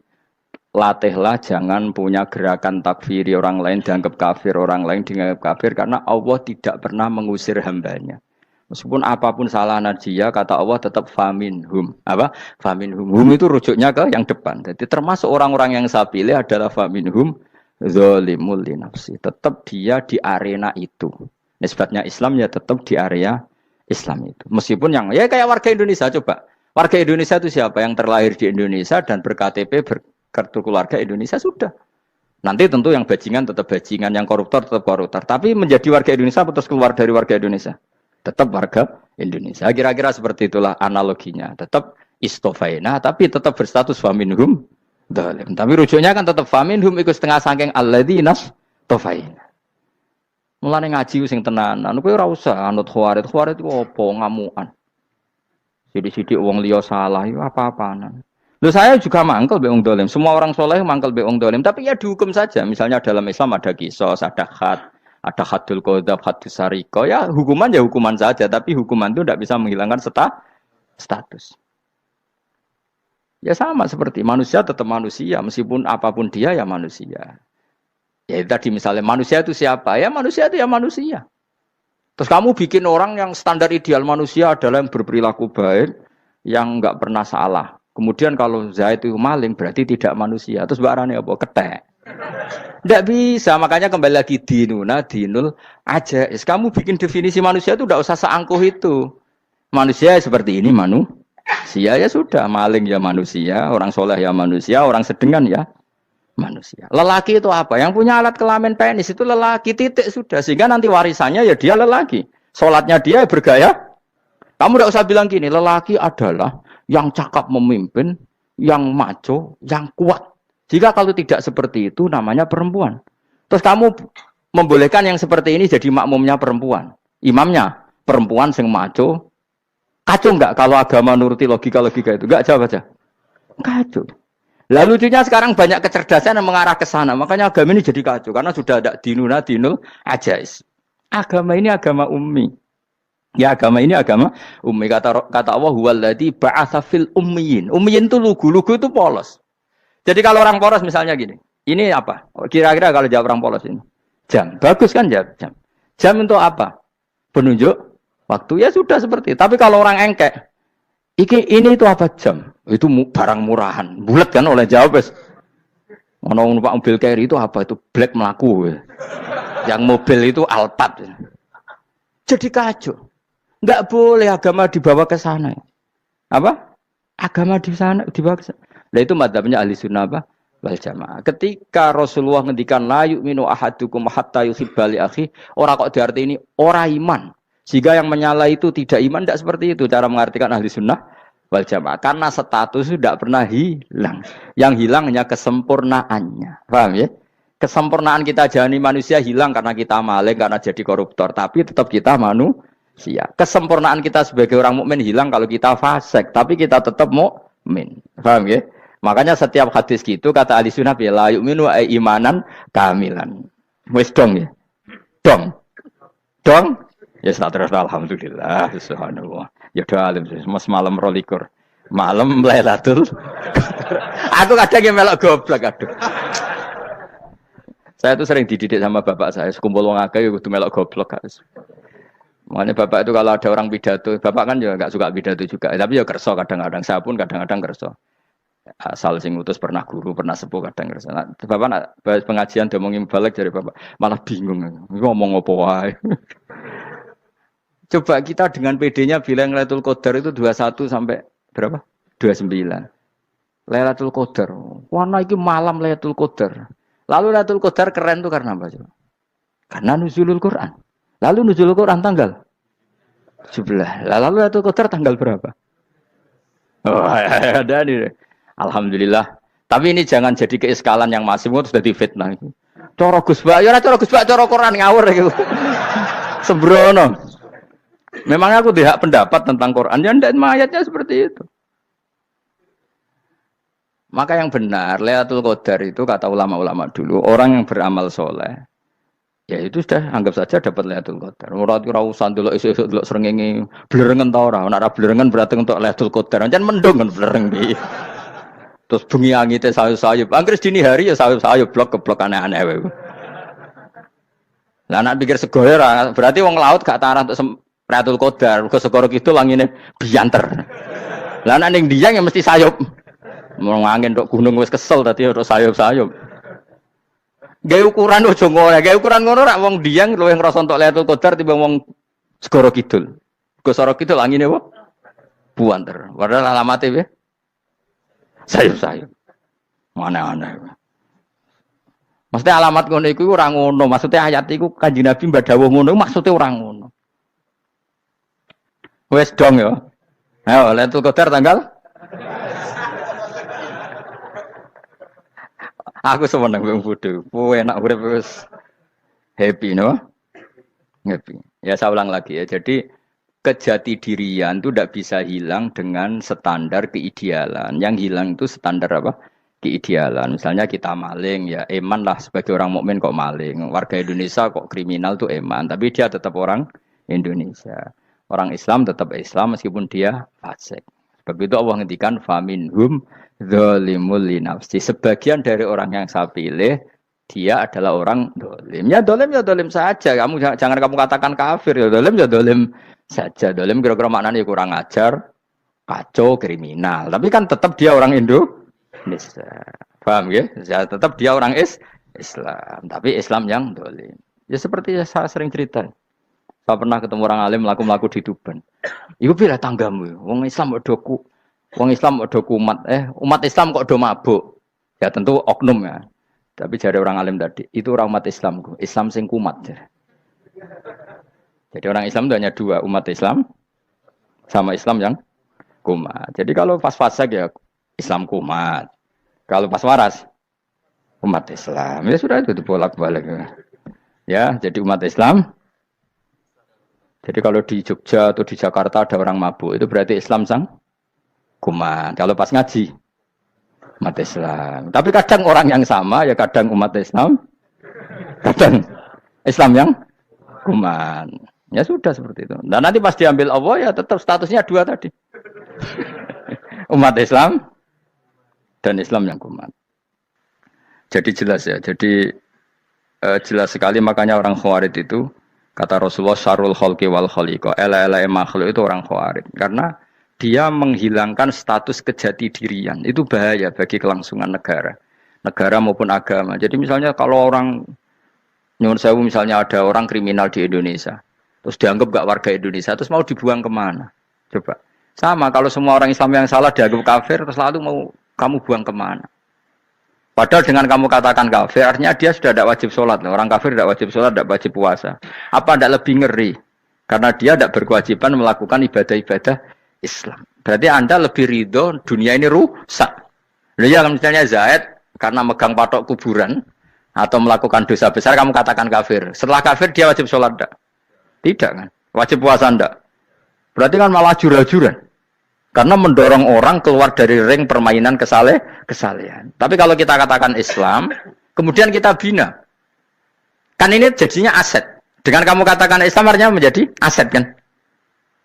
latihlah jangan punya gerakan takfiri orang lain dianggap kafir, orang lain dianggap kafir. Karena Allah tidak pernah mengusir hambanya. Meskipun apapun salah najiyah, kata Allah tetap faminhum. Apa? Faminhum. Hum itu rujuknya ke yang depan. Jadi termasuk orang-orang yang saya pilih adalah faminhum zalimul li nafsi. Tetap dia di arena itu. Nisbatnya Islam ya tetap di area Islam itu. Meskipun yang ya kayak warga Indonesia coba. Warga Indonesia itu siapa? Yang terlahir di Indonesia dan berKTP berkartu keluarga Indonesia sudah. Nanti tentu yang bajingan tetap bajingan, yang koruptor tetap koruptor. Tapi menjadi warga Indonesia terus keluar dari warga Indonesia. Tetap warga Indonesia. Kira-kira seperti itulah analoginya. Tetap istofaina, tapi tetap berstatus faminhum dhalim. Tapi rujuknya kan tetap faminhum ikut setengah sangking alladzinas tofaina. Mulane ngaji sing tenanan. Kowe ora usah anut khawarit. Khawarit ku opo ngamukan. Sidik-sidik wong liya salah itu apa-apaan. Loh saya juga mangkel be wong dhalim. Semua orang soleh mangkel be wong dhalim, tapi ya dihukum saja. Misalnya dalam Islam ada qisas, ada had. Ada hadul qadzaf, hadus sariko, ya hukuman saja, tapi hukuman itu tidak bisa menghilangkan status. Ya sama seperti manusia tetap manusia, meskipun apapun dia ya manusia. Ya tadi misalnya manusia itu siapa? Ya manusia itu ya manusia. Terus kamu bikin orang yang standar ideal manusia adalah yang berperilaku baik, yang enggak pernah salah. Kemudian kalau Zaid itu maling berarti tidak manusia. Terus barangnya apa? Ketek. Tidak bisa, makanya kembali lagi dinul aja. Kamu bikin definisi manusia itu tidak usah seangkuh itu. Manusia seperti ini manusia ya sudah, maling ya manusia, orang soleh ya manusia, orang sedengan ya manusia. Lelaki itu apa? Yang punya alat kelamin penis itu lelaki titik sudah. Sehingga nanti warisannya ya dia lelaki. Sholatnya dia bergaya. Kamu tidak usah bilang gini, lelaki adalah yang cakap memimpin, yang maco, yang kuat. Jika kalau tidak seperti itu namanya perempuan. Terus kamu membolehkan yang seperti ini jadi makmumnya perempuan. Imamnya perempuan sing maco. Kacau enggak kalau agama nuruti logika-logika itu? Enggak, jawab aja. Kacau. Lalu lucunya sekarang banyak kecerdasan yang mengarah ke sana. Makanya agama ini jadi kacau. Karena sudah ada dinul ajais. Agama ini agama ummi. Ya agama ini agama ummi. Kata Allah, huwaladzi ba'atsa fil ummiyin. Ummiyin itu lugu itu polos. Jadi kalau orang polos misalnya gini, ini apa? Kira-kira kalau jawab orang polos ini, jam. Bagus kan jam? Jam untuk apa? Penunjuk waktu ya sudah seperti itu. Tapi kalau orang engkek, ini itu apa jam? Itu barang murahan. Bulat kan oleh jawab. Ono numpak mobil carry itu apa? Itu black melaku. Yang mobil itu Alphard. Jadi kacau. Enggak boleh agama dibawa ke sana. Apa? Agama di sana dibawa ke sana. Nah itu madzhabnya ahli sunnah apa? Wal jamaah. Ketika Rasulullah ngendikan la yu'minu ahadukum hatta yuhibba li akhi, ora kok diarti ini ora iman. Jika yang menyala itu tidak iman, tidak seperti itu cara mengartikan ahli sunnah wal jamaah. Karena status itu tidak pernah hilang. Yang hilang hanya kesempurnaannya. Paham ya? Kesempurnaan kita jadi manusia hilang karena kita maling, karena jadi koruptor. Tapi tetap kita manusia. Kesempurnaan kita sebagai orang mukmin hilang kalau kita fasik. Tapi kita tetap mukmin. Paham ya? Makanya setiap hadis gitu kata ahli sunnah la yu'minu imanan kamilan. Wis dong ya. Dong. Dong. Ya terus alhamdulillah subhanallah. Ya doa alim mas malam 22. Malam Lailatul. Aku kadang yang melok goblok aduh. Saya tuh sering dididik sama bapak saya, sekumpul wong akeh kudu melok goblok guys. Makanya bapak itu kalau ada orang pidato, bapak kan juga enggak suka pidato juga, tapi ya kerso kadang-kadang, saya pun kadang-kadang kerso. Asal sing utus pernah guru, pernah sepuh kadang kerso. Nah, bapak nak pengajian diomongin balik dari bapak, malah bingung. Ngomong apa wae. Coba kita dengan PD-nya bilang Lailatul Qadar itu 21 sampai berapa? 29. Lailatul Qadar. Warna iki malam Lailatul Qadar. Lalu Lailatul Qadar keren tuh karena apa coba? Karena nuzulul Quran. Lalu nuzulul Quran tanggal 17. Lalu Lailatul Qadar tanggal berapa? Oh, ada nih. Alhamdulillah. Tapi ini jangan jadi keiskalan yang masif itu sudah difitnah. Coro Gus Bak, ya coro Gus Bak, coro Quran ngawur gitu. Sembrono. Memang aku tidak pendapat tentang Quran, ya ndak ayatnya seperti itu. Maka yang benar, Lailatul Qadar itu kata ulama-ulama dulu, orang yang beramal soleh, ya itu sudah anggap saja dapat Lailatul Qadar. Ora usah ndelok esuk-esuk ndelok srengenge blerengen ta ora. Nek ora blerengen berarti untuk Lailatul Qadar. Jan mendung kan blereng iki. Terus bengi angite sayup-sayup. Anggere dini hari ya sayup-sayup blok-blok aneh-aneh wae. Lah nek pikir sego ora, berarti wong laut gak tarah untuk Lailatul Qadar. Mergo segoro kidul angine bianter. Lah nek ning Diang ya mesti sayup. Mau angin tok gunung wis kesel tadi tok sayup-sayup. Gawe ukuran ojo ngono, gawe ukuran ngono rak wong Diang luwih ngrasa entuk Lailatul Qadar timbang wong segoro kidul. Segoro kidul angine apa? Buanter. Padahal alamate piye? Sayup-sayup. Aneh-aneh. Maksudnya alamat ngono iku ora ngono, maksudnya ayat iku Kanjeng Nabi mbadhawuh ngono maksudnya ora ngono. Wes dong ya. Ayo Lailatul Qadar tanggal aku seneng wong bodho. Kowe enak urip wis happy no? Happy. Ya saya ulang lagi ya. Jadi kejati dirian itu tidak bisa hilang dengan standar keidealan. Yang hilang itu standar apa? Keidealan. Misalnya kita maling ya eman lah sebagai orang mukmin kok maling. Warga Indonesia kok kriminal tuh eman, tapi dia tetap orang Indonesia. Orang Islam tetap Islam meskipun dia fasik. Sebab itu Allah ngendikan faminhum zalimul linafsi. Sebagian dari orang yang saya pilih dia adalah orang dolim. Ya dolim saja. Kamu jangan kamu katakan kafir ya dolim saja. Dolim kira-kira maknanya kurang ajar, kacau, kriminal. Tapi kan tetap dia orang Indonesia. Paham ya? Ya tetap dia orang Islam. Tapi Islam yang dolim. Ya seperti saya sering cerita. Saya pernah ketemu orang alim melaku-melaku di Tuban. Iku pilih tanggamu. Wong Islam kok kumat. Umat Islam kok do mabuk. Ya tentu oknum ya. Tapi jadi orang alim tadi, itu orang umat Islam. Islam sing kumat. Jadi orang Islam itu hanya dua, umat Islam sama Islam yang kumat. Jadi kalau pas fasik ya Islam kumat. Kalau pas waras umat Islam. Ya sudah itu bolak-balik. Ya, jadi umat Islam. Jadi kalau di Jogja atau di Jakarta ada orang mabuk, itu berarti Islam sang kumat. Kalau pas ngaji, umat Islam. Tapi kadang orang yang sama, ya kadang umat Islam, kadang Islam yang kumat. Ya sudah seperti itu. Dan nanti pas diambil Allah, ya tetap statusnya dua tadi. Umat Islam dan Islam yang kumat. Jadi jelas ya. Jadi jelas sekali makanya orang Khawarij itu, kata Rasulullah syarrul khalqi wal khaliqa. Ela-ela makhluk itu orang Khawarij. Karena dia menghilangkan status kejati dirian. Itu bahaya bagi kelangsungan negara. negara maupun agama. Jadi misalnya kalau orang nyuwun sewu misalnya ada orang kriminal di Indonesia, terus dianggap gak warga Indonesia, terus mau dibuang kemana? Coba. Sama kalau semua orang Islam yang salah dianggap kafir, terus lalu mau kamu buang kemana? Padahal dengan kamu katakan kafir, artinya dia sudah tidak wajib sholat. Orang kafir tidak wajib sholat, tidak wajib puasa. Apa tidak lebih ngeri? Karena dia tidak berkewajiban melakukan ibadah-ibadah Islam. Berarti Anda lebih ridho dunia ini rusak. Ya misalnya Zaid, karena megang patok kuburan, atau melakukan dosa besar, kamu katakan kafir. Setelah kafir, dia wajib sholat tidak? Tidak kan? Wajib puasa tidak? Berarti kan malah jura-juran. Karena mendorong orang keluar dari ring permainan kesalehan. Tapi kalau kita katakan Islam, kemudian kita bina. Kan ini jadinya aset. Dengan kamu katakan Islam artinya menjadi aset kan?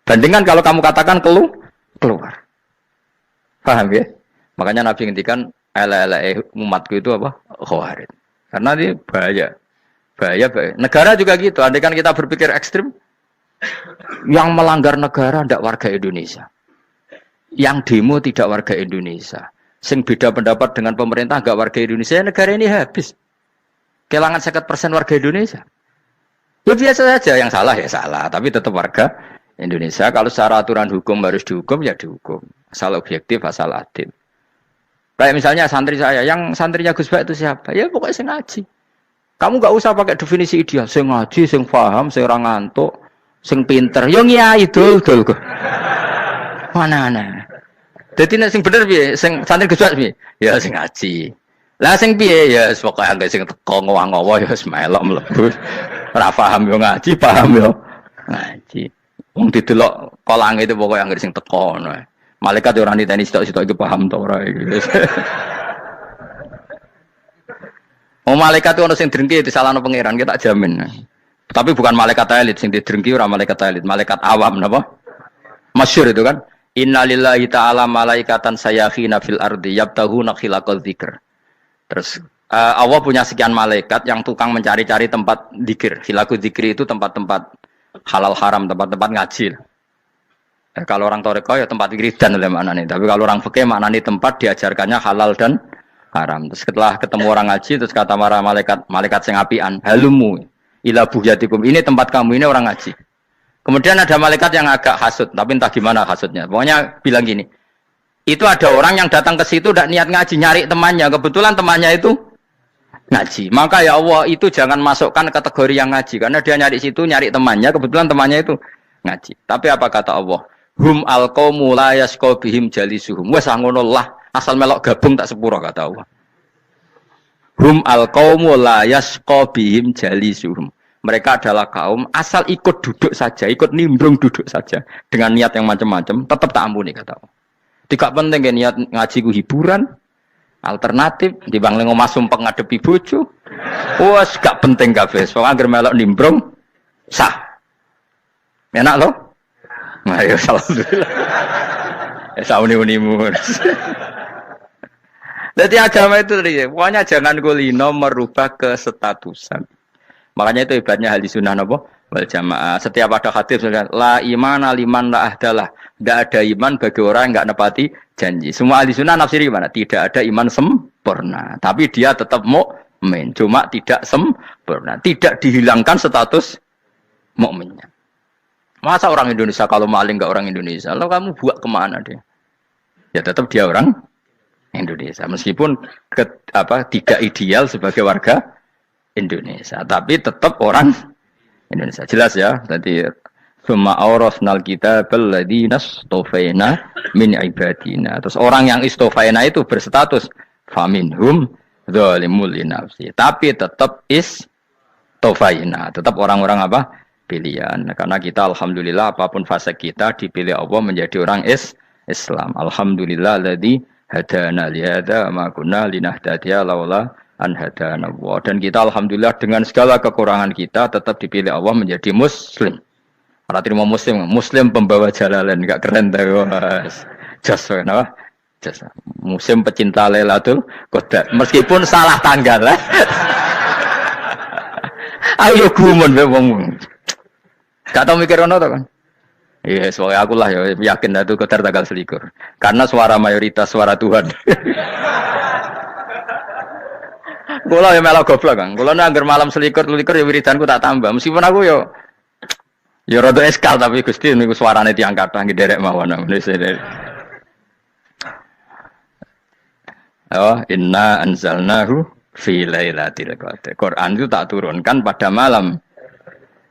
Bandingkan kalau kamu katakan keluar. Paham ya? Makanya Nabi ngendikan umatku itu apa? Khawarij. Karena ini bahaya. Bahaya. Negara juga gitu. Andai kan kita berpikir ekstrim, yang melanggar negara tidak warga Indonesia. Yang demo tidak warga Indonesia. Sing beda pendapat dengan pemerintah enggak warga Indonesia, negara ini habis. Kehilangan 50% warga Indonesia. Ya biasa saja, yang salah ya salah, tapi tetap warga Indonesia. Kalau secara aturan hukum harus dihukum ya dihukum. Asal objektif, asal adil. Kayak misalnya santri saya, yang santrinya Gus Bak itu siapa? Ya pokoknya sing ngaji. Kamu enggak usah pakai definisi ideal, sing ngaji, sing paham, sing ora ngantuk, sing pinter. Yo ngiyai dul kok. Mana. Jadi nek sing bener piye? Sing santri Gus Bak piye? Ya sing ngaji. Lah sing piye ya pokoke angge sing teko ngowah-ngowo ya wis melok mlebu. Ora paham yo ngaji, paham yo ngaji. Wong didelok kolange itu pokoke angge sing teko ngono. Malaikat ora niteni sitok-sitok iki paham ta ora iki. Oh malaikat itu ono sing drengki disalahno pangeran, kita jamin. Tapi bukan malaikat elit sing didrengki ora malaikat elit, malaikat awam napa? Masyhur itu kan. Innalillahi ta'ala malaikatan sayakhina fil ardi yabtahuna khilaqal dzikr. Terus Allah punya sekian malaikat yang tukang mencari-cari tempat dzikir. Khilaqul dzikri itu tempat-tempat halal haram, tempat-tempat ngaji. Kalau orang toreko ya tempat wiridan oleh maknanya. Tapi kalau orang fikih maknanya tempat diajarkannya halal dan haram. Terus setelah ketemu orang ngaji terus kata para malaikat sing apian, halumu ila buhyatikum. Ini tempat kamu, ini orang ngaji. Kemudian ada malaikat yang agak hasud, tapi entah gimana hasudnya. Pokoknya bilang gini, itu ada orang yang datang ke situ tidak niat ngaji, nyari temannya. Kebetulan temannya itu ngaji. Maka ya Allah itu jangan masukkan kategori yang ngaji, karena dia nyari situ, nyari temannya. Kebetulan temannya itu ngaji. Tapi apa kata Allah? Hum alqaumu la yasqa bihim jalisuhum. Wes ngono lah, asal melok gabung tak sepuro kata Allah. Hum alqaumu la yasqa bihim jalisuhum. Mereka adalah kaum asal ikut duduk saja, ikut nimbrung duduk saja dengan niat yang macam-macam, tetap tak ampuni kata Allah. Tidak penting ya niat ngaji ku hiburan, alternatif di bang lengo masumpeng ngadepi bojo. Wes gak penting kabeh. Wong anggere melok nimbrung sah. Enak loh? Nah, ya alhamdulillah. Ya sauni-unimu. Jadi agama itu tadi, pokoknya jangan kulino merubah kestatusan. Makanya itu hebatnya ahli sunnah napa wal jamaah. Setiap ada hadis la imana liman la ahdalah. Tidak ada iman bagi orang yang enggak nepati janji. Semua ahli sunnah nafsiri gimana? Tidak ada iman sempurna, tapi dia tetap mukmin, cuma tidak sempurna. Tidak dihilangkan status mukminnya. Masa orang Indonesia kalau maling enggak orang Indonesia? Lalu kamu buat kemana dia? Ya tetap dia orang Indonesia, meskipun tidak ideal sebagai warga Indonesia, tapi tetap orang Indonesia. Jelas ya. Jadi summa awrasnal kitabal ladzina istofaina min ibadina. Terus orang yang istofaina itu berstatus faminhum zalimul linafsi. Tapi tetap istofaina, tetap orang-orang apa? Pilihan. Karena kita alhamdulillah apapun fase kita dipilih Allah menjadi orang Islam. Alhamdulillah alladzi hadana li hadza ma kunna linahtadiya laula an hadana Allah. Dan kita alhamdulillah dengan segala kekurangan kita tetap dipilih Allah menjadi muslim. Ora terima muslim pembawa jalalain, enggak keren ta Mas. Jas napa? Jas. Muslim pecinta Lailatul Qadar. Meskipun salah tanggal lah. Ayo gumun wae wong. Gak tau mikir ono to kan? Iya, soalnya aku lah ya yakin itu Qadar tanggal 21. Karena suara mayoritas suara Tuhan. Kula ya melok goblok Kang. Kula nek anggar malam selikur ya wiridanku tak tambah. Meskipun aku ya rada eskal tapi Gusti niku suarane tiyang kathah nggih derek mawon. Oh, inna anzalnahu fi lailatul qadar. Quran itu tak turunkan pada malam.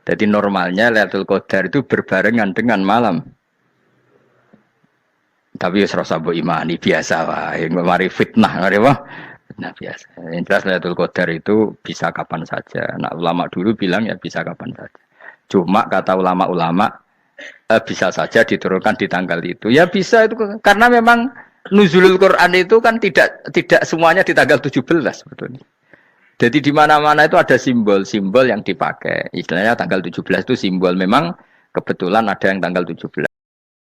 Jadi normalnya Lailatul Qadar itu berbarengan dengan malam. Tapi wis rasa mbok imani biasa wae. Mari fitnah, mari wah. Nah biasa. Yang jelas Lailatul Qadar itu bisa kapan saja. Nah ulama dulu bilang ya bisa kapan saja. Cuma kata ulama-ulama bisa saja diturunkan di tanggal itu. Ya bisa itu karena memang nuzulul Quran itu kan tidak semuanya di tanggal 17 sebetulnya. Jadi di mana-mana itu ada simbol-simbol yang dipakai. Istilahnya tanggal 17 itu simbol memang kebetulan ada yang tanggal 17.